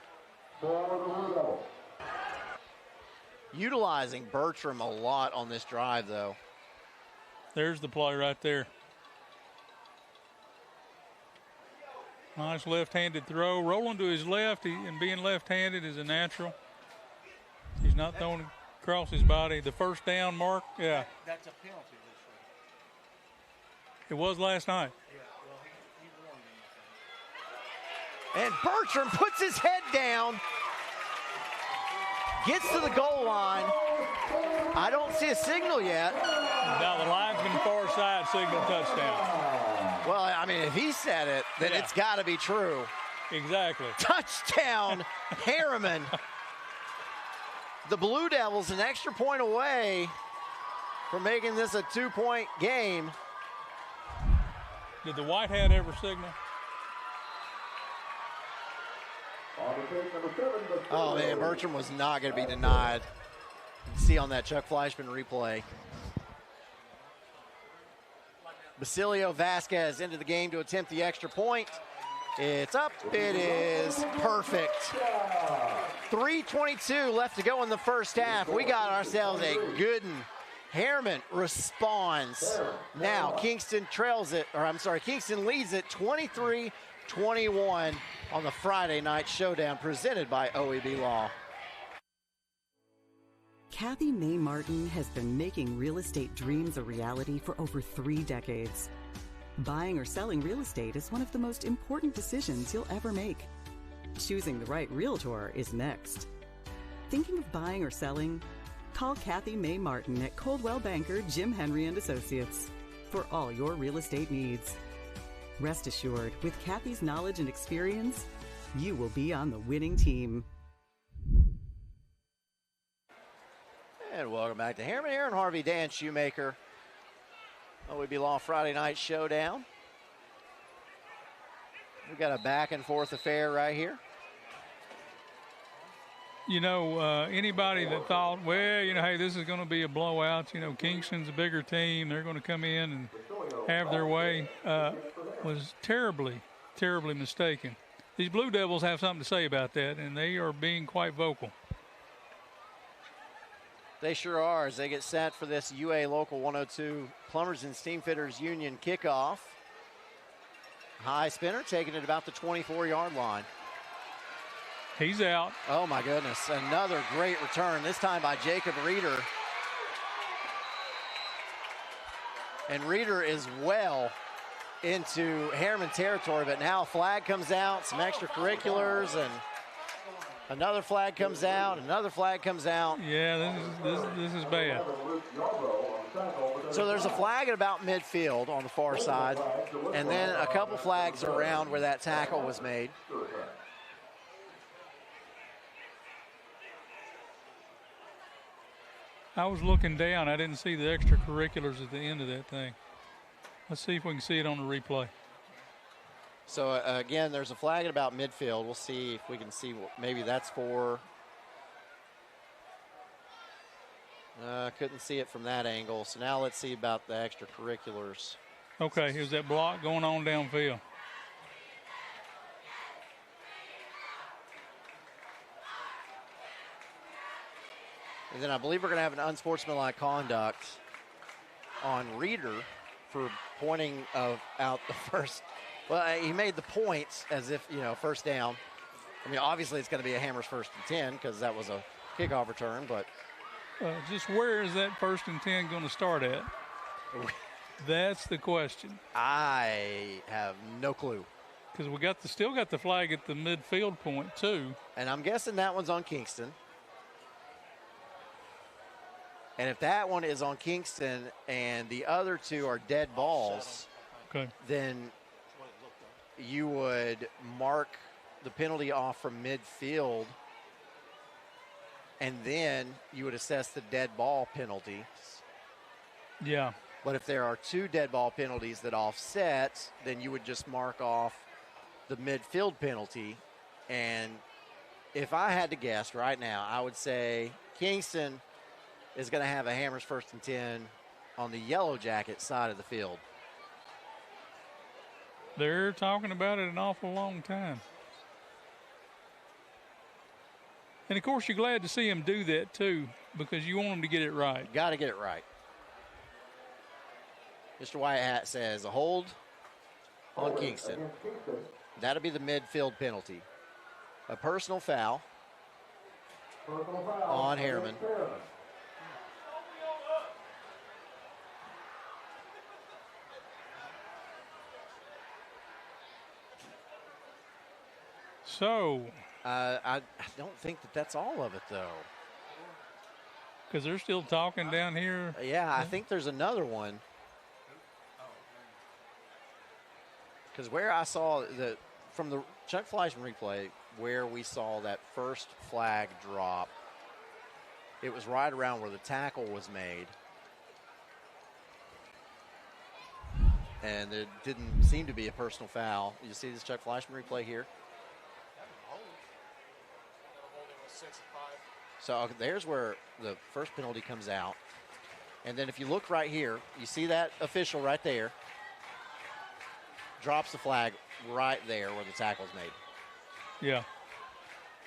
Utilizing Bertram a lot on this drive, though. There's the play right there. Nice left-handed throw. Rolling to his left, and being left-handed is a natural. He's not throwing across his body. The first down mark, yeah. That's a penalty this week. It was last night. Yeah, well, he warned him. And Bertram puts his head down. Gets to the goal line. I don't see a signal yet. Now the linesman far side signal touchdown. Well, I mean, if he said it, then it's got to be true. Exactly. Touchdown, Harriman. The Blue Devils an extra point away from making this a 2-point game. Did the white hat ever signal? Oh, man, Bertram was not going to be denied. You can see on that Chuck Fleischman replay. Basilio Vasquez into the game to attempt the extra point. It's up. It is perfect. 3:22 left to go in the first half. We got ourselves a good one. Harriman responds. Now Kingston Kingston leads it 23-21 on the Friday night showdown presented by OEB Law. Kathy Mae Martin has been making real estate dreams a reality for over 3 decades. Buying or selling real estate is one of the most important decisions you'll ever make. Choosing the right realtor is next. Thinking of buying or selling? Call Kathy Mae Martin at Coldwell Banker Jim Henry & Associates for all your real estate needs. Rest assured, with Kathy's knowledge and experience, you will be on the winning team. And welcome back to Harriman. Aaron Harvey, Dan Shoemaker. OEB Law Friday night showdown. We've got a back and forth affair right here. You know, anybody that thought, well, you know, hey, this is going to be a blowout. You know, Kingston's a bigger team. They're going to come in and have their way. Was terribly, terribly mistaken. These Blue Devils have something to say about that, and they are being quite vocal. They sure are as they get set for this UA Local 102 Plumbers and Steamfitters Union kickoff. High spinner taking it about the 24-yard line. He's out. Oh, my goodness. Another great return, this time by Jacob Reeder. And Reeder is well into Harriman territory, but now a flag comes out, some extracurriculars, and another flag comes out, another flag comes out. Yeah, this is bad. So there's a flag at about midfield on the far side, and then a couple flags around where that tackle was made. I was looking down. I didn't see the extracurriculars at the end of that thing. Let's see if we can see it on the replay. So, again, there's a flag at about midfield. We'll see if we can see what maybe that's for. Couldn't see it from that angle. So now let's see about the extracurriculars. Okay, here's that block going on downfield. And then I believe we're going to have an unsportsmanlike conduct on Reeder for pointing out the first. Well, he made the points as if, first down. I mean, obviously it's going to be a Hammers 1st and 10 because that was a kickoff return, but. Just where is that 1st and 10 going to start at? That's the question. I have no clue. Because we still got the flag at the midfield point, too. And I'm guessing that one's on Kingston. And if that one is on Kingston and the other two are dead balls, okay, then you would mark the penalty off from midfield, and then you would assess the dead ball penalty. Yeah. But if there are 2 dead ball penalties that offset, then you would just mark off the midfield penalty. And if I had to guess right now, I would say Kingston is going to have a Hammers 1st and 10 on the Yellow Jacket side of the field. They're talking about it an awful long time. And, of course, you're glad to see them do that, too, because you want them to get it right. Got to get it right. Mr. Whitehat says a hold on Kingston. That'll be the midfield penalty. A personal foul on Harriman. So. I don't think that's all of it, though. Because they're still talking down here. Yeah, I think there's another one. Because where I saw from the Chuck Fleischman replay, where we saw that first flag drop, it was right around where the tackle was made. And there didn't seem to be a personal foul. You see this Chuck Fleischman replay here? So there's where the first penalty comes out. And then if you look right here, you see that official right there. Drops the flag right there where the tackle's made. Yeah.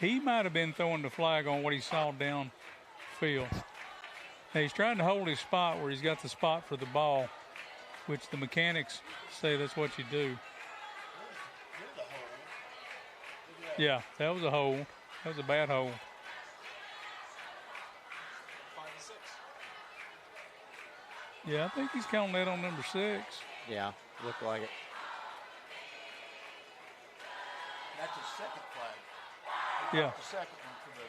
He might have been throwing the flag on what he saw downfield. Now he's trying to hold his spot where he's got the spot for the ball, which the mechanics say that's what you do. Yeah, that was a hold. That was a bad hold. 5 and 6. Yeah, I think he's counting that on number 6. Yeah, looked like it. That's his second flag. Yeah. The second one for the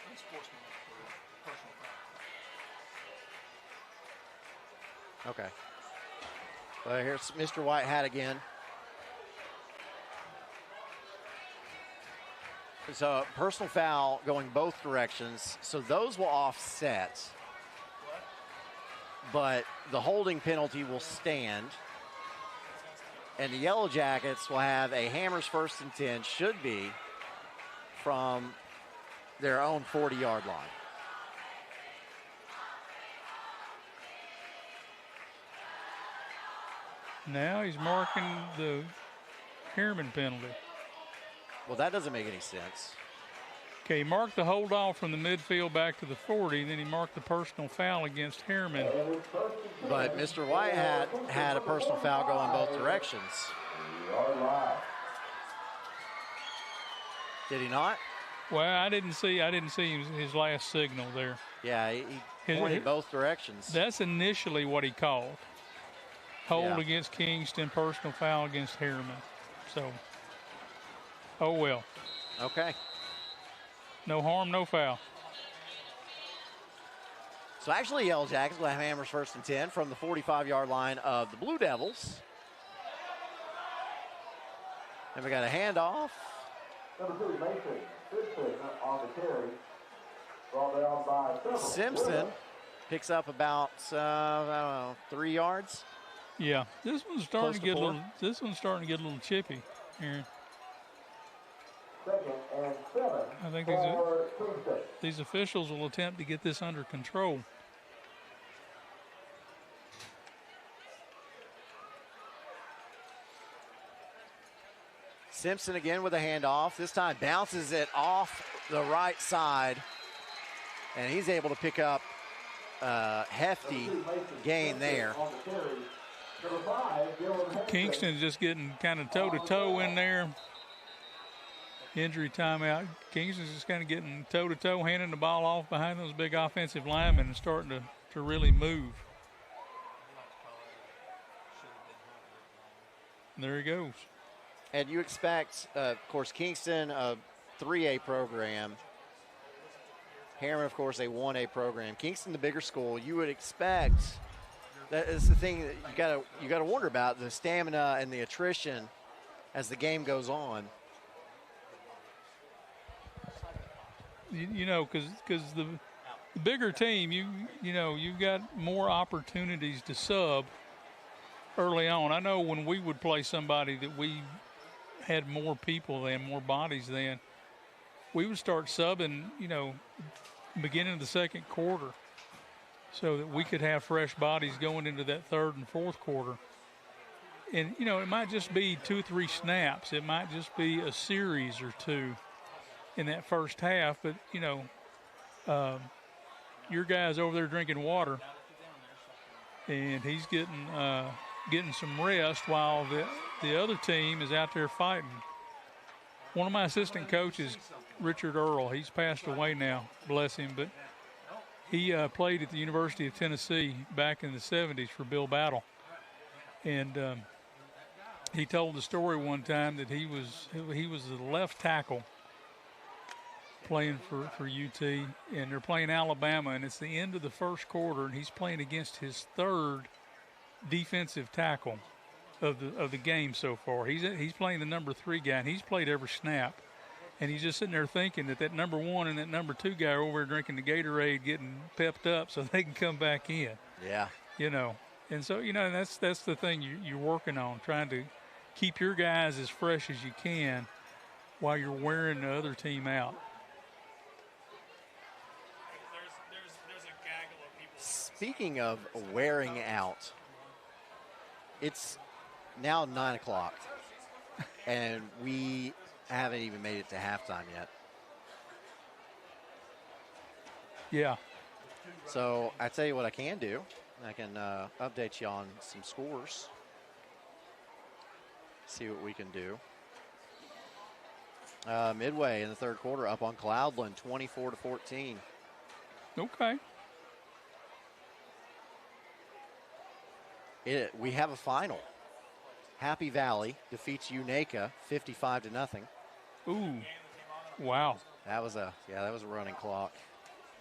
unsportsmanlike for the personal foul. Okay. Well, here's Mr. Whitehat again. So personal foul going both directions. So those will offset. But the holding penalty will stand. And the Yellow Jackets will have a Hammers 1st and 10, should be, from their own 40-yard line. Now he's marking the Harriman penalty. Well, that doesn't make any sense. Okay, he marked the hold off from the midfield back to the 40, then he marked the personal foul against Harriman. But Mr. Whitehat had a personal foul going both directions. Did he not? Well, I didn't see his last signal there. Yeah, he pointed both directions. That's initially what he called. Hold against Kingston, personal foul against Harriman. So, oh well. Okay. No harm, no foul. So actually, Yellow Jackets will have Hammers 1st and 10 from the 45-yard line of the Blue Devils. And we got a handoff. Number 2, Mason Simpson on the carry. Brought down by Simpson picks up about 3 yards. Yeah, this one's starting to get a little. This one's starting to get a little chippy here. Second and 7. I think these officials will attempt to get this under control. Simpson again with a handoff. This time bounces it off the right side And he's able to pick up a hefty gain there. Kingston's just getting kind of toe-to-toe in there. Injury timeout. Kingston's just kind of getting toe-to-toe, handing the ball off behind those big offensive linemen and starting to really move. There he goes. And you expect, of course, Kingston, a 3A program. Harriman, of course, a 1A program. Kingston, the bigger school. You would expect, that is the thing that you gotta wonder about, the stamina and the attrition as the game goes on. You know, because the bigger team, you've got more opportunities to sub early on. I know when we would play somebody that we had more people than, more bodies than, we would start subbing, beginning of the second quarter so that we could have fresh bodies going into that third and fourth quarter. And, it might just be 2-3 snaps. It might just be a series or two in that first half. But, your guy's over there drinking water, and he's getting some rest while the other team is out there fighting. One of my assistant coaches, Richard Earl, he's passed away now, bless him, but he played at the University of Tennessee back in the 70s for Bill Battle. And he told the story one time that he was the left tackle playing for UT, and they're playing Alabama, and it's the end of the first quarter, and he's playing against his third defensive tackle of the game so far. He's playing the number 3 guy, and he's played every snap. And he's just sitting there thinking that number 1 and that number 2 guy are over there drinking the Gatorade, getting pepped up so they can come back in. Yeah. And so, that's the thing you're working on, trying to keep your guys as fresh as you can while you're wearing the other team out. Speaking of wearing out, it's now 9 o'clock, and we haven't even made it to halftime yet. Yeah. So I tell you what I can do. I can update you on some scores. See what we can do. Midway in the third quarter, up on Cloudland, 24-14. Okay. We have a final. Happy Valley defeats Unaka 55-0. Ooh, wow. That was a running clock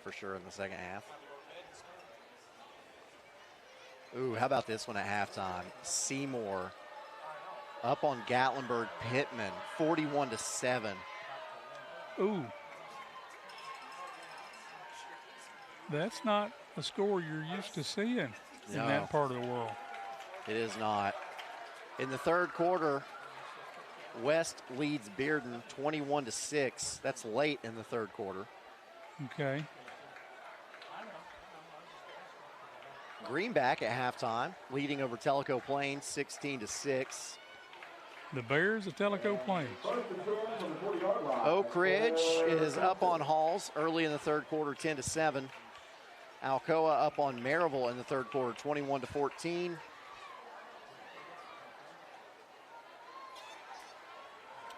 for sure in the second half. Ooh, how about this one at halftime? Seymour up on Gatlinburg Pittman 41-7. Ooh. That's not a score you're used to seeing in that part of the world. It is not. In the third quarter, West leads Bearden 21-6. That's late in the third quarter. Okay. Greenback at halftime, leading over Tellico Plains 16-6. The Bears of Tellico Plains. Oak Ridge is up on Halls early in the third quarter, 10-7. Alcoa up on Maryville in the third quarter, 21-14.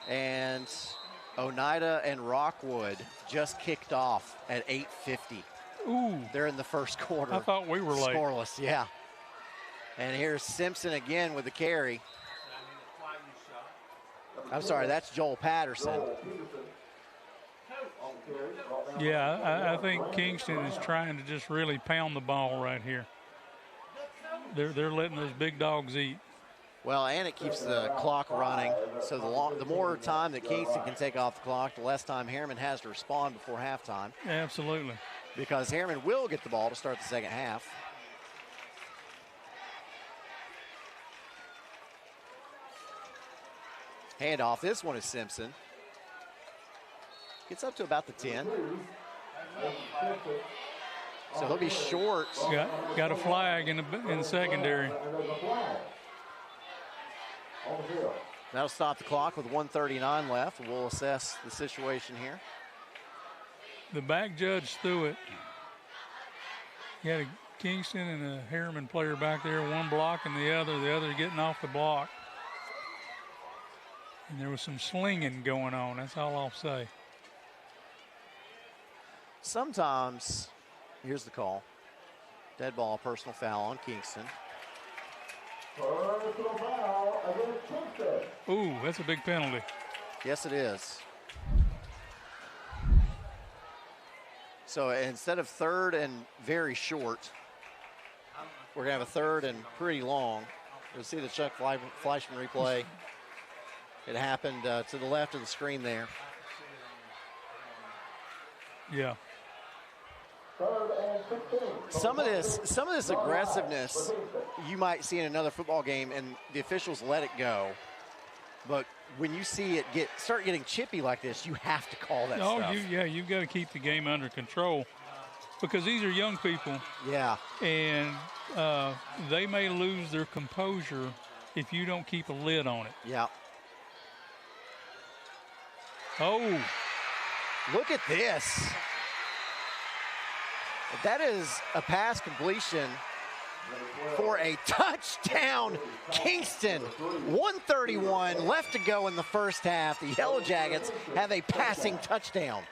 And Oneida and Rockwood just kicked off at 8:50. Ooh. They're in the first quarter. I thought we were late. Scoreless, yeah. And here's Simpson again with the carry. I'm sorry, that's Joel Patterson. Yeah, I think Kingston is trying to just really pound the ball right here. They're letting those big dogs eat. Well, and it keeps the clock running. So the more time that Kingston can take off the clock, the less time Harriman has to respond before halftime. Absolutely. Because Harriman will get the ball to start the second half. Handoff. This one is Simpson. Gets up to about the 10. So he'll be short. Got a flag in the secondary. That'll stop the clock with 1:39 left. We'll assess the situation here. The back judge threw it You had a Kingston and a Harriman player back there, one blocking the other getting off the block. And there was some slinging going on. That's all I'll say. Sometimes, here's the call. Dead ball, personal foul on Kingston. Personal foul against Kingston. Ooh, that's a big penalty. Yes, it is. So instead of third and very short, we're going to have a third and pretty long. You'll see the Chuck Fleischman replay. It happened to the left of the screen there. Yeah. Some of this aggressiveness you might see in another football game, and the officials let it go. But when you see it start getting chippy like this, you have to call that stuff. You've got to keep the game under control because these are young people. Yeah. And they may lose their composure if you don't keep a lid on it. Yeah. Oh. Look at this. That is a pass completion for a touchdown. Kingston, 1:31 left to go in the first half. The Yellow Jackets have a passing touchdown.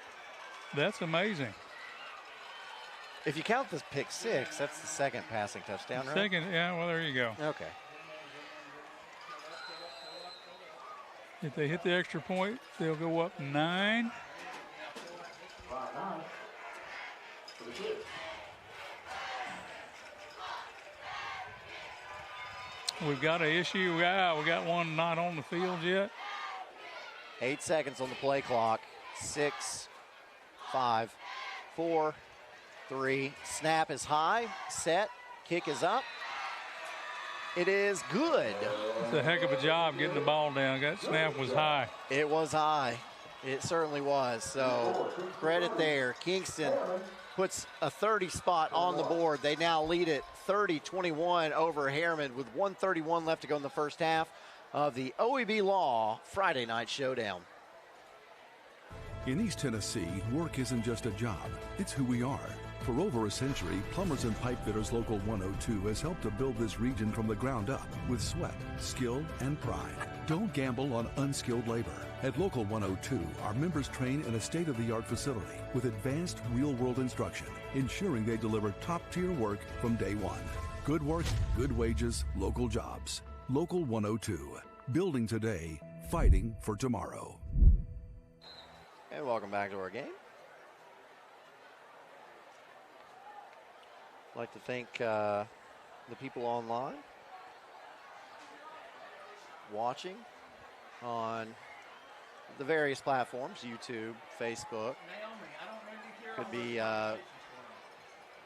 That's amazing. If you count this pick six, that's the second passing touchdown, right? Second, yeah, well, there you go. Okay. If they hit the extra point, they'll go up 9. We've got an issue. Yeah, we got one not on the field yet. 8 seconds on the play clock. 6, 5, 4, 3. Snap is high. Set. Kick is up. It is good. It's a heck of a job getting the ball down. That snap was high. It was high. It certainly was. So credit there. Kingston puts a 30 spot on the board. They now lead it 30-21 over Harriman with 1:31 left to go in the first half of the OEB Law Friday Night Showdown. In East Tennessee, work isn't just a job, it's who we are. For over a century, Plumbers and Pipe Fitters Local 102 has helped to build this region from the ground up with sweat, skill, and pride. Don't gamble on unskilled labor. At Local 102, our members train in a state-of-the-art facility with advanced real-world instruction, ensuring they deliver top-tier work from day one. Good work, good wages, local jobs. Local 102, building today, fighting for tomorrow. And welcome back to our game. I'd like to thank the people online watching on the various platforms, YouTube, Facebook. Could be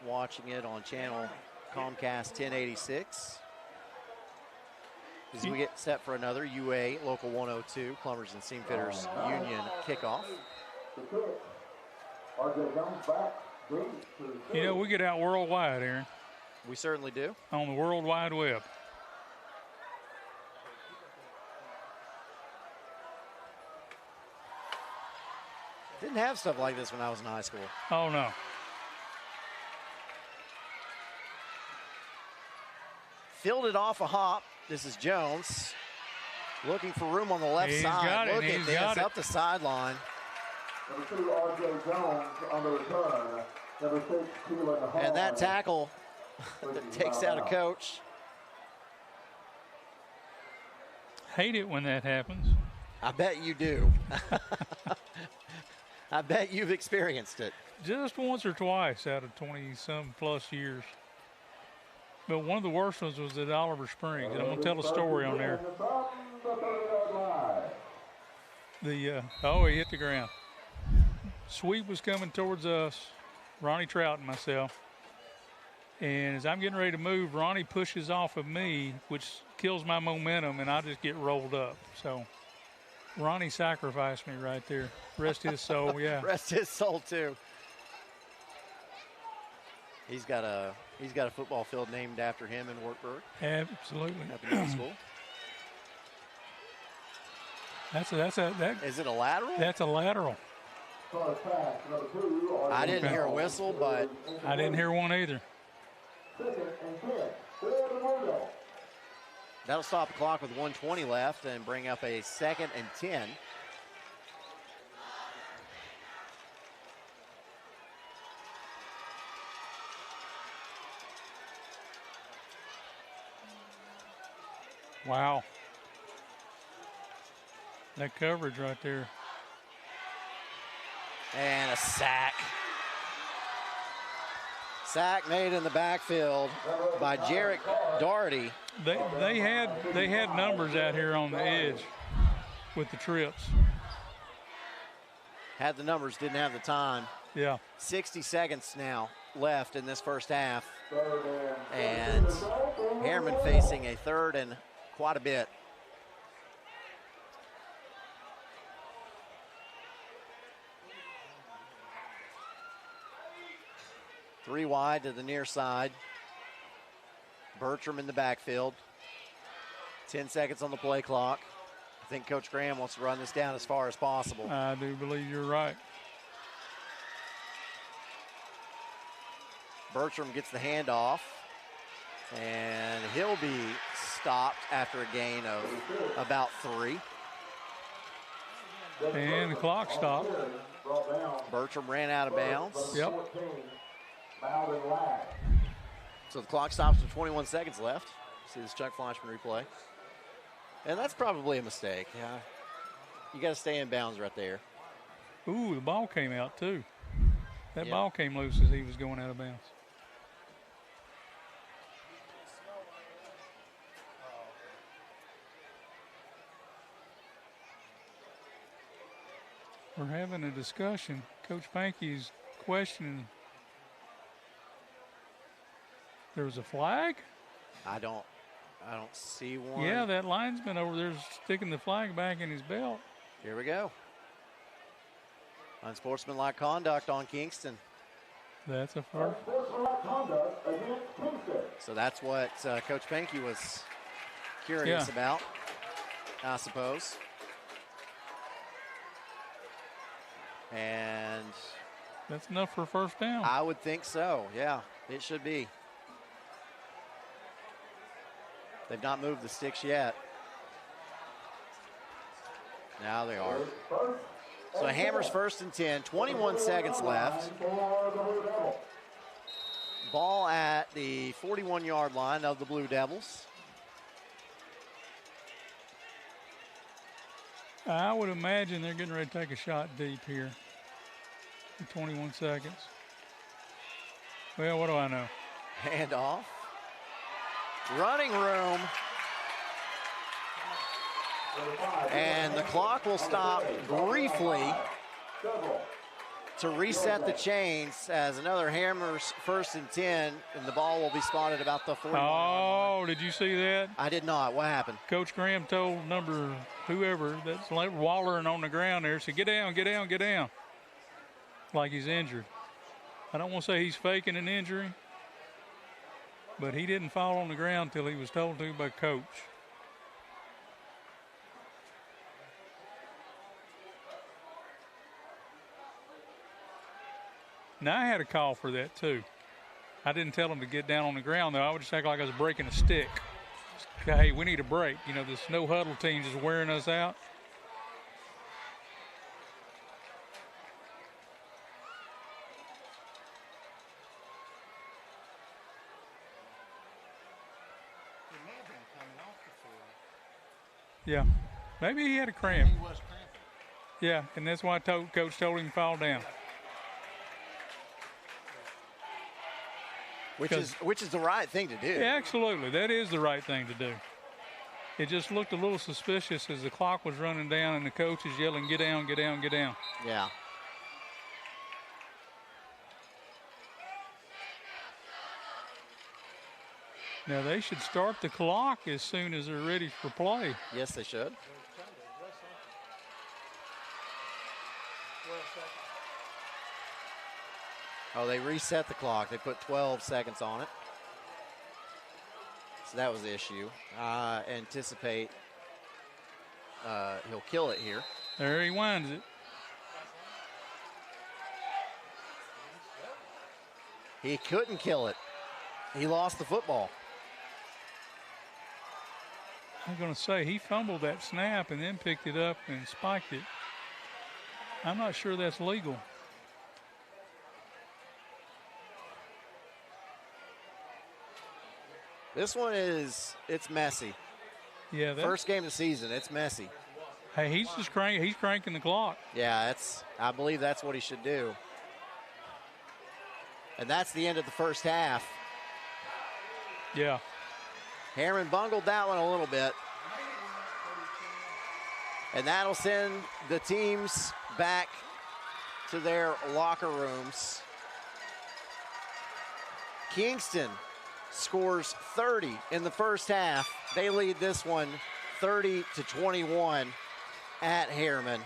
watching it on channel Comcast 1086. As we get set for another UA Local 102 Plumbers and Seam Fitters Union kickoff. You know, we get out worldwide, Aaron. We certainly do. On the World Wide Web. Didn't have stuff like this when I was in high school. Oh, no. Filled it off a hop. This is Jones. Looking for room on the left side. Look at this, up the sideline. Number 2, R.J. Jones on the return. Number 6, Keelan Hall. And that tackle that takes out a coach. Hate it when that happens. I bet you do. I bet you've experienced it. Just once or twice out of 20-some plus years. But one of the worst ones was at Oliver Springs. And I'm going to tell a story on there. He hit the ground. Sweep was coming towards us, Ronnie Trout and myself. And as I'm getting ready to move, Ronnie pushes off of me, which kills my momentum, and I just get rolled up. So Ronnie sacrificed me right there. Rest his soul, yeah. Rest his soul, too. He's got a football field named after him in Wartburg. Absolutely. At the middle school. Is it a lateral? That's a lateral. I didn't hear a whistle, but I didn't hear one either. Second and 10 for the Blue Devils. That'll stop the clock with 1:20 left and bring up a 2nd and 10. Wow. That coverage right there. And a sack. Sack made in the backfield by Jarek Doherty. They had numbers out here on the edge with the trips. Had the numbers, didn't have the time. Yeah. 60 seconds now left in this first half. And Harriman facing a 3rd and quite a bit. Three wide to the near side. Bertram in the backfield. 10 seconds on the play clock. I think Coach Graham wants to run this down as far as possible. I do believe you're right. Bertram gets the handoff, and he'll be stopped after a gain of about 3. And the clock stopped. Bertram ran out of bounds. Yep. So the clock stops with 21 seconds left. See this Chuck Fleischman replay. And that's probably a mistake. Yeah. You got to stay in bounds right there. Ooh, the ball came out too. That Yep. ball came loose as he was going out of bounds. We're having a discussion. Coach Pankey's questioning. There was a flag? I don't see one. Yeah, that linesman over there is sticking the flag back in his belt. Here we go. Unsportsmanlike conduct on Kingston. That's a first. So that's what Coach Pankey was curious about, I suppose. And that's enough for a first down. I would think so. Yeah, it should be. They've not moved the sticks yet. Now they are. So Hammers 1st and 10, 21 seconds left. Ball at the 41-yard line of the Blue Devils. I would imagine they're getting ready to take a shot deep here. In 21 seconds. Well, what do I know? Hand off. Running room. And the clock will stop briefly to reset the chains as another Hammers 1st and 10, and the ball will be spotted about the 41. Oh, did you see that? I did not. What happened? Coach Graham told whoever that's like wallering on the ground there, said, get down, get down, get down. Like he's injured. I don't want to say he's faking an injury, but he didn't fall on the ground till he was told to by coach. Now, I had a call for that, too. I didn't tell him to get down on the ground, though. I would just act like I was breaking a stick. Hey, we need a break. You know, this no huddle team is wearing us out. Yeah, maybe he had a cramp. He was cramping. Yeah, and that's why coach told him to fall down. Which is the right thing to do. Yeah, absolutely, that is the right thing to do. It just looked a little suspicious as the clock was running down and the coach is yelling, get down, get down, get down. Yeah. Now, they should start the clock as soon as they're ready for play. Yes, they should. Oh, they reset the clock. They put 12 seconds on it. So that was the issue. I anticipate he'll kill it here. There he winds it. He couldn't kill it. He lost the football. I'm going to say he fumbled that snap and then picked it up and spiked it. I'm not sure that's legal. This one it's messy. Yeah. First game of the season, it's messy. Hey, he's cranking the clock. Yeah, I believe that's what he should do. And that's the end of the first half. Yeah. Harriman bungled that one a little bit. And that'll send the teams back to their locker rooms. Kingston scores 30 in the first half. They lead this one 30-21 at Harriman.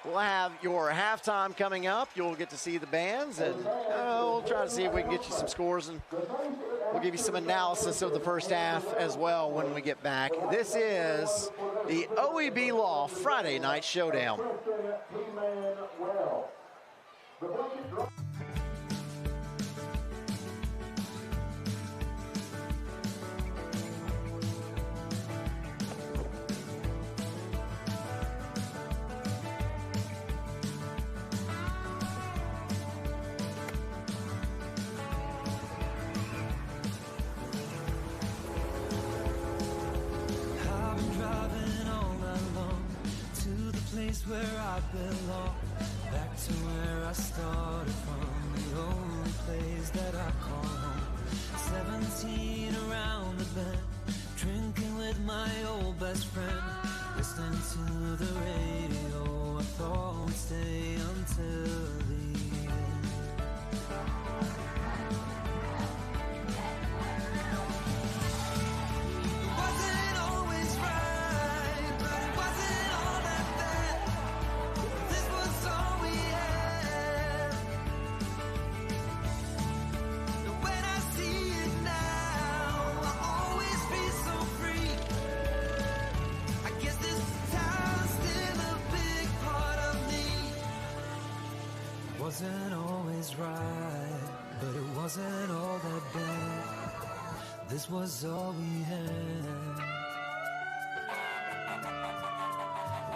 We'll have your halftime coming up. You'll get to see the bands, and we'll try to see if we can get you some scores, and we'll give you some analysis of the first half as well when we get back. This is the OEB Law Friday Night Showdown. Where I belong, back to where I started from, the only place that I call home. 17 around the bend, drinking with my old best friend, listening to the radio. I thought we'd stay until the end. Wasn't always right, but it wasn't all that bad. This was all we had. And when I see it now, I'll always be so free. I guess this town's still a big part of me. Wasn't always right, but it wasn't all that bad. This was all we had.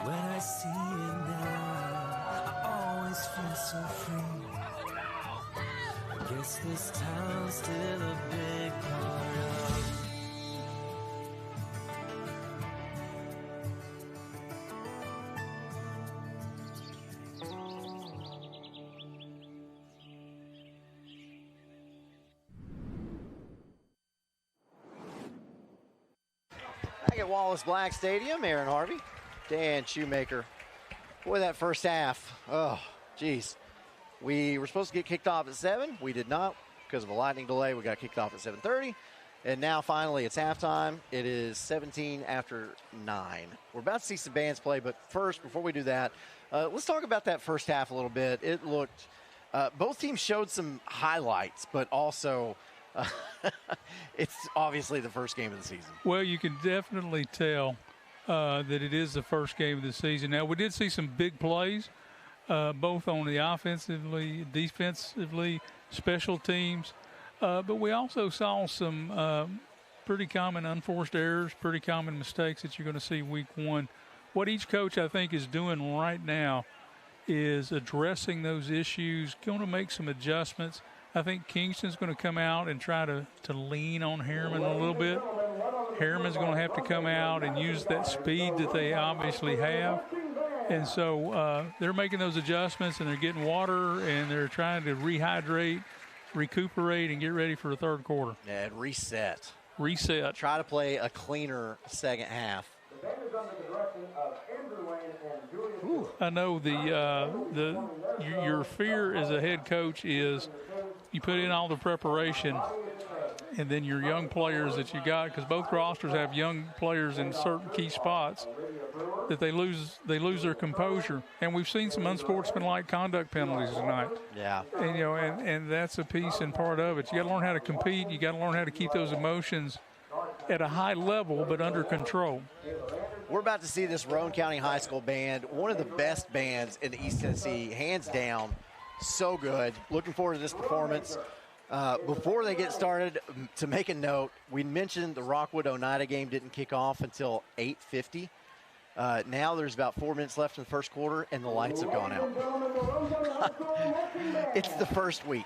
When I see it now, I always feel so free. I guess this town's still a big part of me. Back at Wallace Black Stadium, Aaron Harvey, Dan Shoemaker. Boy, that first half, oh, geez. We were supposed to get kicked off at 7. We did not because of a lightning delay. We got kicked off at 7:30. And now finally it's halftime. It is 17 after 9. We're about to see some bands play, but first, before we do that, let's talk about that first half a little bit. It looked, both teams showed some highlights, but also it's obviously the first game of the season. Well, you can definitely tell that it is the first game of the season. Now, we did see some big plays, both on the offensively, defensively, special teams. But we also saw some pretty common unforced errors, pretty common mistakes that you're going to see week one. What each coach, I think, is doing right now is addressing those issues, going to make some adjustments. I think Kingston's going to come out and try to lean on Harriman a little bit. Harriman's going to have to come out and use that speed that they obviously have. And so they're making those adjustments, and they're getting water, and they're trying to rehydrate, recuperate, and get ready for the third quarter. Yeah, and reset. Reset. Try to play a cleaner second half. I know your fear as a head coach is you put in all the preparation, and then your young players that you got, because both rosters have young players in certain key spots, that they lose their composure. And we've seen some unsportsmanlike conduct penalties tonight. Yeah. And and that's a piece and part of it. You got to learn how to compete. You got to learn how to keep those emotions at a high level but under control. We're about to see this Roane County High School band, one of the best bands in East Tennessee, hands down. So good. Looking forward to this performance. Before they get started, to make a note, we mentioned the Rockwood Oneida game didn't kick off until 8:50. Now there's about 4 minutes left in the first quarter, and the lights have gone out. It's the first week.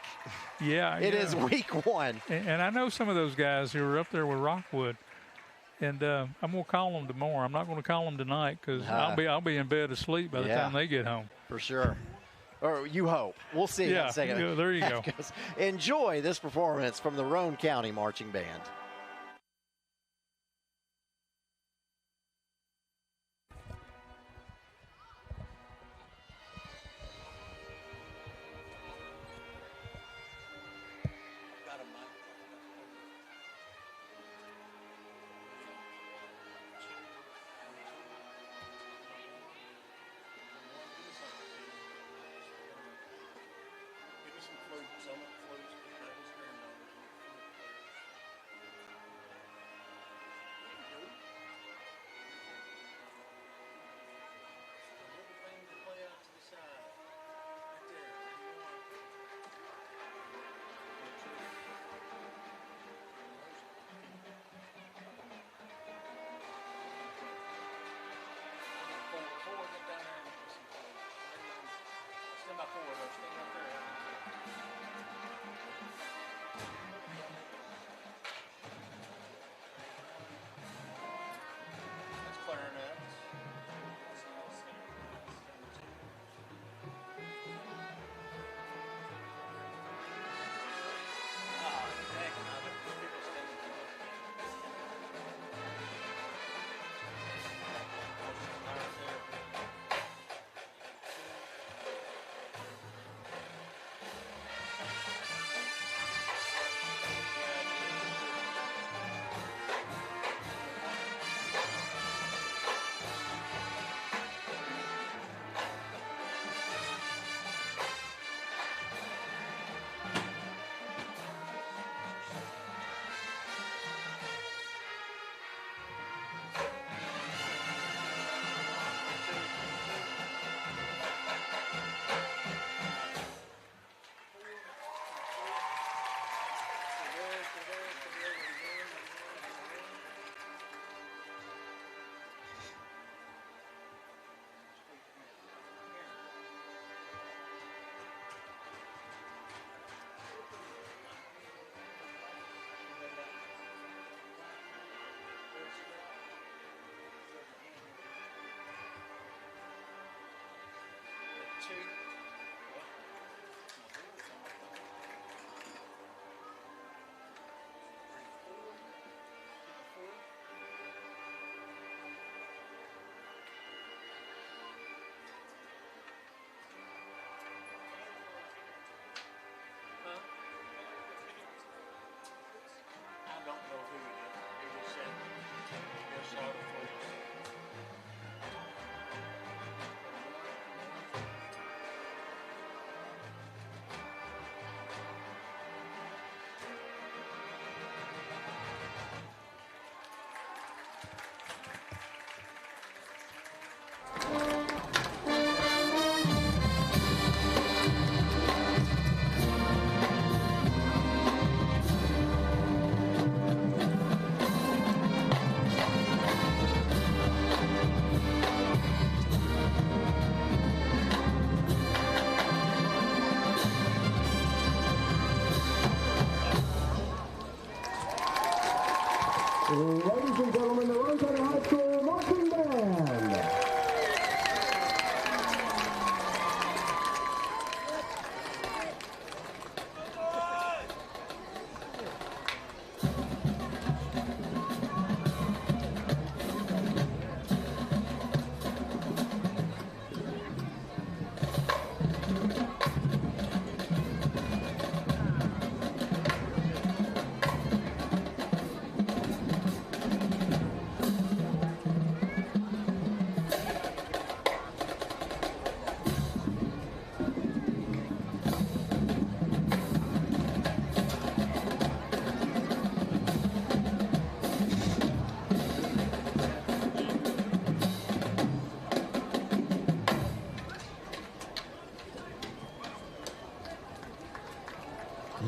Yeah. It is week 1. And I know some of those guys who are up there with Rockwood. And I'm going to call them tomorrow. I'm not going to call them tonight because I'll be in bed asleep by the time they get home. For sure. Or you hope. We'll see in a second. Yeah, there you go. Enjoy this performance from the Roane County Marching Band.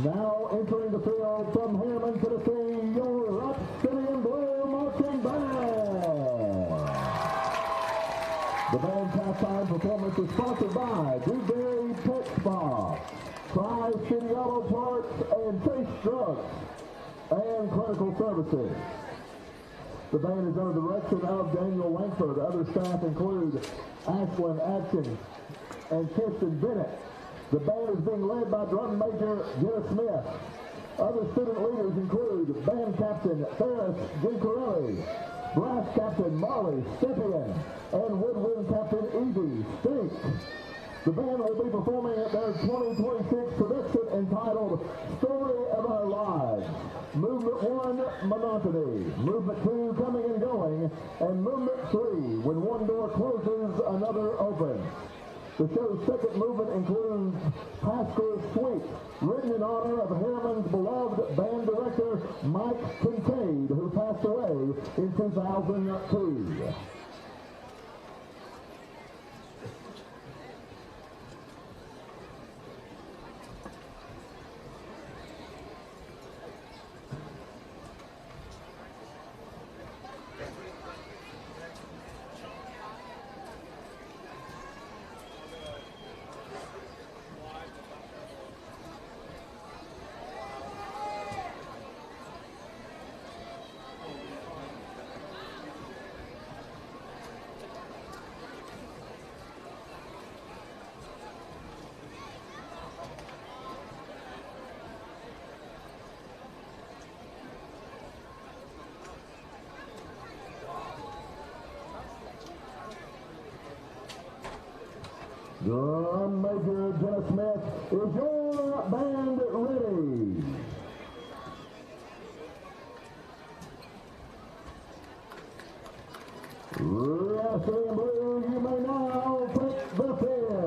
Now entering the field from Harriman, Tennessee, your Rock City and Blue Marching Band. The band's halftime performance is sponsored by Dewberry Pet Spa, Tri-City Auto Parts, and Chase Drugs, and Clinical Services. The band is under the direction of Daniel Langford. Other staff include Ashlyn Atkins and Kirsten Bennett. The band is being led by drum major Jenna Smith. Other student leaders include band captain Ferris Gincarelli, brass captain Molly Stepien, and woodwind captain Evie Stink. The band will be performing at their 2026 production entitled Story of Our Lives. Movement 1, Monotony. Movement 2, Coming and Going. And Movement 3, When One Door Closes, Another Opens. The show's second movement includes Pascal Suite, written in honor of Harriman's beloved band director, Mike Kincaid, who passed away in 2002. Drum major Jenna Smith, is your band ready? Red, City and Blue, you may now take the field.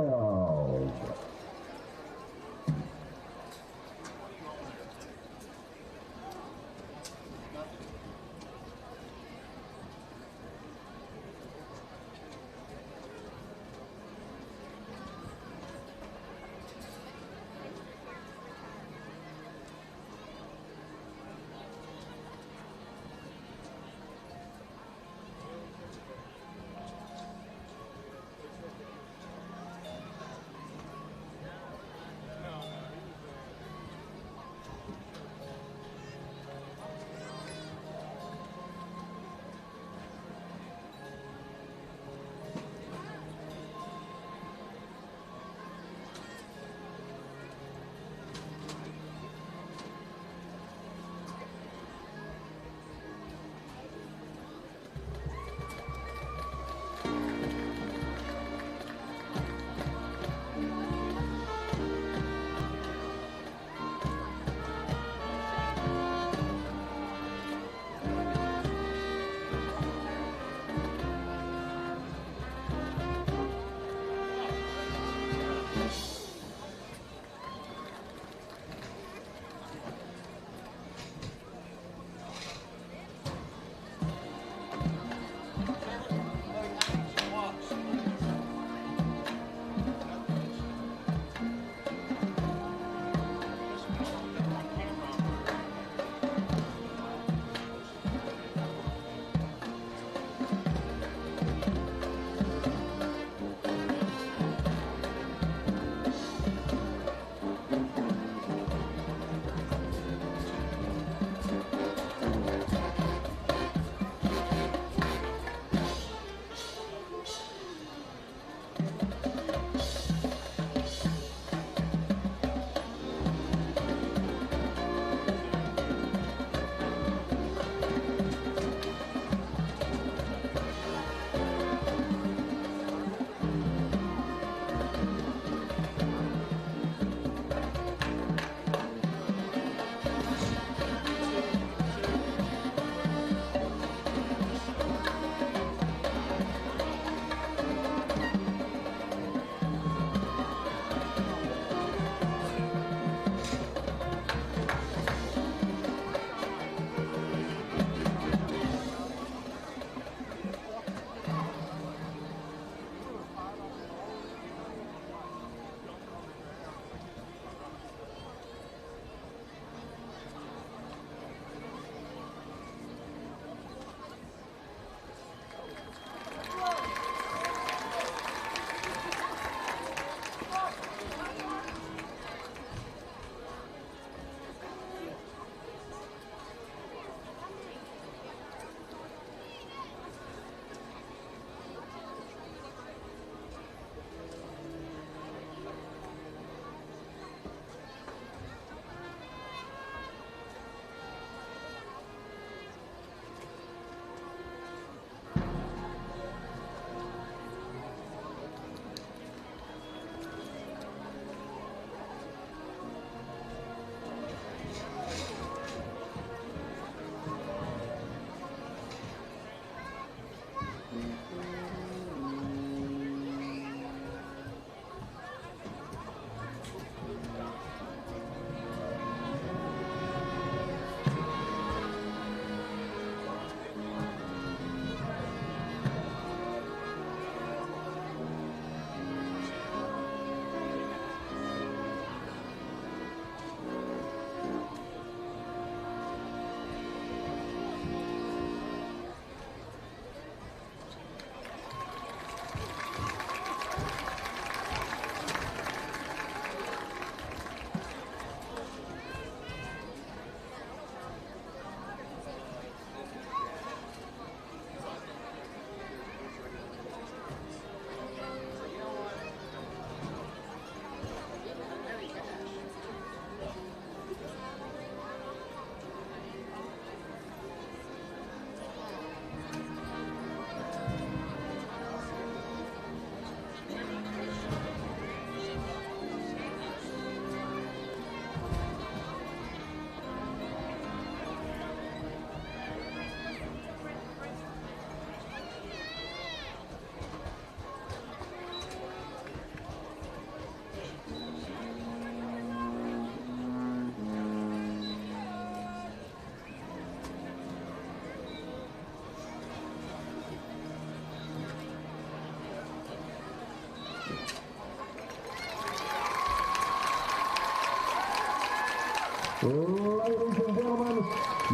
Ladies and gentlemen,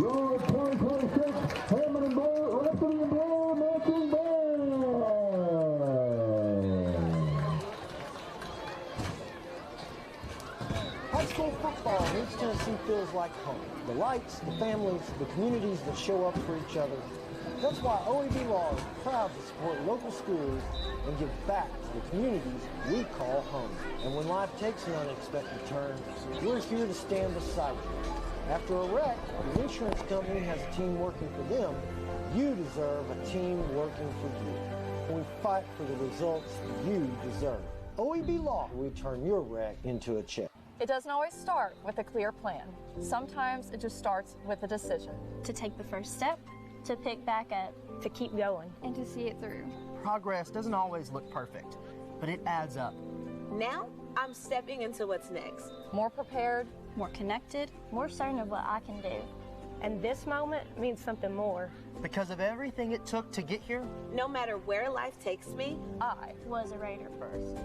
your 2026 Harriman Blue Devils marching band. High school football in East Tennessee feels like home. The lights, the families, the communities that show up for each other. That's why OEB Law is proud to support local schools and give back to the communities we call home. And when life takes an unexpected turn, we're here to stand beside you. After a wreck, the insurance company has a team working for them. You deserve a team working for you. We fight for the results you deserve. OEB Law, we turn your wreck into a check. It doesn't always start with a clear plan. Sometimes it just starts with a decision. To take the first step, to pick back up, to keep going, and to see it through. Progress doesn't always look perfect, but it adds up. Now, I'm stepping into what's next. More prepared, more connected, more certain of what I can do. And this moment means something more. Because of everything it took to get here, no matter where life takes me, I was a Raider first.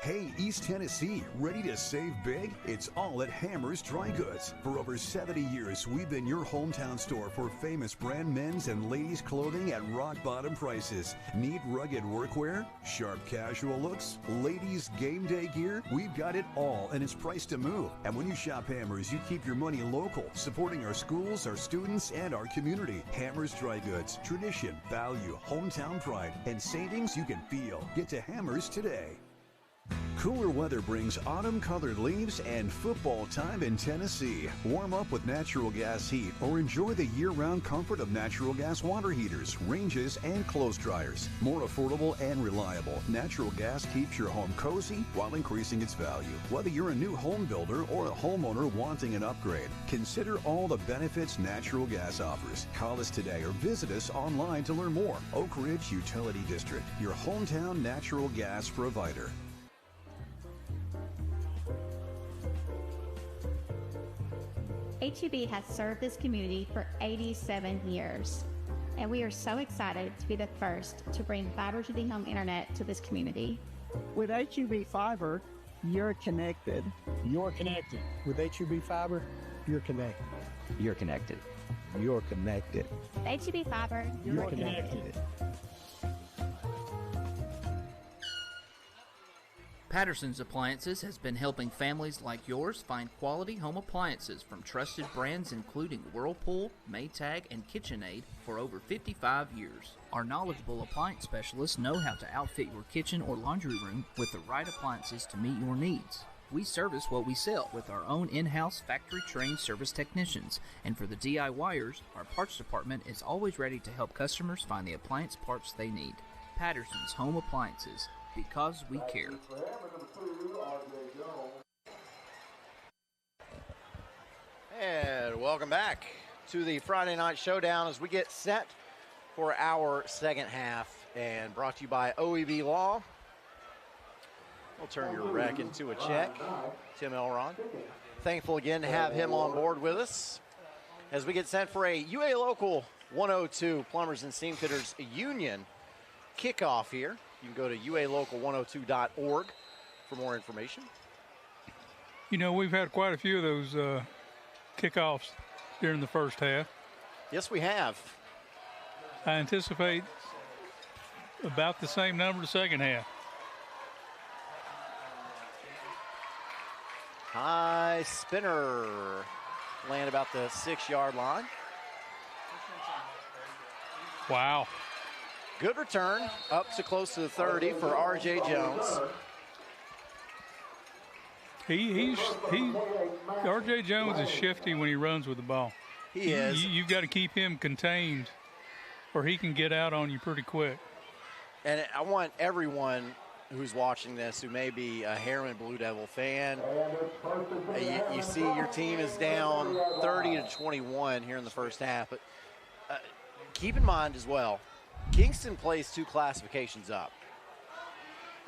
Hey, East Tennessee, ready to save big? It's all at Hammer's Dry Goods. For over 70 years, we've been your hometown store for famous brand men's and ladies' clothing at rock-bottom prices. Need rugged workwear? Sharp casual looks? Ladies' game day gear? We've got it all, and it's priced to move. And when you shop Hammer's, you keep your money local, supporting our schools, our students, and our community. Hammer's Dry Goods. Tradition, value, hometown pride, and savings you can feel. Get to Hammer's today. Cooler weather brings autumn-colored leaves and football time in Tennessee. Warm up with natural gas heat or enjoy the year-round comfort of natural gas water heaters, ranges, and clothes dryers. More affordable and reliable, natural gas keeps your home cozy while increasing its value. Whether you're a new home builder or a homeowner wanting an upgrade, consider all the benefits natural gas offers. Call us today or visit us online to learn more. Oak Ridge Utility District, your hometown natural gas provider. HEB has served this community for 87 years, and we are so excited to be the first to bring fiber to the home internet to this community. With HEB Fiber, you're connected. You're connected. With HEB Fiber, you're connected. You're connected. You're connected. HEB Fiber, you're connected. Patterson's Appliances has been helping families like yours find quality home appliances from trusted brands including Whirlpool, Maytag, and KitchenAid for over 55 years. Our knowledgeable appliance specialists know how to outfit your kitchen or laundry room with the right appliances to meet your needs. We service what we sell with our own in-house factory-trained service technicians, and for the DIYers, our parts department is always ready to help customers find the appliance parts they need. Patterson's Home Appliances, because we care. And welcome back to the Friday Night Showdown as we get set for our second half, and brought to you by OEB Law. We'll turn your wreck into a check. Tim Elron. Thankful again to have him on board with us as we get set for a UA Local 102 Plumbers and Steamfitters Union kickoff here. You can go to ualocal102.org for more information. You know, we've had quite a few of those kickoffs during the first half. Yes, we have. I anticipate about the same number the second half. High spinner. Land about the 6-yard line. Wow. Good return, up to close to the 30 for R.J. Jones. R.J. Jones is shifty when he runs with the ball. He is. You've got to keep him contained, or he can get out on you pretty quick. And I want everyone who's watching this who may be a Harriman Blue Devil fan, you see your team is down 30-21 here in the first half. But keep in mind as well, Kingston plays 2 classifications up.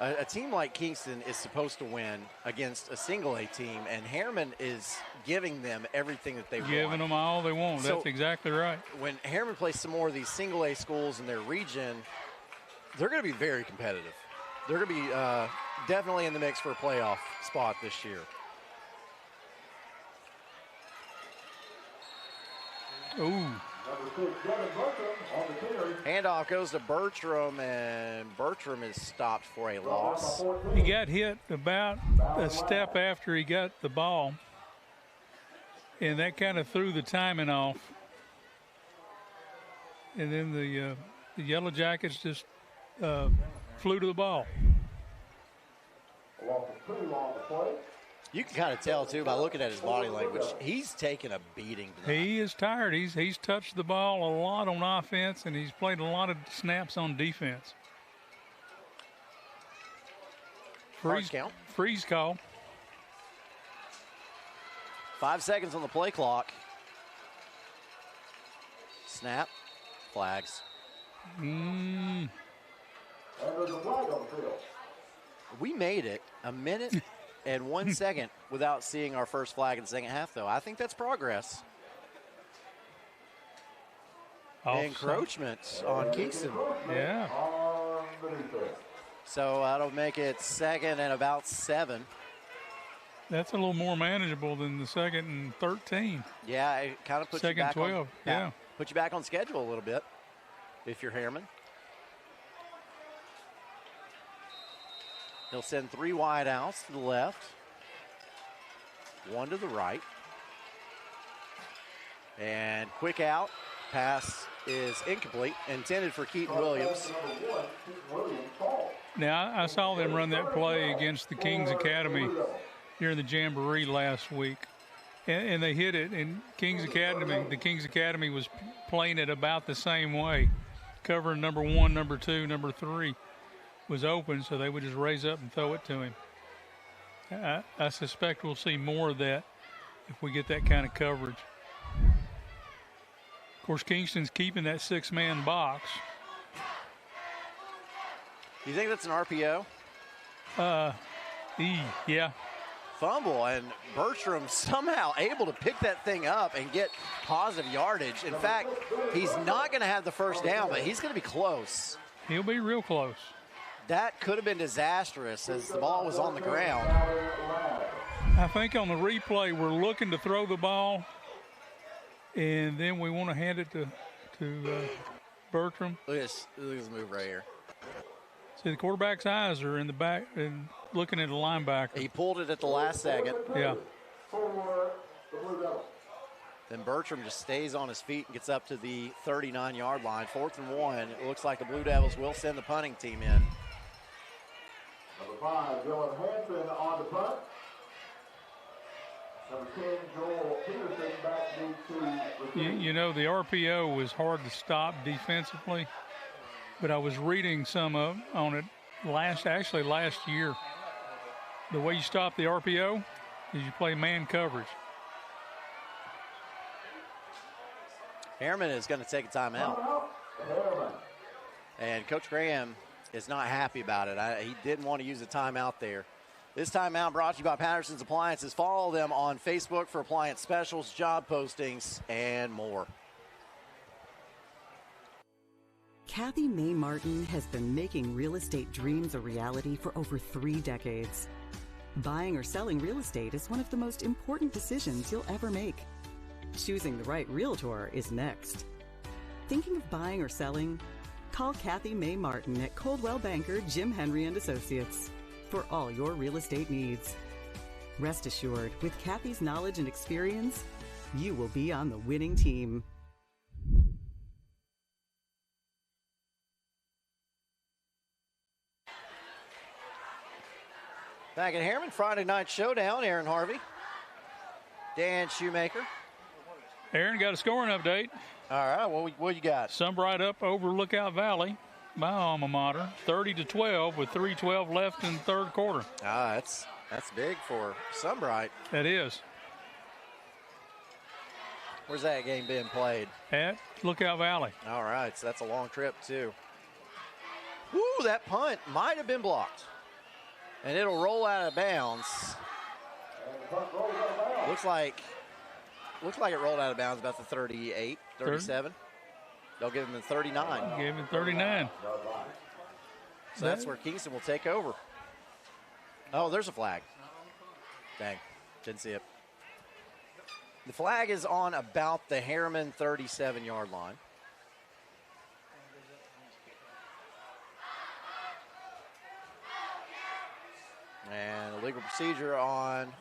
A team like Kingston is supposed to win against a single-A team, and Harriman is giving them everything that they want. Giving them all they want. So that's exactly right. When Harriman plays some more of these single-A schools in their region, they're going to be very competitive. They're going to be definitely in the mix for a playoff spot this year. Ooh. Handoff goes to Bertram, and Bertram is stopped for a loss. He got hit about a step after he got the ball, and that kind of threw the timing off. And then the Yellow Jackets just flew to the ball. You can kind of tell, too, by looking at his body language, he's taking a beating tonight. He is tired. He's touched the ball a lot on offense, and he's played a lot of snaps on defense. Freeze call. 5 seconds on the play clock. Snap. Flags. We made it a minute and 1 second without seeing our first flag in the second half, though. I think that's progress. Encroachment on Kingston. Yeah. So that'll make it 2nd and about 7. That's a little more manageable than the 2nd and 13. Yeah, it kind of puts you back 12, on, yeah. Put you back on schedule a little bit if you're Harriman. He'll send 3 wide outs to the left, 1 to the right. And quick out. Pass is incomplete, intended for Keaton Williams. Now, I saw them run that play against the Kings Academy during the Jamboree last week. And they hit it in Kings Academy. The Kings Academy was playing it about the same way. Covering number 1, number 2, number 3 was open, so they would just raise up and throw it to him. I suspect we'll see more of that if we get that kind of coverage. Of course, Kingston's keeping that 6-man box. Do you think that's an RPO? Yeah. Fumble, and Bertram somehow able to pick that thing up and get positive yardage. In fact, he's not going to have the first down, but he's going to be close. He'll be real close. That could have been disastrous as the ball was on the ground. I think on the replay, we're looking to throw the ball, and then we want to hand it to Bertram. Look at this move right here. See, the quarterback's eyes are in the back and looking at the linebacker. He pulled it at the last second. Yeah. Then Bertram just stays on his feet and gets up to the 39-yard line. 4th and 1. It looks like the Blue Devils will send the punting team in. Number 5, Dylan Hanson on the punt. Number 10, Joel Peterson back to you know, the RPO was hard to stop defensively, but I was reading some on it last year. The way you stop the RPO is you play man coverage. Harriman is going to take a timeout. And Coach Graham is not happy about it. He didn't want to use a timeout there. This timeout brought to you by Patterson's Appliances. Follow them on Facebook for appliance specials, job postings, and more. Kathy May Martin has been making real estate dreams a reality for over 3 decades. Buying or selling real estate is one of the most important decisions you'll ever make. Choosing the right realtor is next. Thinking of buying or selling? Call Kathy May Martin at Coldwell Banker Jim Henry & Associates for all your real estate needs. Rest assured, with Kathy's knowledge and experience, you will be on the winning team. Back at Harriman, Friday Night Showdown. Aaron Harvey, Dan Shoemaker. Aaron, got a scoring update. All right, what you got? Sunbright up over Lookout Valley, my alma mater, 30-12 with 3:12 left in the third quarter. That's big for Sunbright. That is. Where's that game being played? At Lookout Valley. All right, so that's a long trip too. Woo, that punt might have been blocked. And it'll roll out of bounds. Looks like it rolled out of bounds about the 38, 37. They'll give him the 39. Give him 39. So that's where Kingston will take over. Oh, there's a flag. Dang, didn't see it. The flag is on about the Harriman 37-yard line. And a legal procedure on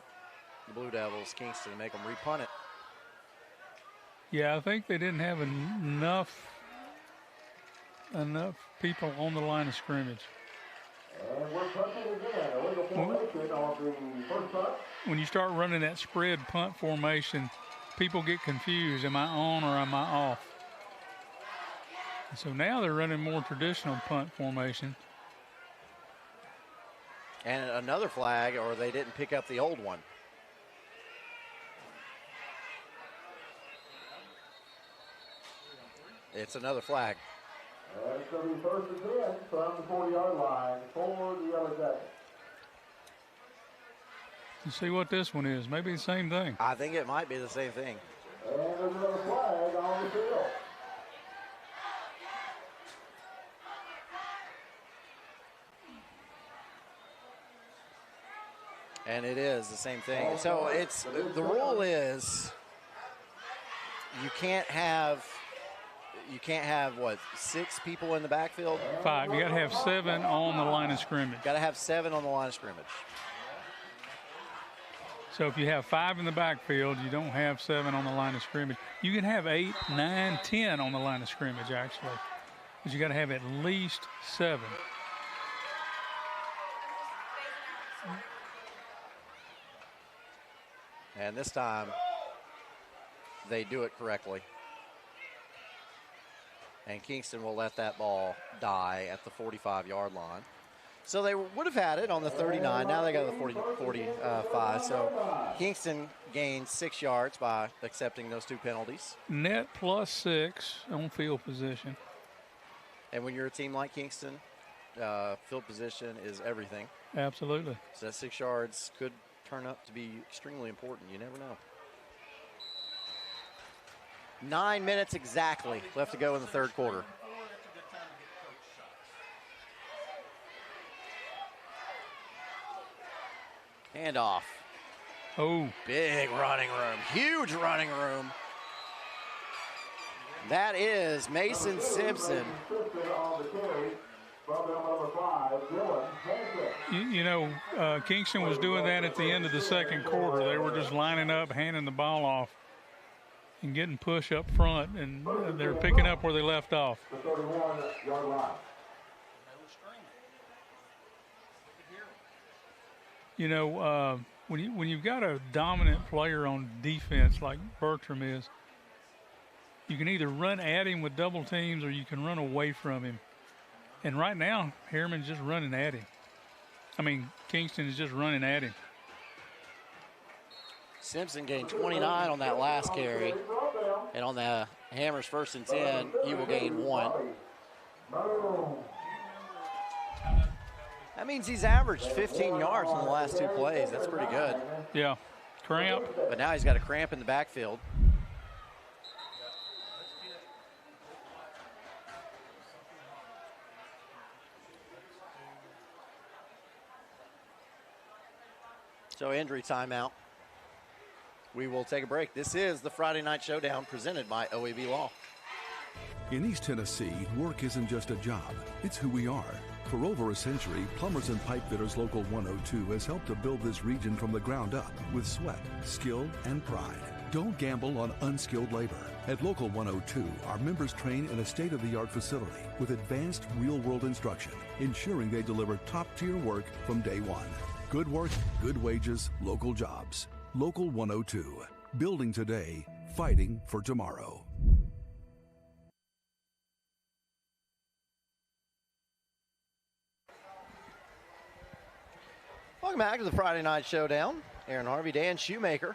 the Blue Devils, Kingston, to make them repunt it. Yeah, I think they didn't have enough people on the line of scrimmage. And we're punting again. A legal formation on the first punt. When you start running that spread punt formation, people get confused. Am I on or am I off? So now they're running more traditional punt formation. And another flag, or they didn't pick up the old one. It's another flag. And it's going to be first and 10 from the 40-yard line for the Yellow Jackets. Let's see what this one is. Maybe the same thing. I think it might be the same thing. And there's another flag on the field. And it is the same thing. So it's the rule is you can't have what, 6 people in the backfield? 5. You got to have 7 on the line of scrimmage. Got to have 7 on the line of scrimmage. So if you have 5 in the backfield, you don't have 7 on the line of scrimmage. You can have 8, 9, 10 on the line of scrimmage, actually. But you got to have at least 7. And this time, they do it correctly. And Kingston will let that ball die at the 45-yard line. So they would have had it on the 39. Now they got the 45. So Kingston gained 6 yards by accepting those 2 penalties. Net plus 6 on field position. And when you're a team like Kingston, field position is everything. Absolutely. So that 6 yards could turn up to be extremely important. You never know. 9 minutes exactly left to go in the third quarter. Handoff. Oh. Big running room. Huge running room. That is Mason Simpson. You know, Kingston was doing that at the end of the second quarter. They were just lining up, handing the ball off, and getting push up front, and they're picking up where they left off. The 31-yard line. You know, when you've got a dominant player on defense like Bertram is, you can either run at him with double teams or you can run away from him. And right now, Harriman's just running at him. I mean, Kingston is just running at him. Simpson gained 29 on that last carry. And on the Hammers 1st and 10, he will gain 1. That means he's averaged 15 yards in the last 2 plays. That's pretty good. Yeah. Cramp. But now he's got a cramp in the backfield. So injury timeout. We will take a break. This is the Friday Night Showdown presented by OEB Law. In East Tennessee, work isn't just a job, it's who we are. For over a century, Plumbers and Pipe Fitters Local 102 has helped to build this region from the ground up with sweat, skill, and pride. Don't gamble on unskilled labor. At Local 102, our members train in a state-of-the-art facility with advanced real-world instruction, ensuring they deliver top-tier work from day one. Good work, good wages, local jobs. Local 102, building today, fighting for tomorrow. Welcome back to the Friday Night Showdown. Aaron Harvey, Dan Shoemaker.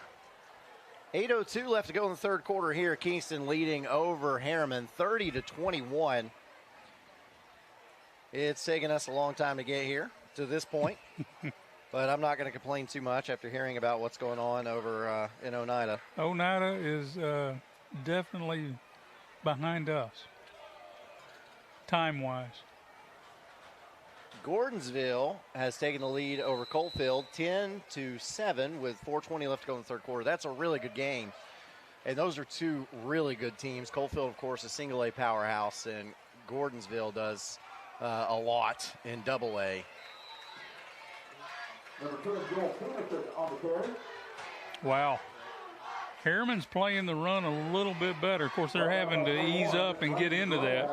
8:02 left to go in the third quarter here. Kingston leading over Harriman 30-21. It's taken us a long time to get here to this point. But I'm not going to complain too much after hearing about what's going on over in Oneida. Oneida is definitely behind us, time-wise. Gordonsville has taken the lead over Coalfield 10-7 with 4:20 left to go in the third quarter. That's a really good game And those are two really good teams. Coalfield, of course, a single-A powerhouse, and Gordonsville does a lot in double-A. Wow. Harriman's playing the run a little bit better. Of course, they're having to ease up and get into that.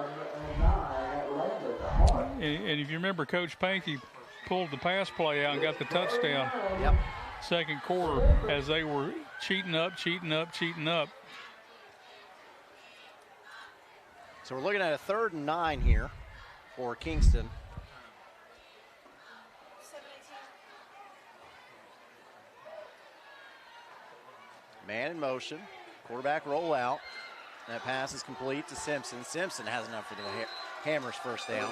And if you remember, Coach Pankey pulled the pass play out and got the touchdown. Yep. Second quarter as they were cheating up. So we're looking at a 3rd and 9 here for Kingston. Man in motion, quarterback roll out. That pass is complete to Simpson. Simpson has enough for the Hammers first down.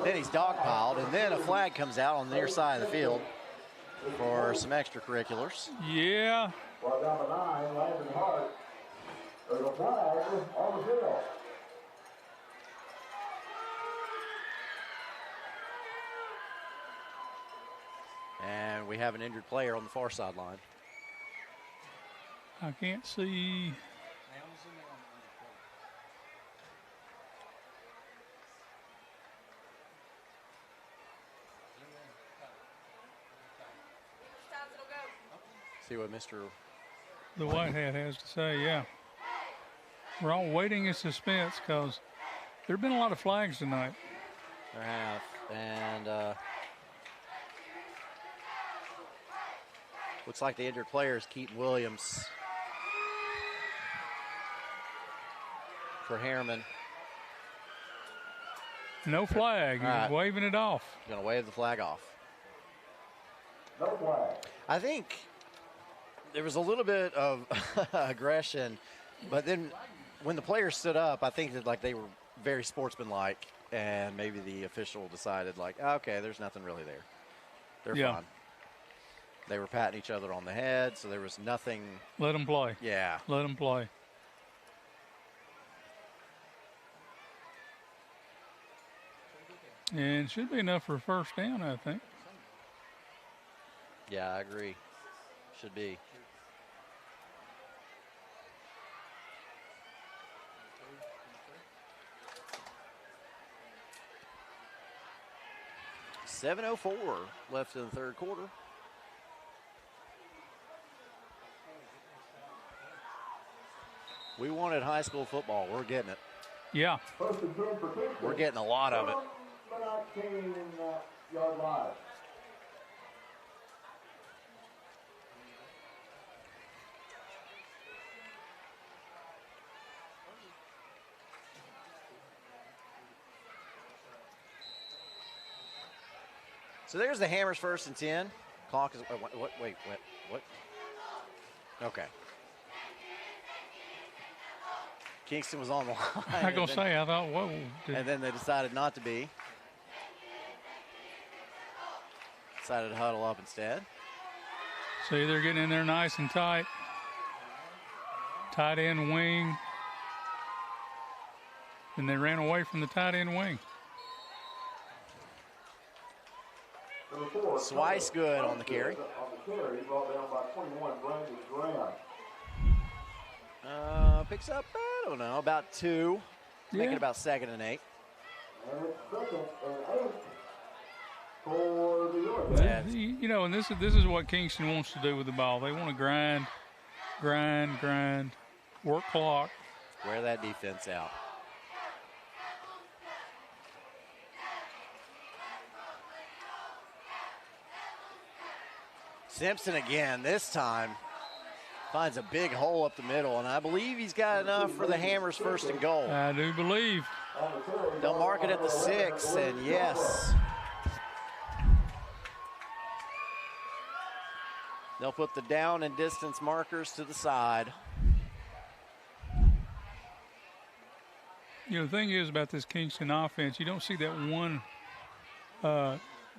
Then he's dogpiled, and then a flag comes out on the near side of the field for some extracurriculars. Yeah. Well, number 9, Landon Hart. There's a flag on the field. And we have an injured player on the far sideline. I can't see. See what Mr. The white hat has to say, yeah. We're all waiting in suspense because there have been a lot of flags tonight. There have. And looks like the injured player is Keaton Williams for Harriman. No flag. He's right. Waving it off. Going to wave the flag off. No flag. I think there was a little bit of aggression, but then when the players stood up, I think that like they were very sportsmanlike, and maybe the official decided like, okay, there's nothing really there. They're fine. They were patting each other on the head, so there was nothing. Let them play. Yeah. Let them play. And should be enough for a first down, I think. Yeah, I agree. Should be. .704 left in the third quarter. We wanted high school football. We're getting it. Yeah. We're getting a lot of it. 19-yard line. So there's the Hammers 1st and 10. Clock is, wait, what? Okay. Kingston was on the line. I was going to say, I thought, whoa. And then they decided not to be. Decided to huddle up instead. See, they're getting in there nice and tight. Tight end wing. And they ran away from the tight end wing. Swice good on the carry. Brought down by 21, Brandon Graham. Picks up, I don't know, about 2. Making about 2nd and 8. And it's 2nd and 8 for the York. You know, and this is what Kingston wants to do with the ball. They want to grind, work clock. Wear that defense out. Simpson again, this time finds a big hole up the middle, and I believe he's got enough for the Hammers 1st and goal. I do believe. They'll mark it at the 6, and yes. They'll put the down and distance markers to the side. You know, the thing is about this Kingston offense, you don't see that one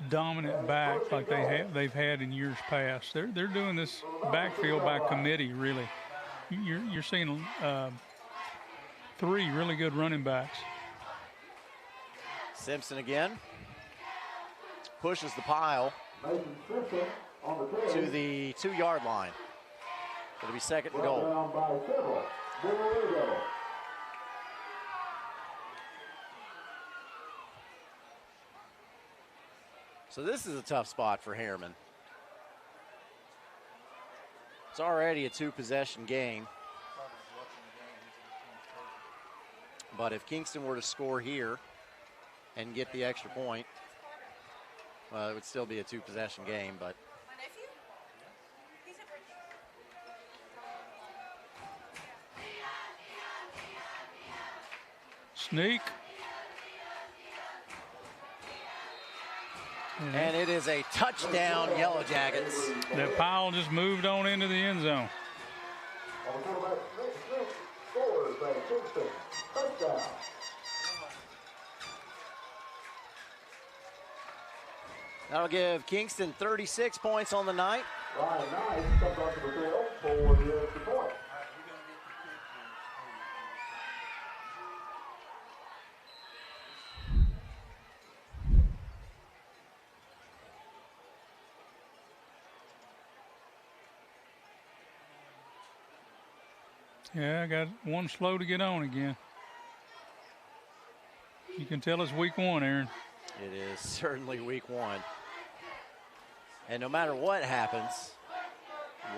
dominant back like they've had in years past. They're doing this backfield by committee, really. You're seeing 3 really good running backs. Simpson again pushes the pile to the 2-yard line. It'll be second and goal. Down by several. Blue Devils. So this is a tough spot for Harriman. It's already a two-possession game. But if Kingston were to score here and get the extra point, well, it would still be a two-possession game, but sneak. And it is a touchdown, Yellow Jackets. That pile just moved on into the end zone. That'll give Kingston 36 points on the night. Ryan Knight comes onto the field for the extra point. Yeah, I got one slow to get on again. You can tell it's week one, Aaron. It is certainly week one. And no matter what happens,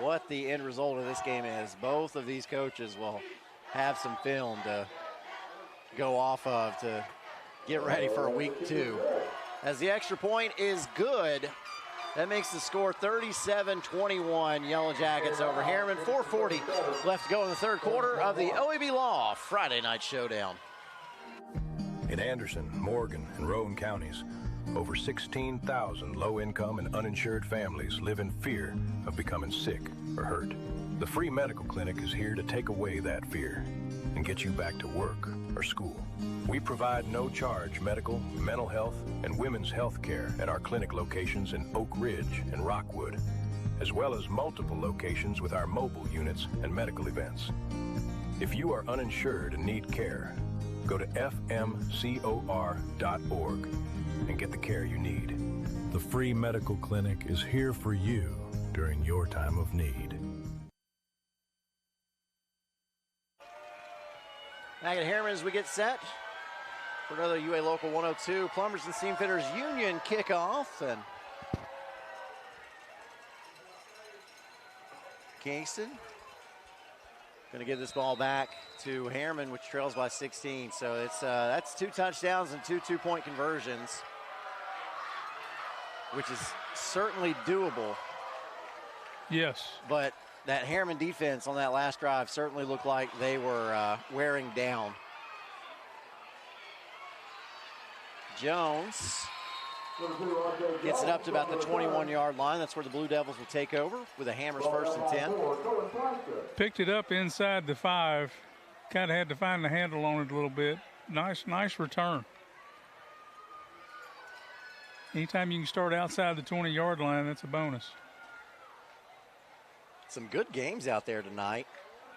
what the end result of this game is, both of these coaches will have some film to go off of to get ready for a week two. As the extra point is good, that makes the score 37-21, Yellow Jackets over Harriman. 4:40 left to go in the third quarter of the OEB Law Friday Night Showdown. In Anderson, Morgan, and Rowan counties, over 16,000 low-income and uninsured families live in fear of becoming sick or hurt. The free medical clinic is here to take away that fear and get you back to work or school. We provide no-charge medical, mental health, and women's health care at our clinic locations in Oak Ridge and Rockwood, as well as multiple locations with our mobile units and medical events. If you are uninsured and need care, go to fmcor.org and get the care you need. The free medical clinic is here for you during your time of need. Back at Harriman as we get set for another UA Local 102 Plumbers and Seam Fitters Union kickoff. And Kingston going to give this ball back to Harriman, which trails by 16. So it's that's 2 touchdowns and 2 two-point conversions, which is certainly doable. Yes. But that Harriman defense on that last drive certainly looked like they were wearing down. Jones gets it up to about the 21-yard line. That's where the Blue Devils will take over with a Hammers 1st and 10. Picked it up inside the 5. Kind of had to find the handle on it a little bit. Nice return. Anytime you can start outside the 20-yard line, that's a bonus. Some good games out there tonight.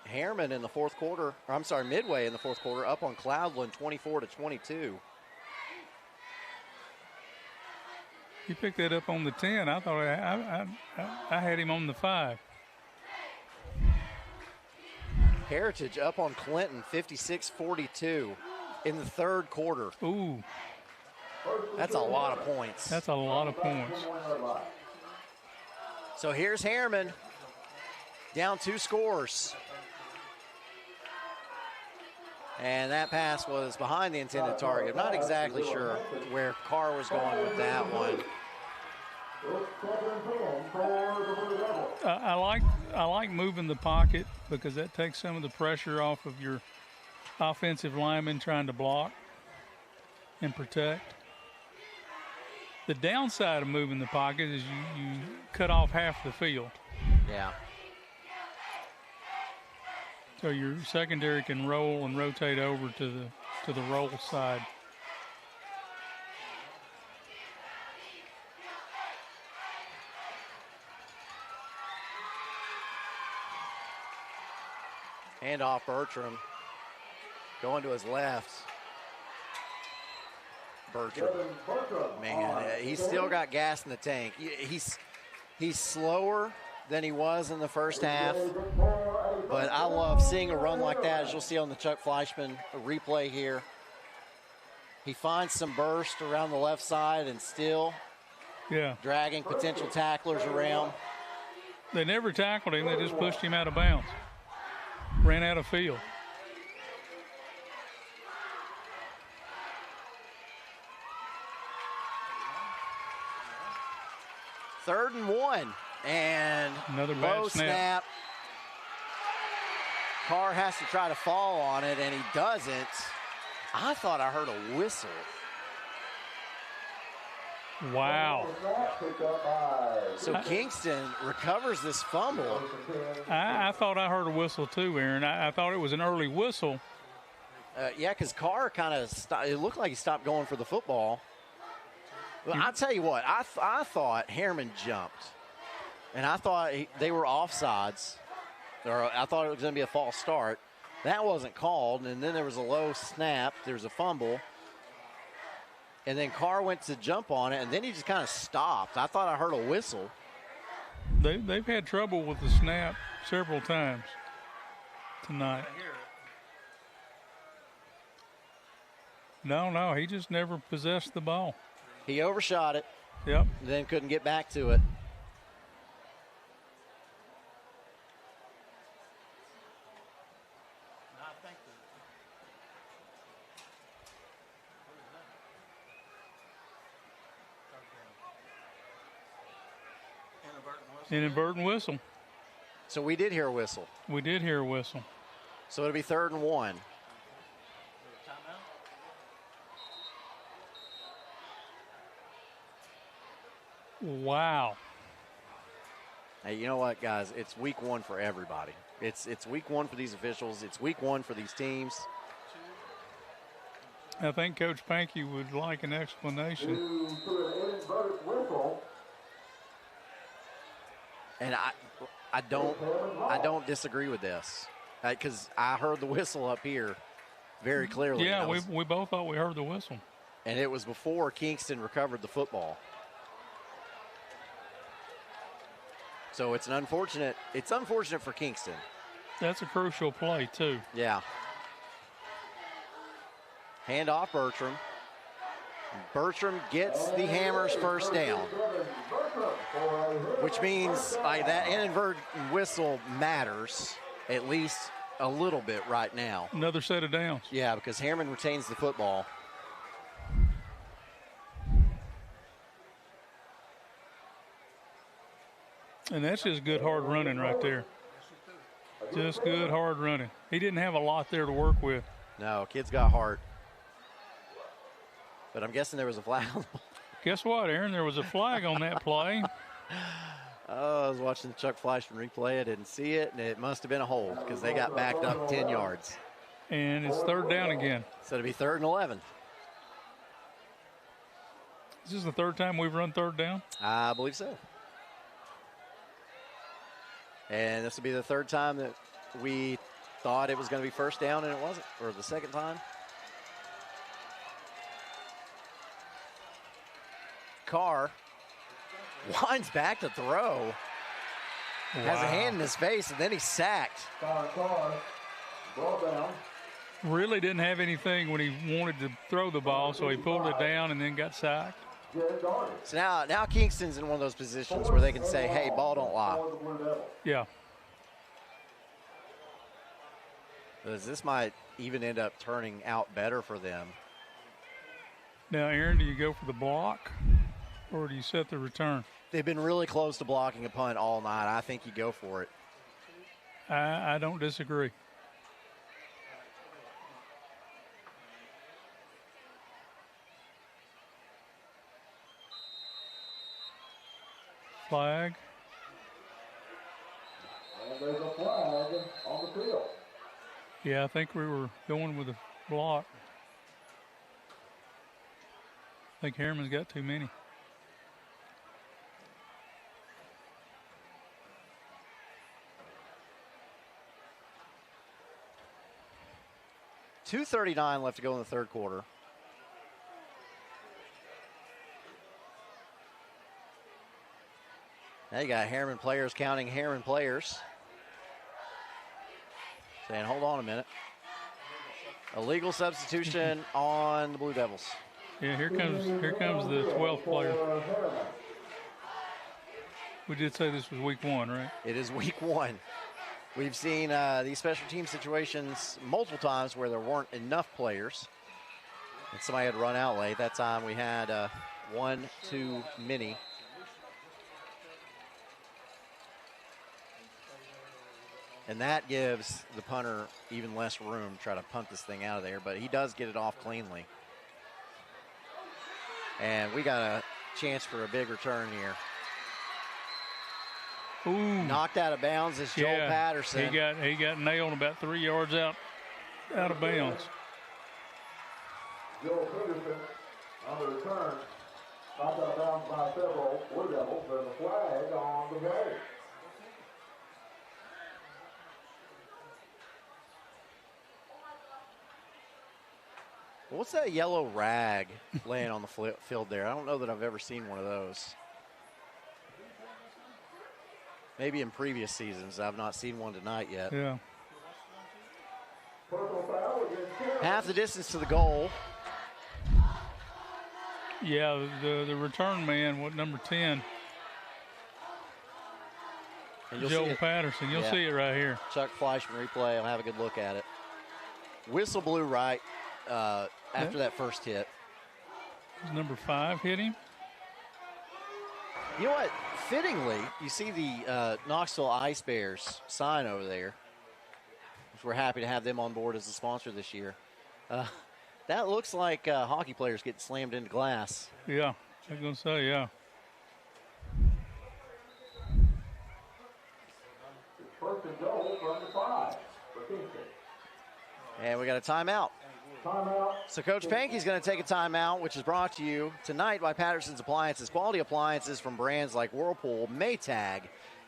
Harriman in the fourth quarter, or I'm sorry, midway in the fourth quarter, up on Cloudland 24-22. He picked that up on the 10. I thought I had him on the 5. Heritage up on Clinton 56-42 in the third quarter. Ooh. That's a lot of points. That's a lot of points. So here's Harriman down 2 scores. And that pass was behind the intended target. Not exactly sure where Carr was going with that one. I like moving the pocket because that takes some of the pressure off of your offensive lineman trying to block and protect. The downside of moving the pocket is you cut off half the field. Yeah. So your secondary can roll and rotate over to the roll side. Hand off Bertram. Going to his left. Bertram. Man, he's still got gas in the tank. He's slower than he was in the first half. But I love seeing a run like that, as you'll see on the Chuck Fleischman replay here. He finds some burst around the left side and still dragging potential tacklers around. They never tackled him. They just pushed him out of bounds. Ran out of field. Third and 1. And another low bad snap. Carr has to try to fall on it, and he doesn't. I thought I heard a whistle. Wow. So Kingston recovers this fumble. I thought I heard a whistle too, Aaron. I thought it was an early whistle. Yeah, because Carr kind of stopped. It looked like he stopped going for the football. Well, I'll tell you what, I thought Harriman jumped. And I thought they were offsides. Or I thought it was going to be a false start. That wasn't called. And then there was a low snap. There was a fumble. And then Carr went to jump on it, and then he just kind of stopped. I thought I heard a whistle. They've had trouble with the snap several times tonight. No, he just never possessed the ball. He overshot it. Yep. Then couldn't get back to it. Inadvertent whistle. So we did hear a whistle. We did hear a whistle. So it'll be 3rd and 1. Wow. Hey, you know what, guys? It's week 1 for everybody. It's week 1 for these officials. It's week 1 for these teams. I think Coach Pankey would like an explanation. And I don't disagree with this, because I heard the whistle up here very clearly. Yeah, we both thought we heard the whistle. And it was before Kingston recovered the football. So it's unfortunate for Kingston. That's a crucial play too. Yeah. Hand off Bertram. Bertram gets the Hammers first down, which means that inadvertent whistle matters at least a little bit right now. Another set of downs. Yeah, because Harriman retains the football. And that's just good hard running right there. Just good hard running. He didn't have a lot there to work with. No, kid's got heart. But I'm guessing there was a flag on the ball. Guess what, Aaron? There was a flag on that play. Oh, I was watching the Chuck Fleischman replay. I didn't see it, and it must have been a hold because they got backed up 10 yards. And it's 3rd down again. So it'll be 3rd and 11. Is this the 3rd time we've run 3rd down? I believe so. And this will be the 3rd time that we thought it was going to be 1st down and it wasn't, or the 2nd time. Carr winds back to throw. Wow. Has a hand in his face, and then he's sacked. Really didn't have anything when he wanted to throw the ball, so he pulled it down and then got sacked. So now Kingston's in one of those positions where they can say, hey, ball don't lie. Yeah. Because this might even end up turning out better for them. Now, Aaron, do you go for the block or do you set the return? They've been really close to blocking a punt all night. I think you go for it. I don't disagree. Flag. And there's a flag on the field. Yeah, I think we were going with a block. I think Harriman's got too many. $2:39 left to go in the 3rd quarter. Now you got Harriman players counting Harriman players. Saying, hold on a minute. Illegal substitution on the Blue Devils. Yeah, here comes the 12th player. We did say this was week 1, right? It is week 1. We've seen these special team situations multiple times where there weren't enough players and somebody had run out late. That time we had one too many. And that gives the punter even less room to try to punt this thing out of there, but he does get it off cleanly. And we got a chance for a big return here. Ooh. Knocked out of bounds is Joel Patterson. He got nailed about 3 yards out of bounds. Joel Peterson on the return. Knocked out of bounds by several Blue Devils. There's a flag on the game. What's that yellow rag laying on the field there? I don't know that I've ever seen one of those. Maybe in previous seasons. I've not seen one tonight yet. Yeah. Half the distance to the goal. Yeah, the return man, number 10? Joel Patterson. You'll see it right here. Chuck Fleischman replay. I'll have a good look at it. Whistle blew right after that first hit. Number 5 hit him. You know what? Fittingly, you see the Knoxville Ice Bears sign over there, which we're happy to have them on board as a sponsor this year. That looks like hockey players getting slammed into glass. Yeah, I was going to say, yeah. First and goal from the 5 for Kingston. And we got a timeout. So Coach Pankey's going to take a timeout, which is brought to you tonight by Patterson's Appliances. Quality appliances from brands like Whirlpool, Maytag,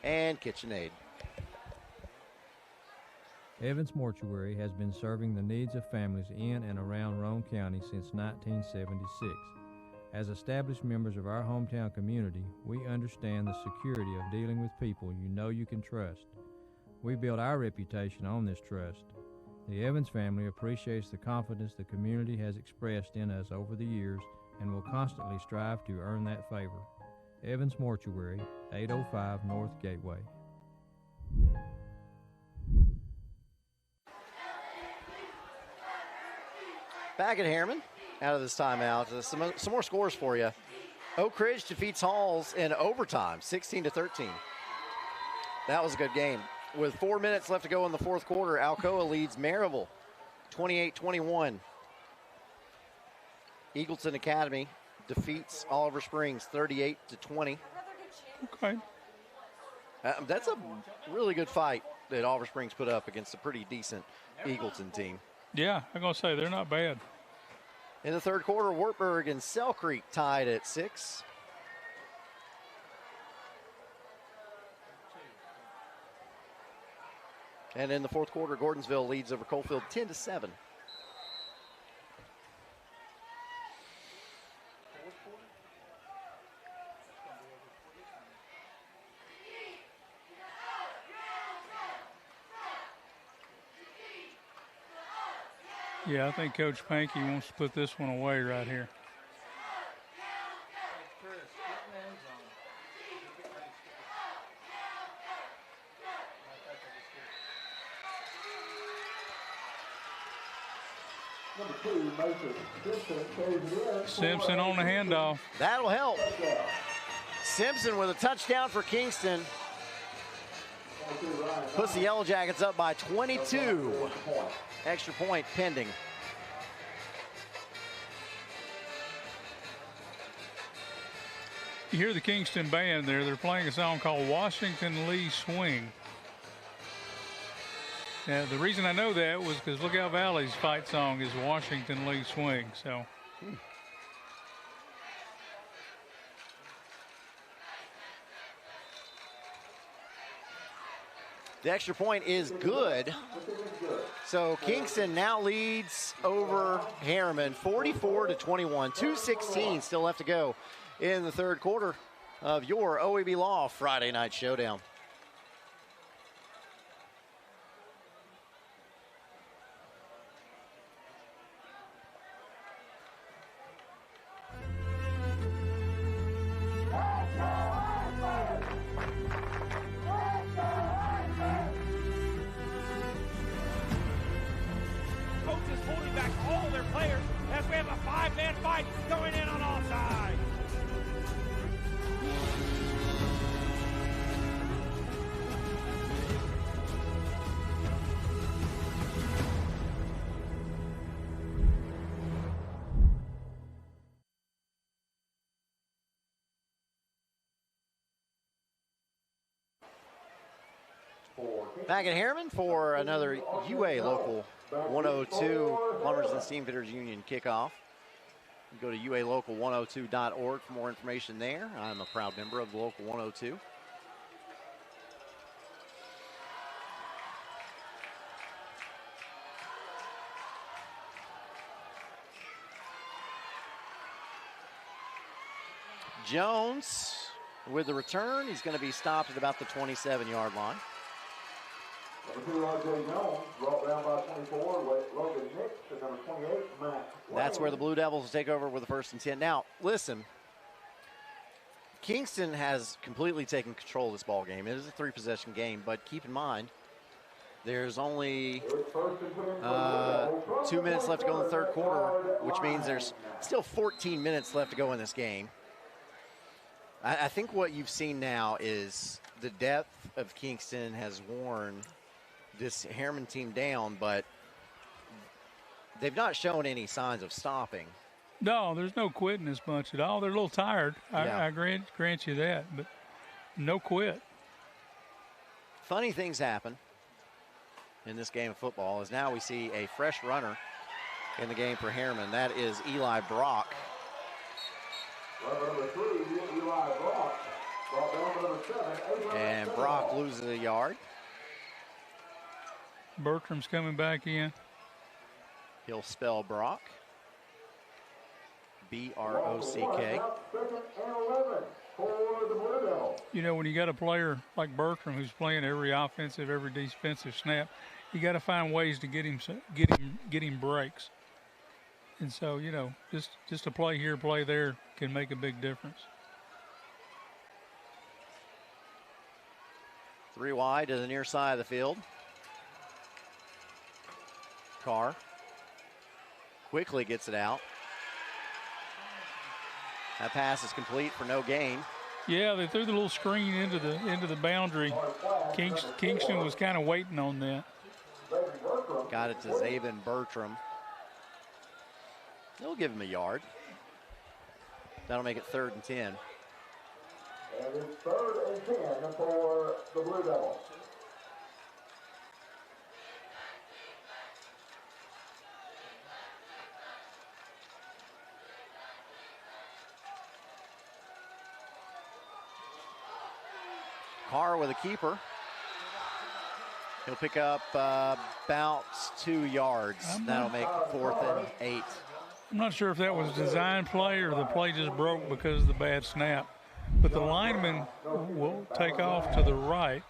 and KitchenAid. Evans Mortuary has been serving the needs of families in and around Roane County since 1976. As established members of our hometown community, we understand the security of dealing with people you know you can trust. We build our reputation on this trust. The Evans family appreciates the confidence the community has expressed in us over the years and will constantly strive to earn that favor. Evans Mortuary, 805 North Gateway. Back at Harriman, out of this timeout. Some more scores for you. Oak Ridge defeats Halls in overtime, 16-13. That was a good game. With 4 minutes left to go in the fourth quarter, Alcoa leads Maryville 28-21. Eagleton Academy defeats Oliver Springs 38-20. Okay. That's a really good fight that Oliver Springs put up against a pretty decent Eagleton team. Yeah, I'm going to say they're not bad. In the third quarter, Wartburg and Sell Creek tied at 6. And in the fourth quarter, Gordonsville leads over Coalfield 10-7. Yeah, I think Coach Pankey wants to put this one away right here. Simpson on the handoff. That'll help. Simpson with a touchdown for Kingston. Puts the Yellow Jackets up by 22. Extra point pending. You hear the Kingston band there. They're playing a song called Washington Lee Swing. Now, the reason I know that was because Lookout Valley's fight song is Washington Lee Swing. So. The extra point is good. So Kingston now leads over Harriman 44-21. 2:16 still left to go in the third quarter. of your OEB Law Friday Night Showdown. Coaches holding back all their players as we have a 5-man fight going in on all sides. Back at Harriman for another UA Local 102 Plumbers and Steamfitters Union kickoff. You go to ualocal102.org for more information there. I'm a proud member of the Local 102. Jones with the return. He's going to be stopped at about the 27-yard line. Number 2, R.J. Jones, brought down by 24, Logan Nix, and number 28, Matt. That's where the Blue Devils will take over with the 1st and 10. Now, listen, Kingston has completely taken control of this ball game. It is a 3-possession game, but keep in mind, there's only 2 minutes left to go in the third quarter, which means there's still 14 minutes left to go in this game. I think what you've seen now is the depth of Kingston has worn this Harriman team down, but they've not shown any signs of stopping. No, there's no quit in this bunch at all. They're a little tired. I grant you that, but no quit. Funny things happen in this game of football as now we see a fresh runner in the game for Harriman. That is Eli Brock. Number 3, Eli Brock. Brought down by number 7, And Brock loses a yard. Bertram's coming back in. He'll spell Brock. B-R-O-C-K. You know, when you got a player like Bertram who's playing every offensive, every defensive snap, you got to find ways to get him breaks. And so, you know, just a play here, play there can make a big difference. 3 wide to the near side of the field. Carr quickly gets it out. That pass is complete for no gain. Yeah, they threw the little screen into the boundary. Kingston was kind of waiting on that. Got it to Zaven Bertram. They'll give him a yard. That'll make it 3rd and 10. And it's 3rd and 10 for the Blue Devils. Carr with a keeper. He'll pick up about 2 yards. That'll make 4th and 8. I'm not sure if that was a design play or the play just broke because of the bad snap. But the lineman will take off to the right,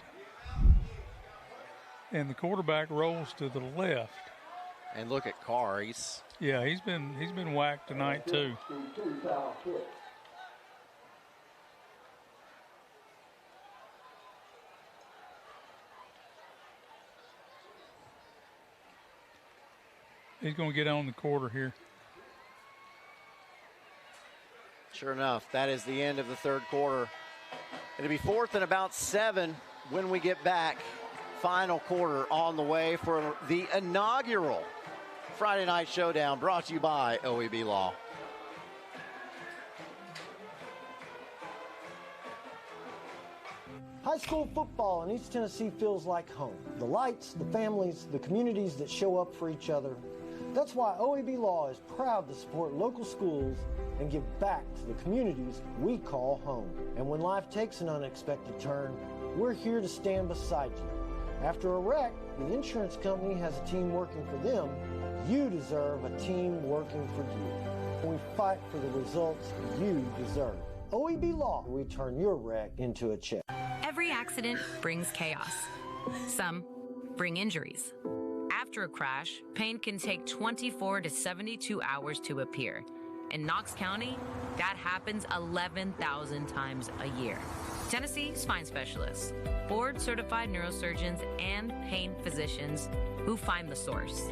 and the quarterback rolls to the left. And look at Carr. He's been whacked tonight too. He's going to get on the quarter here. Sure enough, that is the end of the 3rd quarter. It'll be 4th and about 7 when we get back. Final quarter on the way for the inaugural Friday Night Showdown, brought to you by OEB Law. High school football in East Tennessee feels like home. The lights, the families, the communities that show up for each other. That's why OEB Law is proud to support local schools and give back to the communities we call home. And when life takes an unexpected turn, we're here to stand beside you. After a wreck, the insurance company has a team working for them. You deserve a team working for you. We fight for the results you deserve. OEB Law, we turn your wreck into a check. Every accident brings chaos. Some bring injuries. After a crash, pain can take 24 to 72 hours to appear. In Knox County, that happens 11,000 times a year. Tennessee spine specialists, board-certified neurosurgeons, and pain physicians who find the source.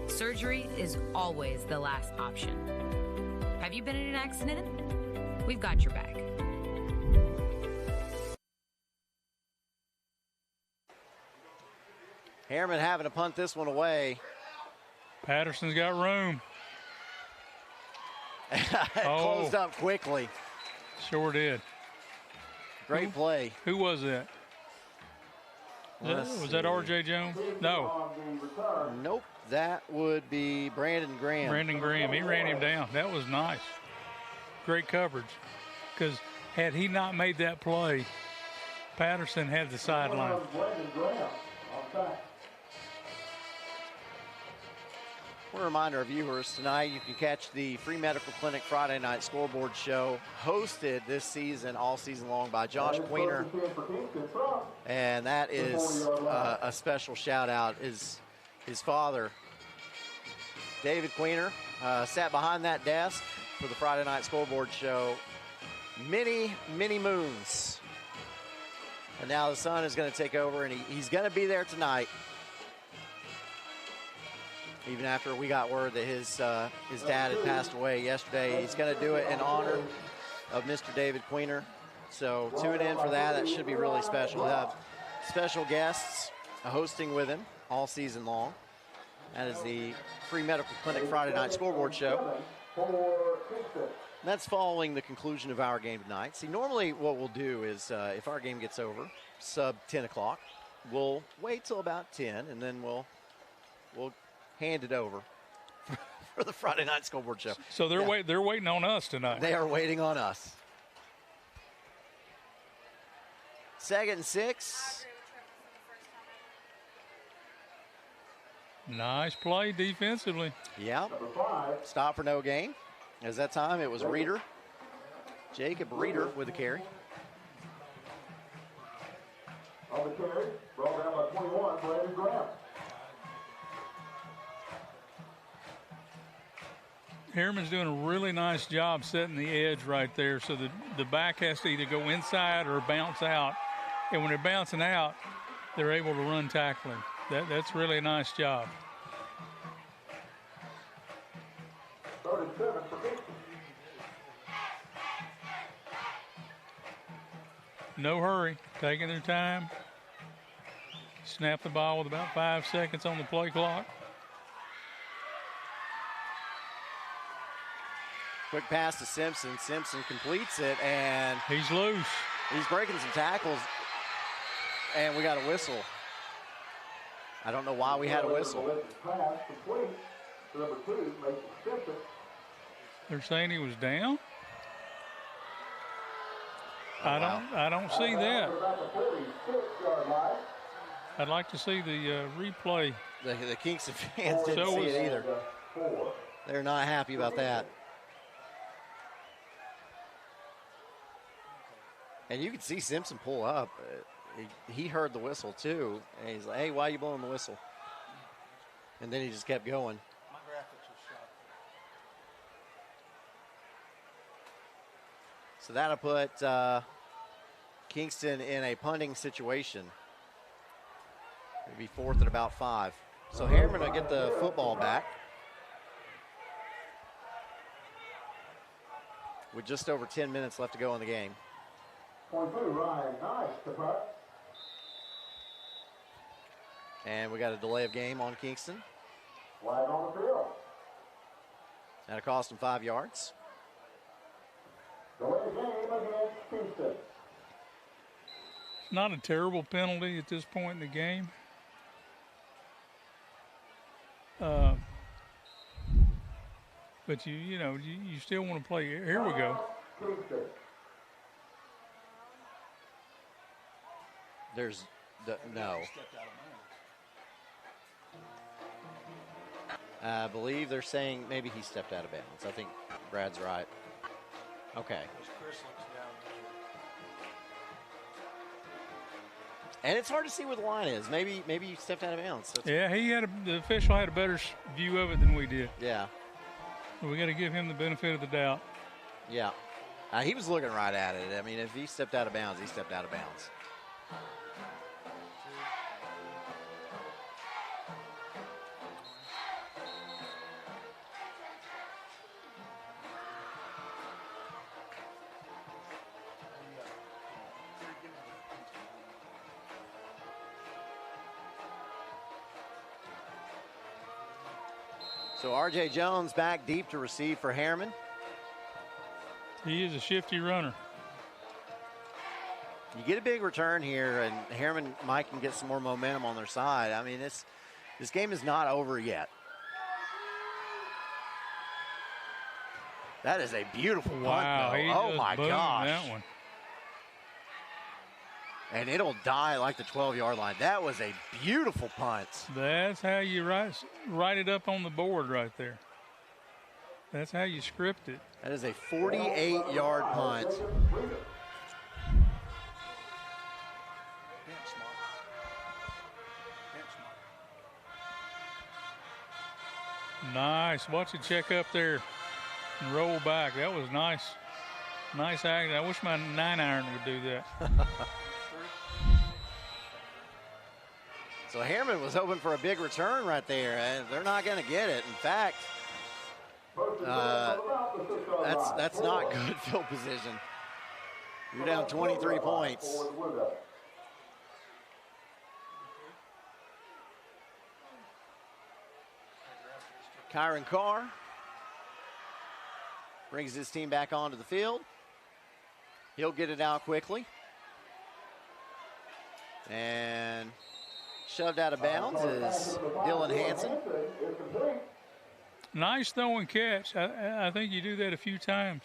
Surgery is always the last option. Have you been in an accident? We've got your back. Harriman having to punt this one away. Patterson's got room. Closed up quickly. Sure did. Great play. Who was that? Was that R.J. Jones? No. Nope. That would be Brandon Graham. Brandon Graham. He ran him down. That was nice. Great coverage. Because had he not made that play, Patterson had the sideline. A reminder of viewers, tonight you can catch the Free Medical Clinic Friday Night Scoreboard Show, hosted this season, all season long, by Josh Queener. And that is a special shout out. His father, David Queener, sat behind that desk for the Friday Night Scoreboard Show many, many moons. And now the son is going to take over, and he's going to be there tonight. Even after we got word that his dad had passed away yesterday, he's going to do it in honor of Mr. David Queener. So tune in for that. That should be really special. We'll have special guests hosting with him all season long. That is the Free Medical Clinic Friday Night Scoreboard Show. That's following the conclusion of our game tonight. See, normally what we'll do is if our game gets over, sub 10 o'clock, we'll wait till about 10, and then we'll hand it over for the Friday Night Scoreboard Show. So they're waiting on us tonight. They are waiting on us. 2nd and 6. Nice play defensively. Yeah. Stop for no gain. As that time it was Reeder. Jacob Reeder with the carry. On the carry, brought down by 21, Brandon Graham. Harriman's doing a really nice job setting the edge right there, so the back has to either go inside or bounce out. And when they're bouncing out, they're able to run tackling. That's really a nice job. 37 for Kingston. No hurry, taking their time. Snap the ball with about 5 seconds on the play clock. Quick pass to Simpson. Simpson completes it, and he's loose. He's breaking some tackles, and we got a whistle. I don't know why we had a whistle. They're saying he was down? I don't see that. I'd like to see the replay. The Kingston fans didn't see it either. They're not happy about that. And you can see Simpson pull up. He heard the whistle too, and he's like, "Hey, why are you blowing the whistle?" And then he just kept going. My graphics are shot. So that'll put Kingston in a punting situation. It'll be 4th and about 5. So Harriman will get the football back with just over 10 minutes left to go in the game. 22, Ryan, nice to putt. And we got a delay of game on Kingston. Flag on the field. That'll cost him 5 yards. Delay game against Kingston. It's not a terrible penalty at this point in the game. But you still want to play. Here we go. There's no. I believe they're saying maybe he stepped out of bounds. I think Brad's right. Okay. Chris looks down And it's hard to see where the line is. Maybe you stepped out of bounds. Yeah, the official had a better view of it than we did. Yeah. So we got to give him the benefit of the doubt. Yeah. He was looking right at it. I mean, if he stepped out of bounds, he stepped out of bounds. So R.J. Jones back deep to receive for Harriman. He is a shifty runner. You get a big return here, and Harriman might can get some more momentum on their side. I mean, this game is not over yet. That is a beautiful punt, though. Oh, my gosh. That one. And it'll die like the 12-yard line. That was a beautiful punt. That's how you write it up on the board right there. That's how you script it. That is a 48-yard punt. Nice. Watch it check up there and roll back. That was nice. Nice action. I wish my 9-iron would do that. So Harriman was hoping for a big return right there, and they're not going to get it. In fact, that's not good field position. You're down 23 points. Kyron Carr brings his team back onto the field. He'll get it out quickly. And shoved out of bounds is Dylan Hanson. Nice throw and catch. I think you do that a few times.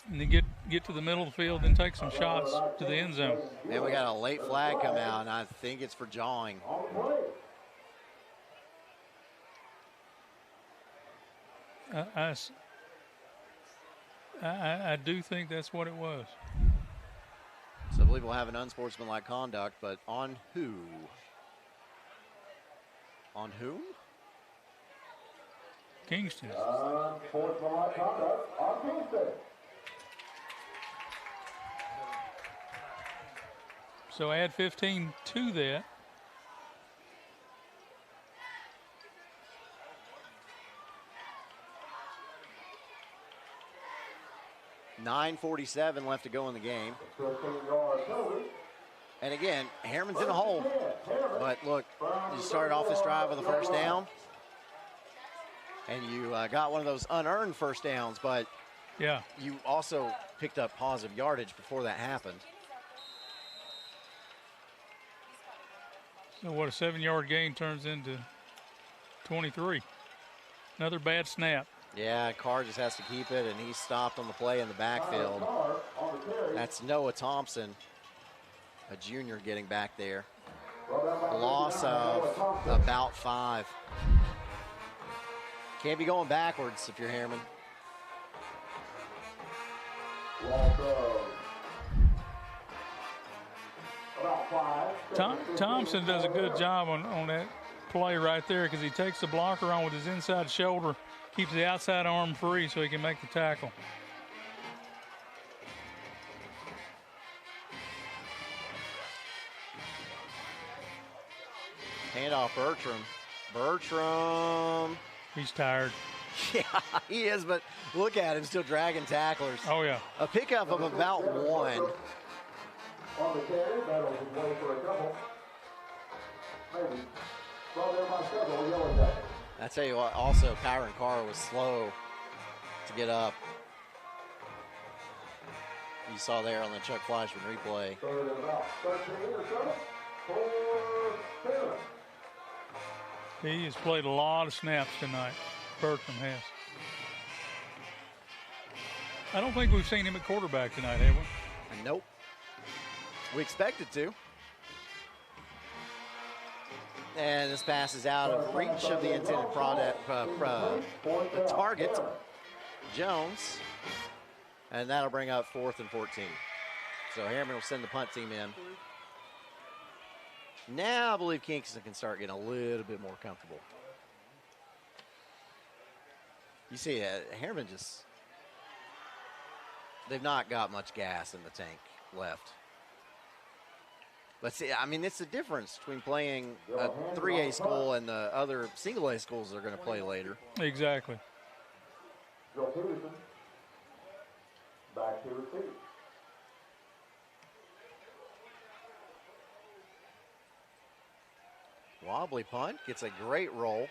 And then get to the middle of the field, then take some shots to the end zone. And we got a late flag come out, and I think it's for jawing. I do think that's what it was. So I believe we'll have an unsportsmanlike conduct, but on who? On whom? Kingston. Unsportsmanlike conduct on Kingston. So add 15 to that. .9:47 left to go in the game. And again, Harriman's in a hole. But look, you started off this drive with a first down. And you got one of those unearned first downs, but yeah, you also picked up positive yardage before that happened. So what a 7-yard gain turns into 23. Another bad snap. Yeah, Carr just has to keep it, and he's stopped on the play in the backfield. That's Noah Thompson, a junior, getting back there. A loss of about 5. Can't be going backwards if you're Harriman. Thompson does a good job on that play right there because he takes the blocker on with his inside shoulder, keeps the outside arm free so he can make the tackle. Handoff Bertram. He's tired. Yeah, he is, but look at him, still dragging tacklers. Oh, yeah. A pickup of about 1. On the carry, Battles is waiting for a couple. Maybe. Well, there by several Yellow Jackets. I tell you what, also, Kyron Carr was slow to get up. You saw there on the Chuck Fleischman replay. Third and about 13 or so for Harriman. He has played a lot of snaps tonight. Bertram has. I don't think we've seen him at quarterback tonight, have we? Nope. We expected to. And this pass is out of reach of the intended target. Jones And that'll bring up 4th and 14. So Harriman will send the punt team in. Now I believe Kingston can start getting a little bit more comfortable. You see, Harriman just, they've not got much gas in the tank left. But see, I mean, it's the difference between playing a 3A school and the other single A schools they're going to play later. Exactly. Joe Peterson, back to receive. Wobbly punt, gets a great roll.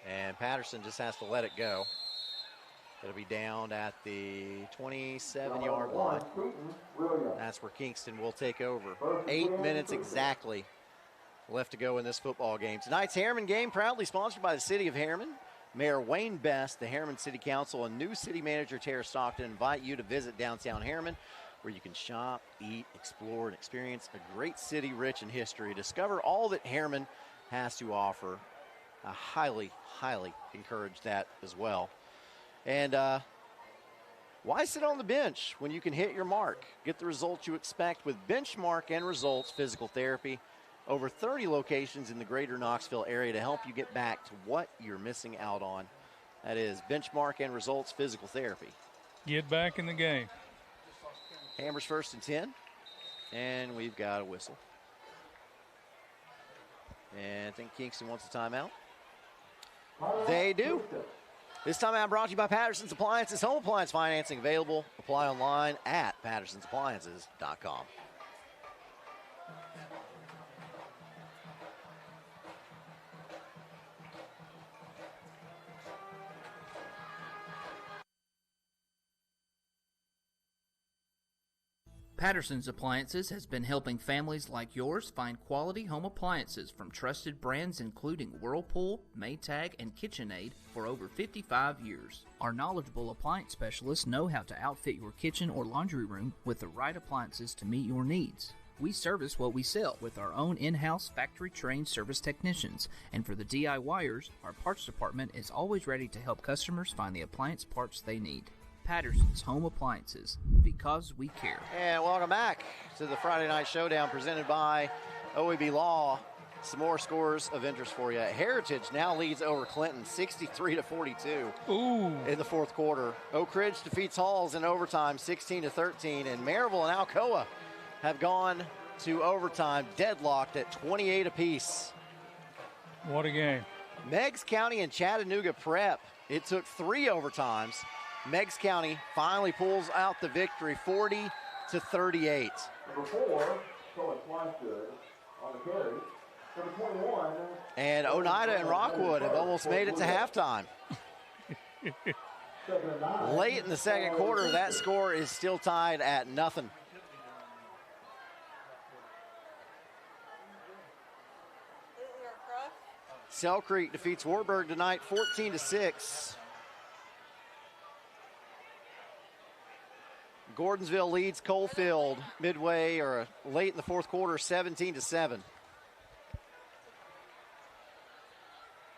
And Patterson just has to let it go. It'll be down at the 27-yard line. That's where Kingston will take over. 8 minutes exactly left to go in this football game. Tonight's Harriman game proudly sponsored by the City of Harriman. Mayor Wayne Best, the Harriman City Council, and new City Manager Tara Stockton invite you to visit downtown Harriman, where you can shop, eat, explore, and experience a great city rich in history. Discover all that Harriman has to offer. I highly, highly encourage that as well. And why sit on the bench when you can hit your mark? Get the results you expect with Benchmark and Results Physical Therapy. Over 30 locations in the greater Knoxville area to help you get back to what you're missing out on. That is Benchmark and Results Physical Therapy. Get back in the game. Hammers 1st and 10. And we've got a whistle. And I think Kingston wants a timeout. They do. This timeout brought to you by Patterson's Appliances. Home appliance financing available. Apply online at pattersonsappliances.com. Patterson's Appliances has been helping families like yours find quality home appliances from trusted brands including Whirlpool, Maytag, and KitchenAid for over 55 years. Our knowledgeable appliance specialists know how to outfit your kitchen or laundry room with the right appliances to meet your needs. We service what we sell with our own in-house factory-trained service technicians, and for the DIYers, our parts department is always ready to help customers find the appliance parts they need. Patterson's Home Appliances, because we care. And welcome back to the Friday Night Showdown presented by OEB Law. Some more scores of interest for you. Heritage now leads over Clinton 63-42 in the fourth quarter. Oak Ridge defeats Halls in overtime 16-13, and Maryville and Alcoa have gone to overtime deadlocked at 28 apiece. What a game. Meigs County and Chattanooga Prep. It took 3 overtimes. Meigs County finally pulls out the victory, 40-38. Number 4, going twice good on the carry. Number 21. And Oneida and Rockwood have almost made it to halftime. Late in the second quarter, that score is still tied at nothing. Sell Creek defeats Warburg tonight 14-6. Gordonsville leads Coalfield midway or late in the fourth quarter, 17-7.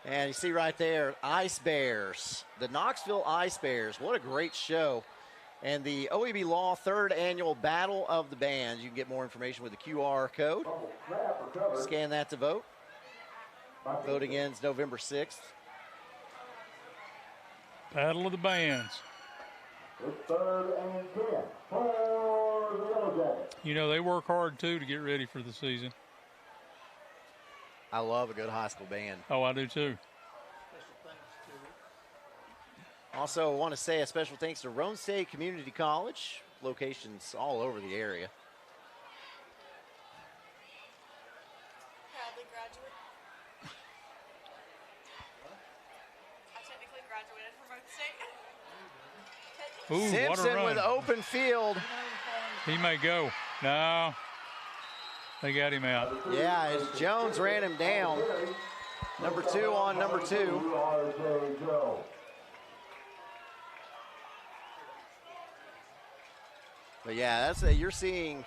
And you see right there, Ice Bears, the Knoxville Ice Bears. What a great show. And the OEB Law 3rd Annual Battle of the Bands. You can get more information with the QR code. Scan that to vote. Voting ends November 6th. Battle of the Bands. It's 3rd and 10 for the Yellow Jackets. You know, they work hard, too, to get ready for the season. I love a good high school band. Oh, I do, too. Also, I want to say a special thanks to Roan State Community College. Locations all over the area. Proudly graduate. I technically graduated from Roan State. Ooh, Simpson what a run. with open field. He may go. No. They got him out. Yeah, as Jones ran him down. Number 2 on number 2. But yeah, that's you're seeing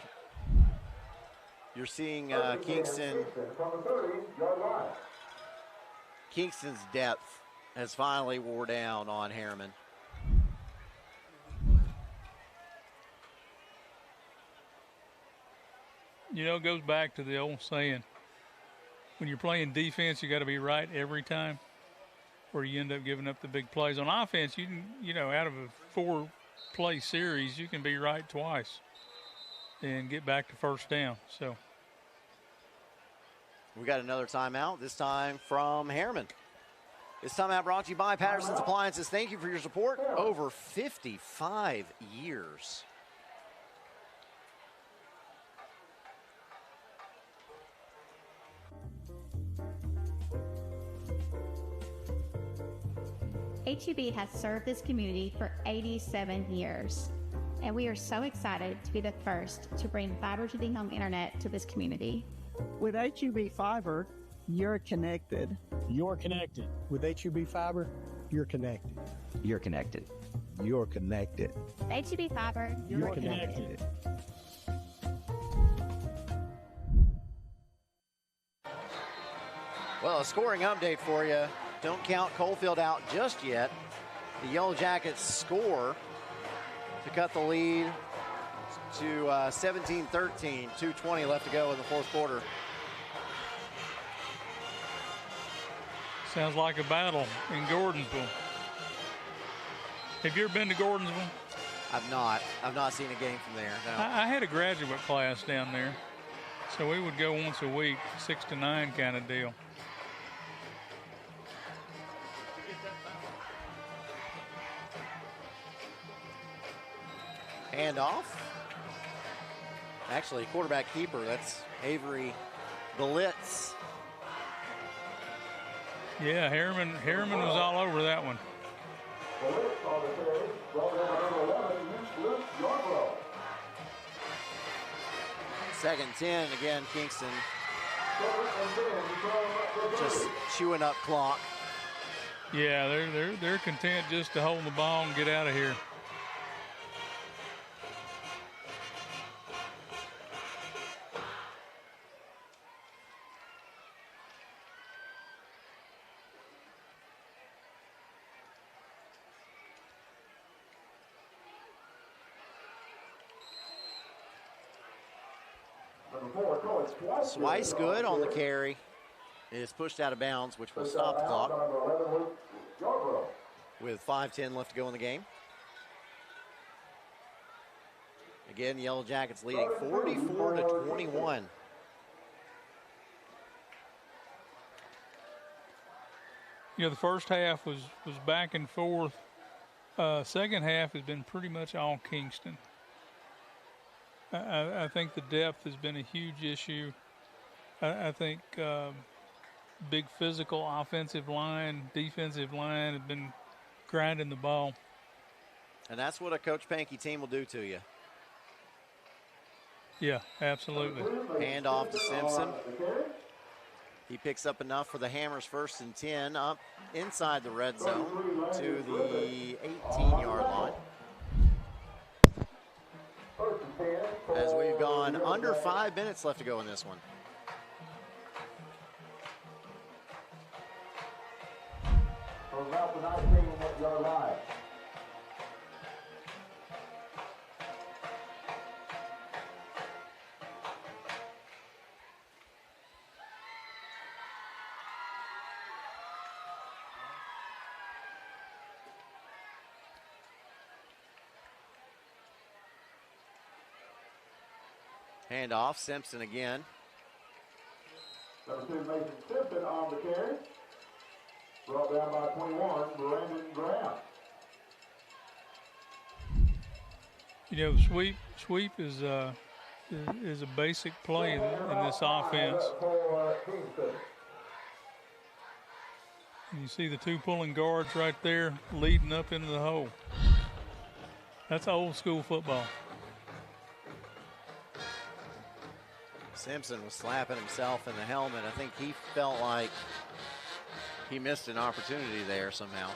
Kingston's depth has finally wore down on Harriman. you know, it goes back to the old saying, when you're playing defense, you got to be right every time, or you end up giving up the big plays. On offense, you can, you know, out of a 4-play series, you can be right twice and get back to first down. So we got another timeout, this time from Harriman. This timeout brought to you by Patterson's Appliances. Thank you for your support. Over 55 years. HEB has served this community for 87 years, and we are so excited to be the first to bring fiber to the home internet to this community. With HEB Fiber, you're connected. You're connected. With HEB Fiber, you're connected. You're connected. You're connected. HEB Fiber, you're connected. Well, a scoring update for you. Don't count Coalfield out just yet. The Yellow Jackets score to cut the lead to 17-13, 2:20 left to go in the fourth quarter. sounds like a battle in Gordonsville. Have you ever been to Gordonsville? I've not seen a game from there, no. I had a graduate class down there, so we would go once a week, 6 to 9 kind of deal. Handoff. Actually, quarterback keeper, that's Avery Blitz. Yeah, Harriman was all over that one. Second 10, again, Kingston just chewing up clock. Yeah, they're content just to hold the ball and get out of here. Swice good on the carry. It is pushed out of bounds, which will stop the clock. With 5:10 left to go in the game. Again, Yellow Jackets leading 44-21. You know, the first half was back and forth. Second half has been pretty much all Kingston. I think the depth has been a huge issue. I think big physical offensive line, defensive line have been grinding the ball. And that's what a Coach Pankey team will do to you. Yeah, absolutely. Hand off to Simpson. He picks up enough for the Hammers 1st and 10 up inside the red zone to the 18-yard line. As we've gone under 5 minutes left to go in this one. Handoff, Simpson again. Number 2, Mason Simpson on the carry. Brought down by 21, Brandon Graham. You know, the sweep is a basic play in this offense. And you see the two pulling guards right there leading up into the hole. That's old school football. Simpson was slapping himself in the helmet. I think he felt like he missed an opportunity there somehow.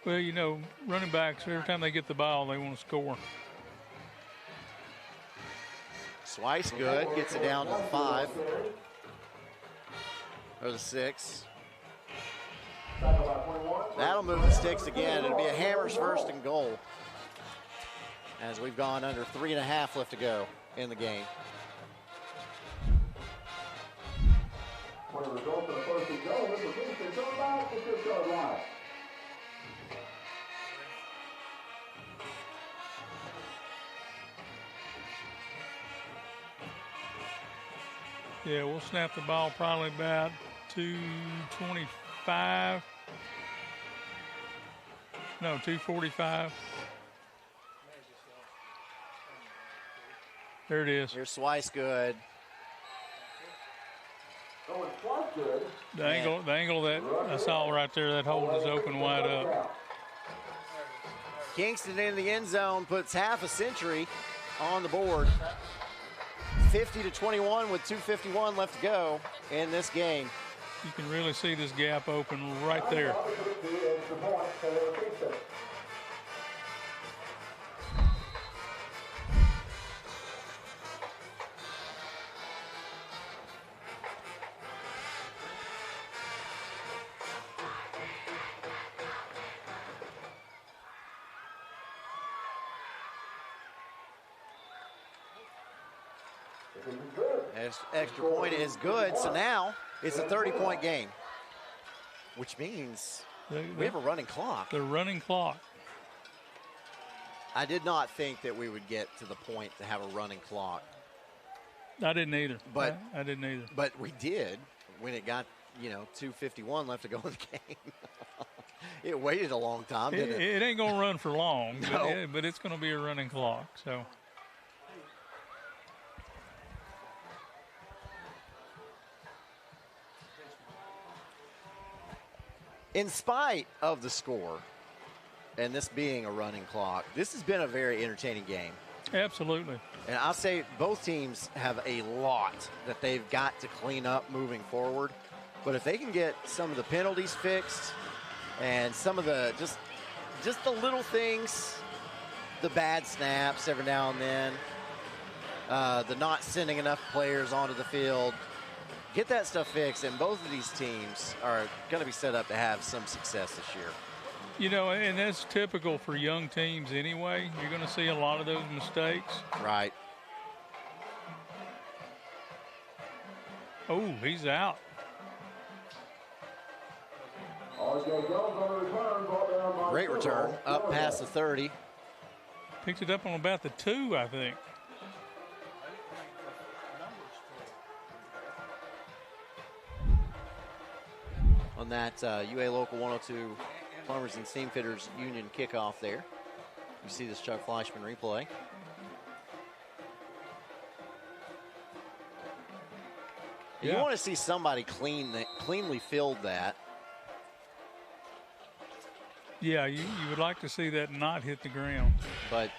Well, you know, running backs, every time they get the ball, they want to score. Swice good, gets it down to the 5. Or the 6. That'll move the sticks again. It'll be a Hammers 1st and goal. as we've gone under 3.5 left to go in the game. For the result of the first and goal, this was Kingston going back to 6-yard line. Yeah, we'll snap the ball probably about 2:25. No, 2:45. There it is. Here's Swice good. The angle that I saw right there, that hole is open wide up. Kingston in the end zone puts half a century on the board. 50-21 with 2:51 left to go in this game. You can really see this gap open right there. Extra point is good, so now it's a 30-point game, which means we have a running clock. The running clock. I did not think that we would get to the point to have a running clock. I didn't either. But I didn't either. But we did when it got, 2:51 left to go in the game. It waited a long time, didn't it? It ain't going to run for long, No. but it's going to be a running clock. So. In spite of the score and this being a running clock, this has been a very entertaining game. Absolutely. And I'll say both teams have a lot that they've got to clean up moving forward. But if they can get some of the penalties fixed and some of the just the little things, the bad snaps every now and then, the not sending enough players onto the field, get that stuff fixed, and both of these teams are going to be set up to have some success this year. And that's typical for young teams anyway. You're going to see a lot of those mistakes. Right. Oh, he's out. Great return, up past the 30. Picked it up on about the 2, I think. On that UA Local 102 Plumbers and Steam Fitters Union kickoff there. You see this Chuck Fleischman replay. Yeah. You want to see somebody cleanly filled that. Yeah, you would like to see that not hit the ground. But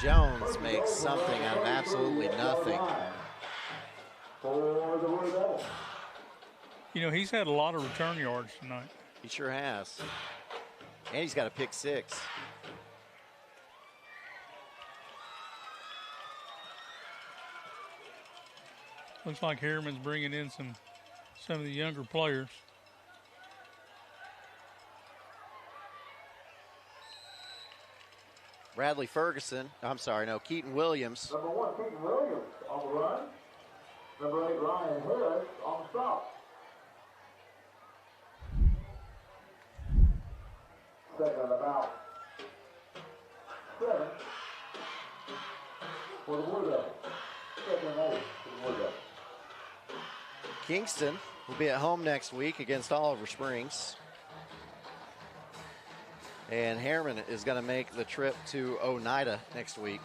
Jones makes something out of absolutely nothing. He's had a lot of return yards tonight. He sure has. And he's got a pick 6. Looks like Harriman's bringing in some of the younger players. Bradley Ferguson. Keaton Williams. Number 1, Keaton Williams on the run. Number 8, Ryan Harris on the stop. Second about 7 for the Blue Devils. Second and 8 for the Blue Devils. Kingston will be at home next week against Oliver Springs. And Harriman is going to make the trip to Oneida next week.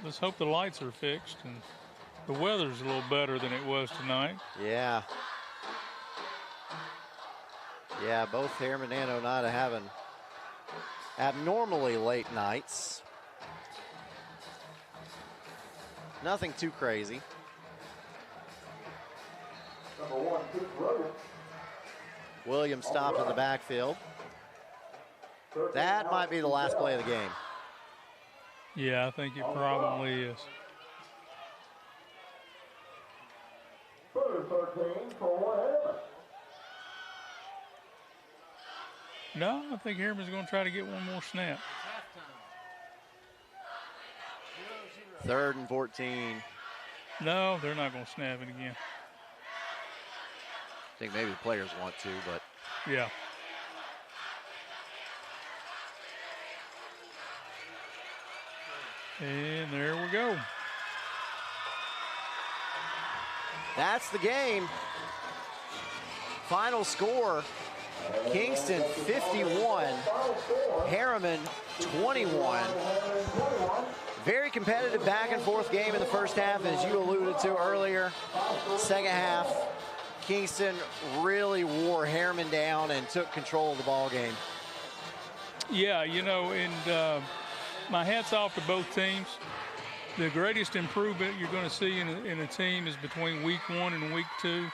Let's hope the lights are fixed and the weather's a little better than it was tonight. Yeah. Yeah, both Harriman and Oneida having abnormally late nights. Nothing too crazy. Number 1, Keith Williams. Williams stopped in the backfield. That might be the last play of the game. Yeah, I think it probably is. Third 13 for Harriman. No, I think Harriman's going to try to get one more snap. 3rd and 14. No, they're not going to snap it again. I think maybe the players want to, but. Yeah. And there we go. That's the game. Final score, Kingston 51, Harriman 21. Very competitive back and forth game in the first half, as you alluded to earlier. Second half, Kingston really wore Harriman down and took control of the ball game. Yeah, you know, and my hat's off to both teams. The greatest improvement you're going to see in a team is between week 1 and week 2.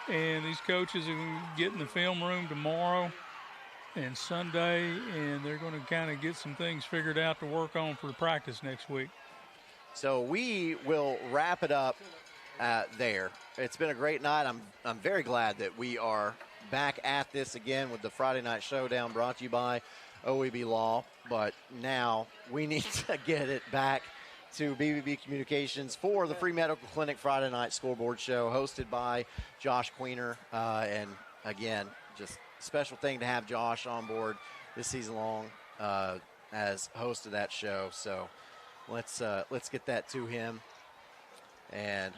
And these coaches are going to get in the film room tomorrow and Sunday, and they're going to kind of get some things figured out to work on for practice next week. So we will wrap it up there. It's been a great night. I'm very glad that we are back at this again with the Friday Night Showdown brought to you by OEB Law. But now we need to get it back to BBB Communications for the Free Medical Clinic Friday Night Scoreboard Show, hosted by Josh Queener. And again, just special thing to have Josh on board this season long as host of that show. So let's get that to him, and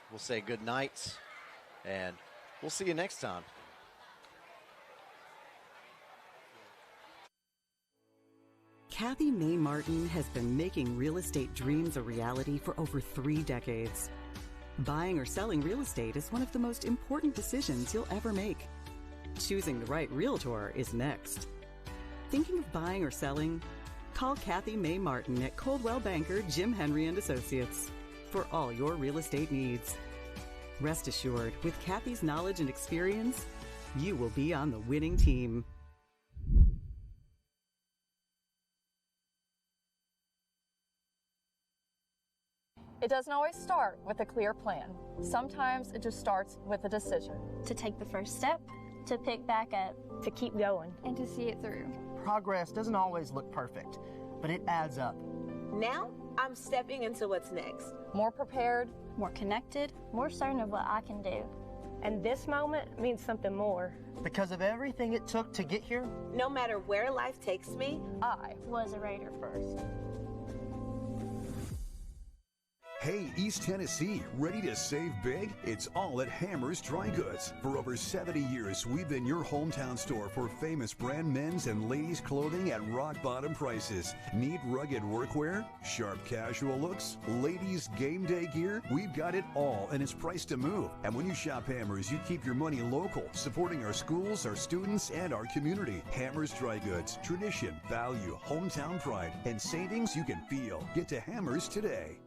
we'll say good night, and we'll see you next time. Kathy May Martin has been making real estate dreams a reality for over 3 decades. Buying or selling real estate is one of the most important decisions you'll ever make. Choosing the right realtor is next. Thinking of buying or selling? Call Kathy May Martin at Coldwell Banker Jim Henry & Associates for all your real estate needs. Rest assured, with Kathy's knowledge and experience, you will be on the winning team. It doesn't always start with a clear plan. Sometimes it just starts with a decision. To take the first step, to pick back up, to keep going, and to see it through. Progress doesn't always look perfect, but it adds up. Now, I'm stepping into what's next. More prepared, more connected, more certain of what I can do. And this moment means something more. Because of everything it took to get here? No matter where life takes me, I was a Raider first. Hey, East Tennessee, ready to save big? It's all at Hammer's Dry Goods. For over 70 years, we've been your hometown store for famous brand men's and ladies' clothing at rock-bottom prices. Need rugged workwear? Sharp casual looks? Ladies' game day gear? We've got it all, and it's priced to move. And when you shop Hammer's, you keep your money local, supporting our schools, our students, and our community. Hammer's Dry Goods. Tradition, value, hometown pride, and savings you can feel. Get to Hammer's today.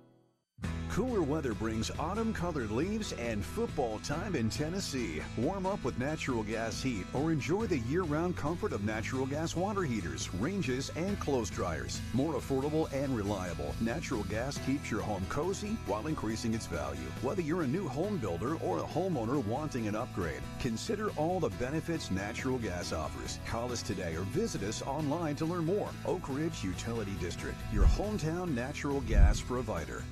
Cooler weather brings autumn-colored leaves and football time in Tennessee. Warm up with natural gas heat or enjoy the year-round comfort of natural gas water heaters, ranges, and clothes dryers. More affordable and reliable, natural gas keeps your home cozy while increasing its value. Whether you're a new home builder or a homeowner wanting an upgrade, consider all the benefits natural gas offers. Call us today or visit us online to learn more. Oak Ridge Utility District, your hometown natural gas provider.